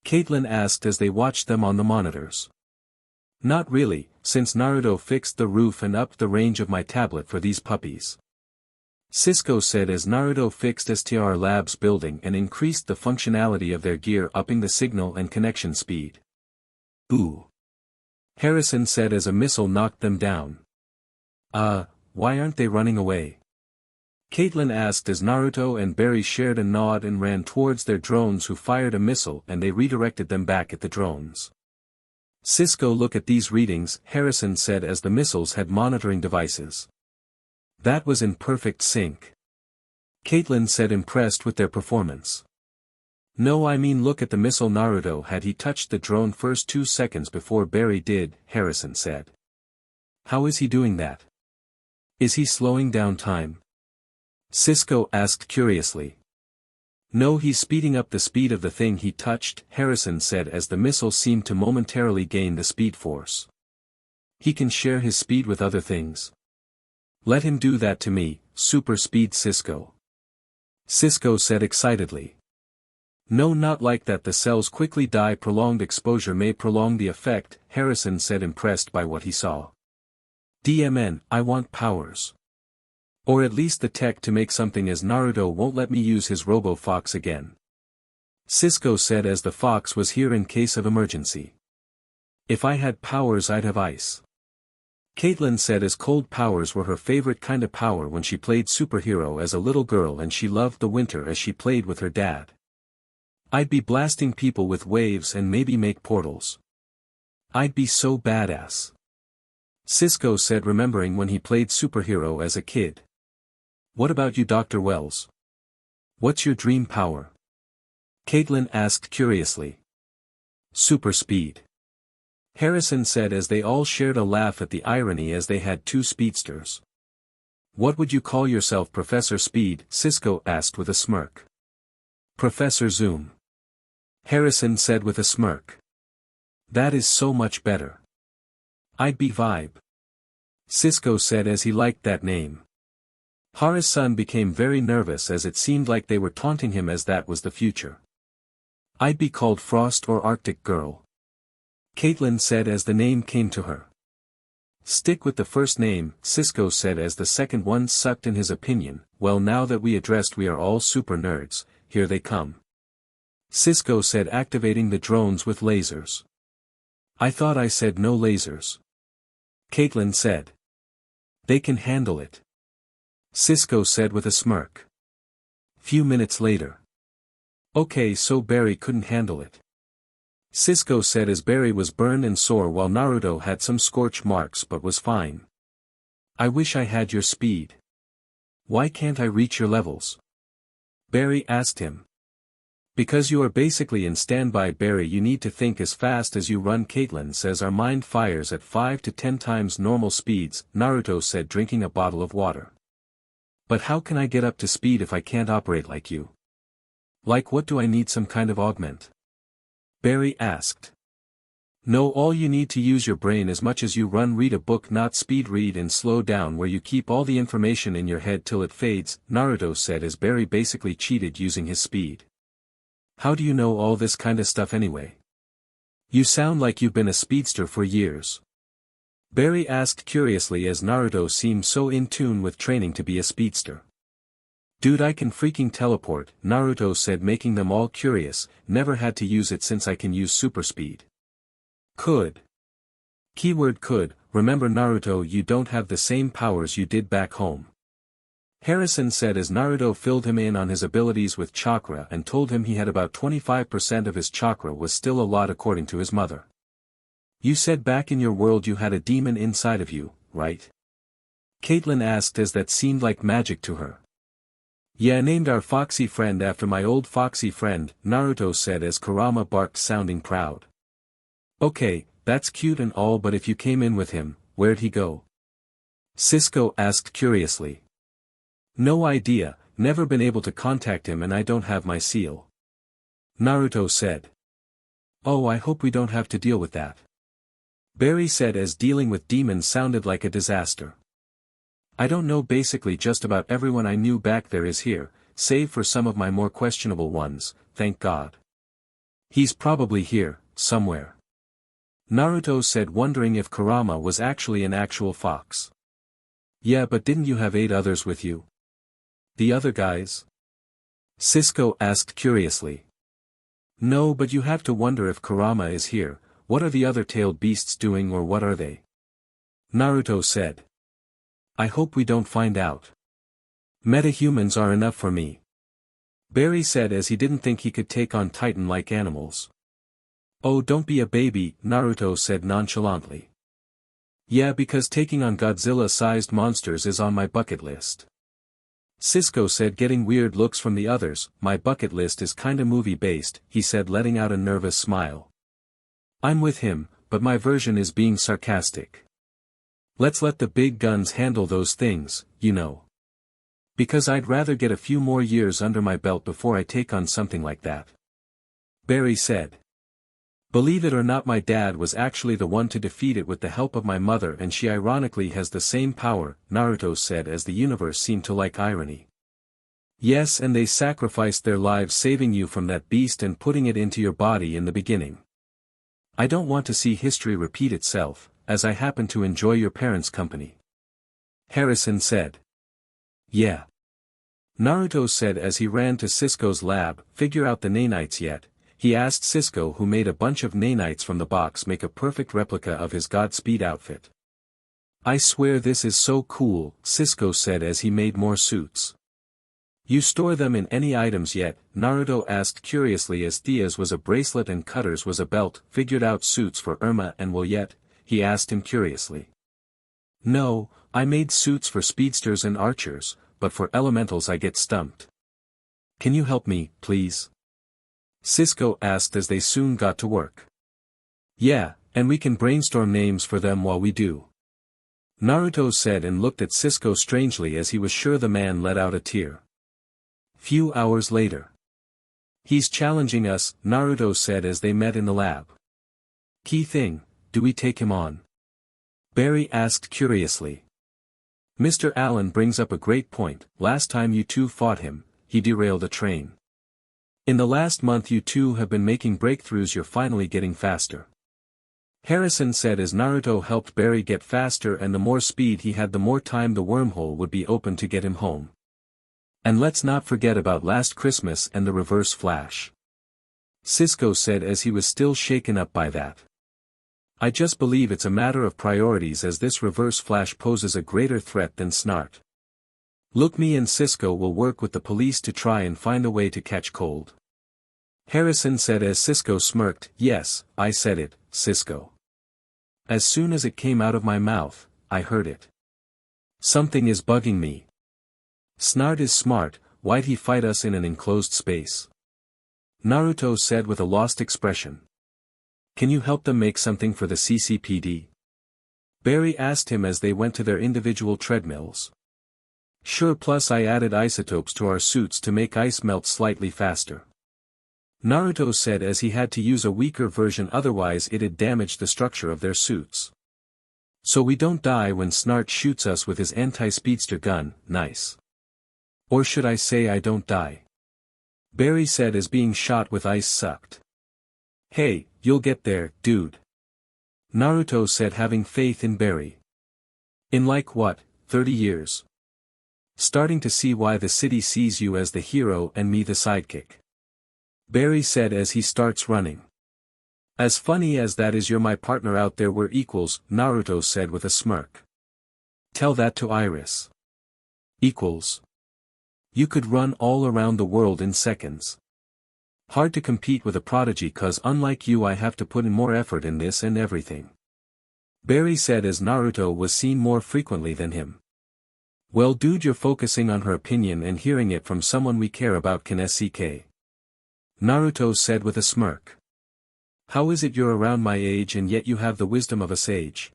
Caitlin asked as they watched them on the monitors. Not really, since Naruto fixed the roof and upped the range of my tablet for these puppies. Cisco said as Naruto fixed STR Labs building and increased the functionality of their gear, upping the signal and connection speed. Ooh. Harrison said as a missile knocked them down. Why aren't they running away? Caitlin asked as Naruto and Barry shared a nod and ran towards their drones, who fired a missile and they redirected them back at the drones. Cisco, look at these readings, Harrison said as the missiles had monitoring devices. That was in perfect sync. Caitlin said, impressed with their performance. No, I mean look at the missile Naruto had. He touched the drone first 2 seconds before Barry did, Harrison said. How is he doing that? Is he slowing down time? Cisco asked curiously. No, he's speeding up the speed of the thing he touched, Harrison said as the missile seemed to momentarily gain the speed force. He can share his speed with other things. Let him do that to me, super speed Cisco. Cisco said excitedly. No, not like that, the cells quickly die, prolonged exposure may prolong the effect, Harrison said impressed by what he saw. DMN, I want powers. Or at least the tech to make something, as Naruto won't let me use his robo-fox again. Cisco said as the fox was here in case of emergency. If I had powers I'd have ice. Caitlin said as cold powers were her favorite kind of power when she played superhero as a little girl, and she loved the winter as she played with her dad. I'd be blasting people with waves and maybe make portals. I'd be so badass. Cisco said, remembering when he played superhero as a kid. What about you, Dr. Wells? What's your dream power? Caitlin asked curiously. Super speed. Harrison said as they all shared a laugh at the irony as they had two speedsters. What would you call yourself, Professor Speed? Cisco asked with a smirk. Professor Zoom. Harrison said with a smirk. That is so much better. I'd be Vibe. Cisco said as he liked that name. Hara's-san became very nervous as it seemed like they were taunting him, as that was the future. I'd be called Frost or Arctic Girl. Caitlin said as the name came to her. Stick with the first name, Cisco said as the second one sucked in his opinion. Well, now that we addressed we are all super nerds, here they come. Cisco said, activating the drones with lasers. I thought I said no lasers. Caitlin said. They can handle it. Cisco said with a smirk. Few minutes later. Okay, so Barry couldn't handle it. Cisco said as Barry was burned and sore while Naruto had some scorch marks but was fine. I wish I had your speed. Why can't I reach your levels? Barry asked him. Because you are basically in standby, Barry, you need to think as fast as you run. Caitlin says our mind fires at 5 to 10 times normal speeds, Naruto said, drinking a bottle of water. But how can I get up to speed if I can't operate like you? Like what, do I need some kind of augment? Barry asked. No, all you need to use your brain as much as you run. Read a book, not speed read, and slow down where you keep all the information in your head till it fades, Naruto said as Barry basically cheated using his speed. How do you know all this kind of stuff anyway? You sound like you've been a speedster for years. Barry asked curiously as Naruto seemed so in tune with training to be a speedster. Dude, I can freaking teleport, Naruto said, making them all curious. Never had to use it since I can use super speed. Could. Keyword could. Remember, Naruto, you don't have the same powers you did back home. Harrison said as Naruto filled him in on his abilities with chakra and told him he had about 25% of his chakra, was still a lot according to his mother. You said back in your world you had a demon inside of you, right? Caitlin asked as that seemed like magic to her. Yeah, named our foxy friend after my old foxy friend, Naruto said as Kurama barked, sounding proud. Okay, that's cute and all, but if you came in with him, where'd he go? Cisco asked curiously. No idea, never been able to contact him and I don't have my seal. Naruto said. Oh, I hope we don't have to deal with that. Barry said as dealing with demons sounded like a disaster. I don't know, basically just about everyone I knew back there is here, save for some of my more questionable ones, thank God. He's probably here, somewhere. Naruto said, wondering if Kurama was actually an actual fox. Yeah, but didn't you have 8 others with you? The other guys? Cisco asked curiously. No, but you have to wonder if Kurama is here. What are the other tailed beasts doing, or what are they? Naruto said. I hope we don't find out. Metahumans are enough for me. Barry said as he didn't think he could take on Titan-like animals. Oh, don't be a baby, Naruto said nonchalantly. Yeah, because taking on Godzilla-sized monsters is on my bucket list. Cisco said, getting weird looks from the others. My bucket list is kinda movie-based, he said, letting out a nervous smile. I'm with him, but my version is being sarcastic. Let's let the big guns handle those things, you know. Because I'd rather get a few more years under my belt before I take on something like that. Barry said. Believe it or not, my dad was actually the one to defeat it with the help of my mother, and she ironically has the same power, Naruto said, as the universe seemed to like irony. Yes, and they sacrificed their lives saving you from that beast and putting it into your body in the beginning. I don't want to see history repeat itself, as I happen to enjoy your parents' company. Harrison said. Yeah. Naruto said as he ran to Cisco's lab. Figure out the nanites yet? He asked Cisco, who made a bunch of nanites from the box make a perfect replica of his Godspeed outfit. I swear this is so cool, Cisco said as he made more suits. You store them in any items yet? Naruto asked curiously as Thea's was a bracelet and Cutter's was a belt. Figured out suits for Irma and Will yet? He asked him curiously. No, I made suits for speedsters and archers, but for elementals I get stumped. Can you help me, please? Cisco asked as they soon got to work. Yeah, and we can brainstorm names for them while we do. Naruto said and looked at Cisco strangely as he was sure the man let out a tear. Few hours later. He's challenging us, Naruto said as they met in the lab. Key thing, do we take him on? Barry asked curiously. Mr. Allen brings up a great point. Last time you two fought him, he derailed a train. In the last month you two have been making breakthroughs, you're finally getting faster. Harrison said as Naruto helped Barry get faster, and the more speed he had the more time the wormhole would be open to get him home. And let's not forget about last Christmas and the reverse flash. Cisco said as he was still shaken up by that. I just believe it's a matter of priorities, as this reverse flash poses a greater threat than Snart. Look, me and Cisco will work with the police to try and find a way to catch cold. Harrison said as Cisco smirked. Yes, I said it, Cisco. As soon as it came out of my mouth, I heard it. Something is bugging me. Snart is smart, why'd he fight us in an enclosed space? Naruto said with a lost expression. Can you help them make something for the CCPD? Barry asked him as they went to their individual treadmills. Sure, plus I added isotopes to our suits to make ice melt slightly faster. Naruto said as he had to use a weaker version, otherwise it'd damage the structure of their suits. So we don't die when Snart shoots us with his anti-speedster gun. Nice. Or should I say I don't die? Barry said as being shot with ice sucked. Hey, you'll get there, dude. Naruto said, having faith in Barry. In like what, 30 years? Starting to see why the city sees you as the hero and me the sidekick. Barry said as he starts running. As funny as that is, you're my partner out there, we're equals, Naruto said with a smirk. Tell that to Iris. Equals. You could run all around the world in seconds. Hard to compete with a prodigy, cause unlike you I have to put in more effort in this and everything. Barry said as Naruto was seen more frequently than him. Well dude, you're focusing on her opinion and hearing it from someone we care about, can SCK. Naruto said with a smirk. How is it you're around my age and yet you have the wisdom of a sage?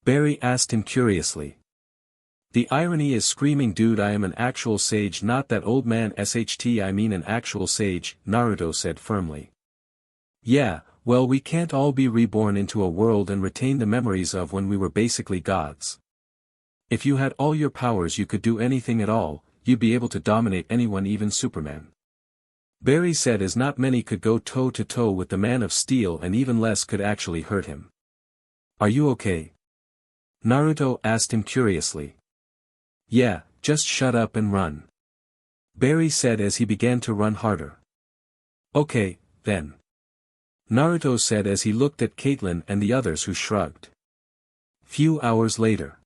Barry asked him curiously. The irony is screaming, dude, I am an actual sage, not that old man SHT, I mean an actual sage, Naruto said firmly. Yeah, well we can't all be reborn into a world and retain the memories of when we were basically gods. If you had all your powers you could do anything at all, you'd be able to dominate anyone, even Superman. Barry said as not many could go toe to toe with the Man of Steel, and even less could actually hurt him. Are you okay? Naruto asked him curiously. Yeah, just shut up and run. Barry said as he began to run harder. Okay, then. Naruto said as he looked at Caitlyn and the others, who shrugged. Few hours later.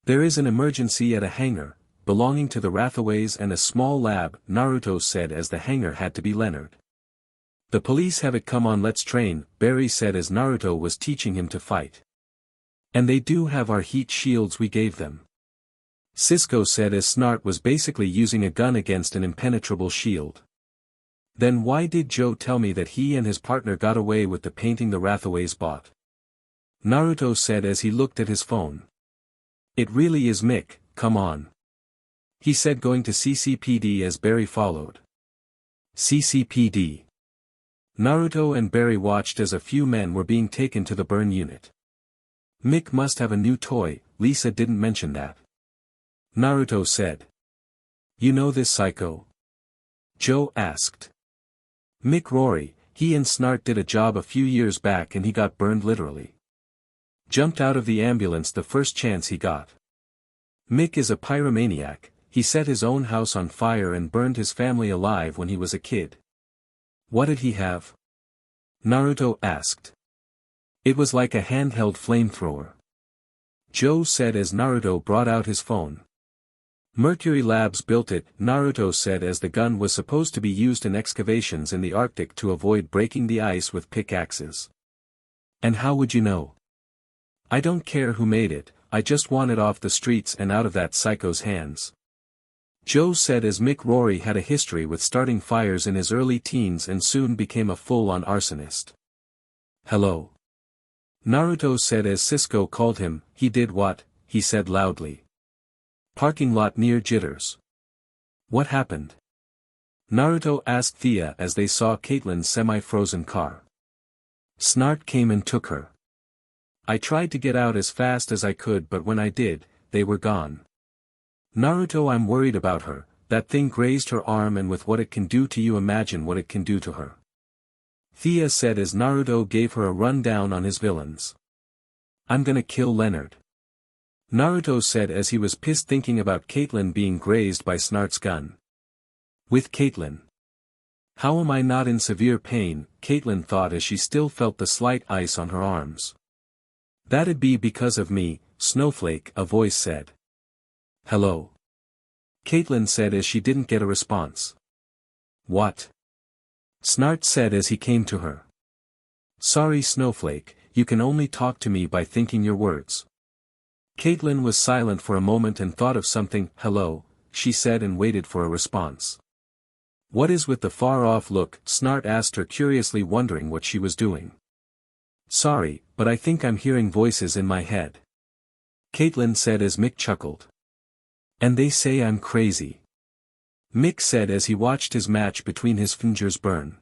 There is an emergency at a hangar, belonging to the Rathaways and a small lab, Naruto said as the hangar had to be Leonard. The police have it, come on let's train, Barry said as Naruto was teaching him to fight. And they do have our heat shields we gave them. Cisco said as Snart was basically using a gun against an impenetrable shield. Then why did Joe tell me that he and his partner got away with the painting the Rathaways bought? Naruto said as he looked at his phone. It really is Mick, come on. He said going to CCPD as Barry followed. CCPD. Naruto and Barry watched as a few men were being taken to the burn unit. Mick must have a new toy, Lisa didn't mention that. Naruto said. You know this psycho? Joe asked. Mick Rory, he and Snart did a job a few years back and he got burned literally. Jumped out of the ambulance the first chance he got. Mick is a pyromaniac, he set his own house on fire and burned his family alive when he was a kid. What did he have? Naruto asked. It was like a handheld flamethrower. Joe said as Naruto brought out his phone. Mercury Labs built it, Naruto said as the gun was supposed to be used in excavations in the Arctic to avoid breaking the ice with pickaxes. And how would you know? I don't care who made it, I just want it off the streets and out of that psycho's hands. Joe said as Mick Rory had a history with starting fires in his early teens and soon became a full-on arsonist. Hello? Naruto said as Cisco called him, he did what, he said loudly. Parking lot near Jitters. What happened? Naruto asked Thea as they saw Caitlin's semi-frozen car. Snart came and took her. I tried to get out as fast as I could but when I did, they were gone. Naruto, I'm worried about her, that thing grazed her arm and with what it can do to you imagine what it can do to her. Thea said as Naruto gave her a rundown on his villains. I'm gonna kill Leonard. Naruto said as he was pissed thinking about Caitlin being grazed by Snart's gun. With Caitlin. How am I not in severe pain, Caitlin thought as she still felt the slight ice on her arms. That'd be because of me, Snowflake, a voice said. Hello? Caitlin said as she didn't get a response. What? Snart said as he came to her. Sorry Snowflake, you can only talk to me by thinking your words. Caitlin was silent for a moment and thought of something. Hello, she said and waited for a response. What is with the far-off look? Snart asked her curiously, wondering what she was doing. Sorry, but I think I'm hearing voices in my head. Caitlin said as Mick chuckled. And they say I'm crazy. Mick said as he watched his match between his fingers burn.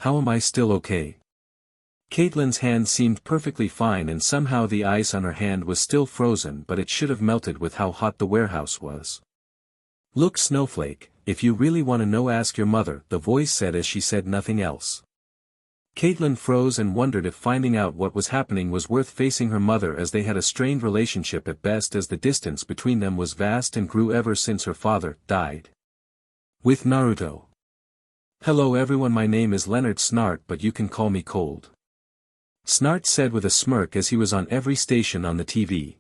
How am I still okay? Caitlin's hand seemed perfectly fine and somehow the ice on her hand was still frozen, but it should have melted with how hot the warehouse was. Look Snowflake, if you really want to know ask your mother, the voice said as she said nothing else. Caitlin froze and wondered if finding out what was happening was worth facing her mother, as they had a strained relationship at best, as the distance between them was vast and grew ever since her father died. With Naruto. Hello everyone, my name is Leonard Snart but you can call me Cold. Snart said with a smirk as he was on every station on the TV.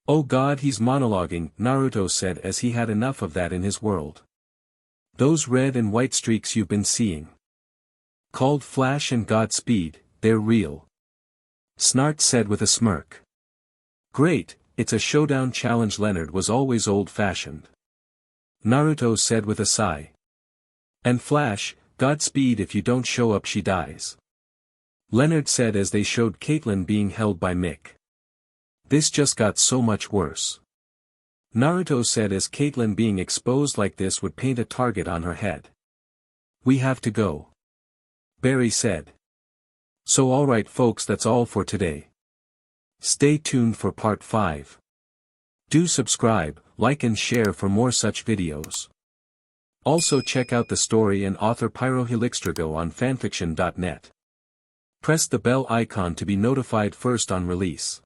Oh god, he's monologuing, Naruto said as he had enough of that in his world. Those red and white streaks you've been seeing. Called Flash and Godspeed, they're real. Snart said with a smirk. Great, it's a showdown challenge. Leonard was always old-fashioned. Naruto said with a sigh. And Flash, Godspeed, if you don't show up she dies. Leonard said as they showed Caitlin being held by Mick. This just got so much worse. Naruto said as Caitlin being exposed like this would paint a target on her head. We have to go. Barry said. So alright folks, that's all for today. Stay tuned for part 5. Do subscribe, like and share for more such videos. Also check out the story and author pyrohelixdrago on fanfiction.net. Press the bell icon to be notified first on release.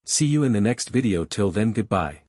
See you in the next video. Till then, goodbye.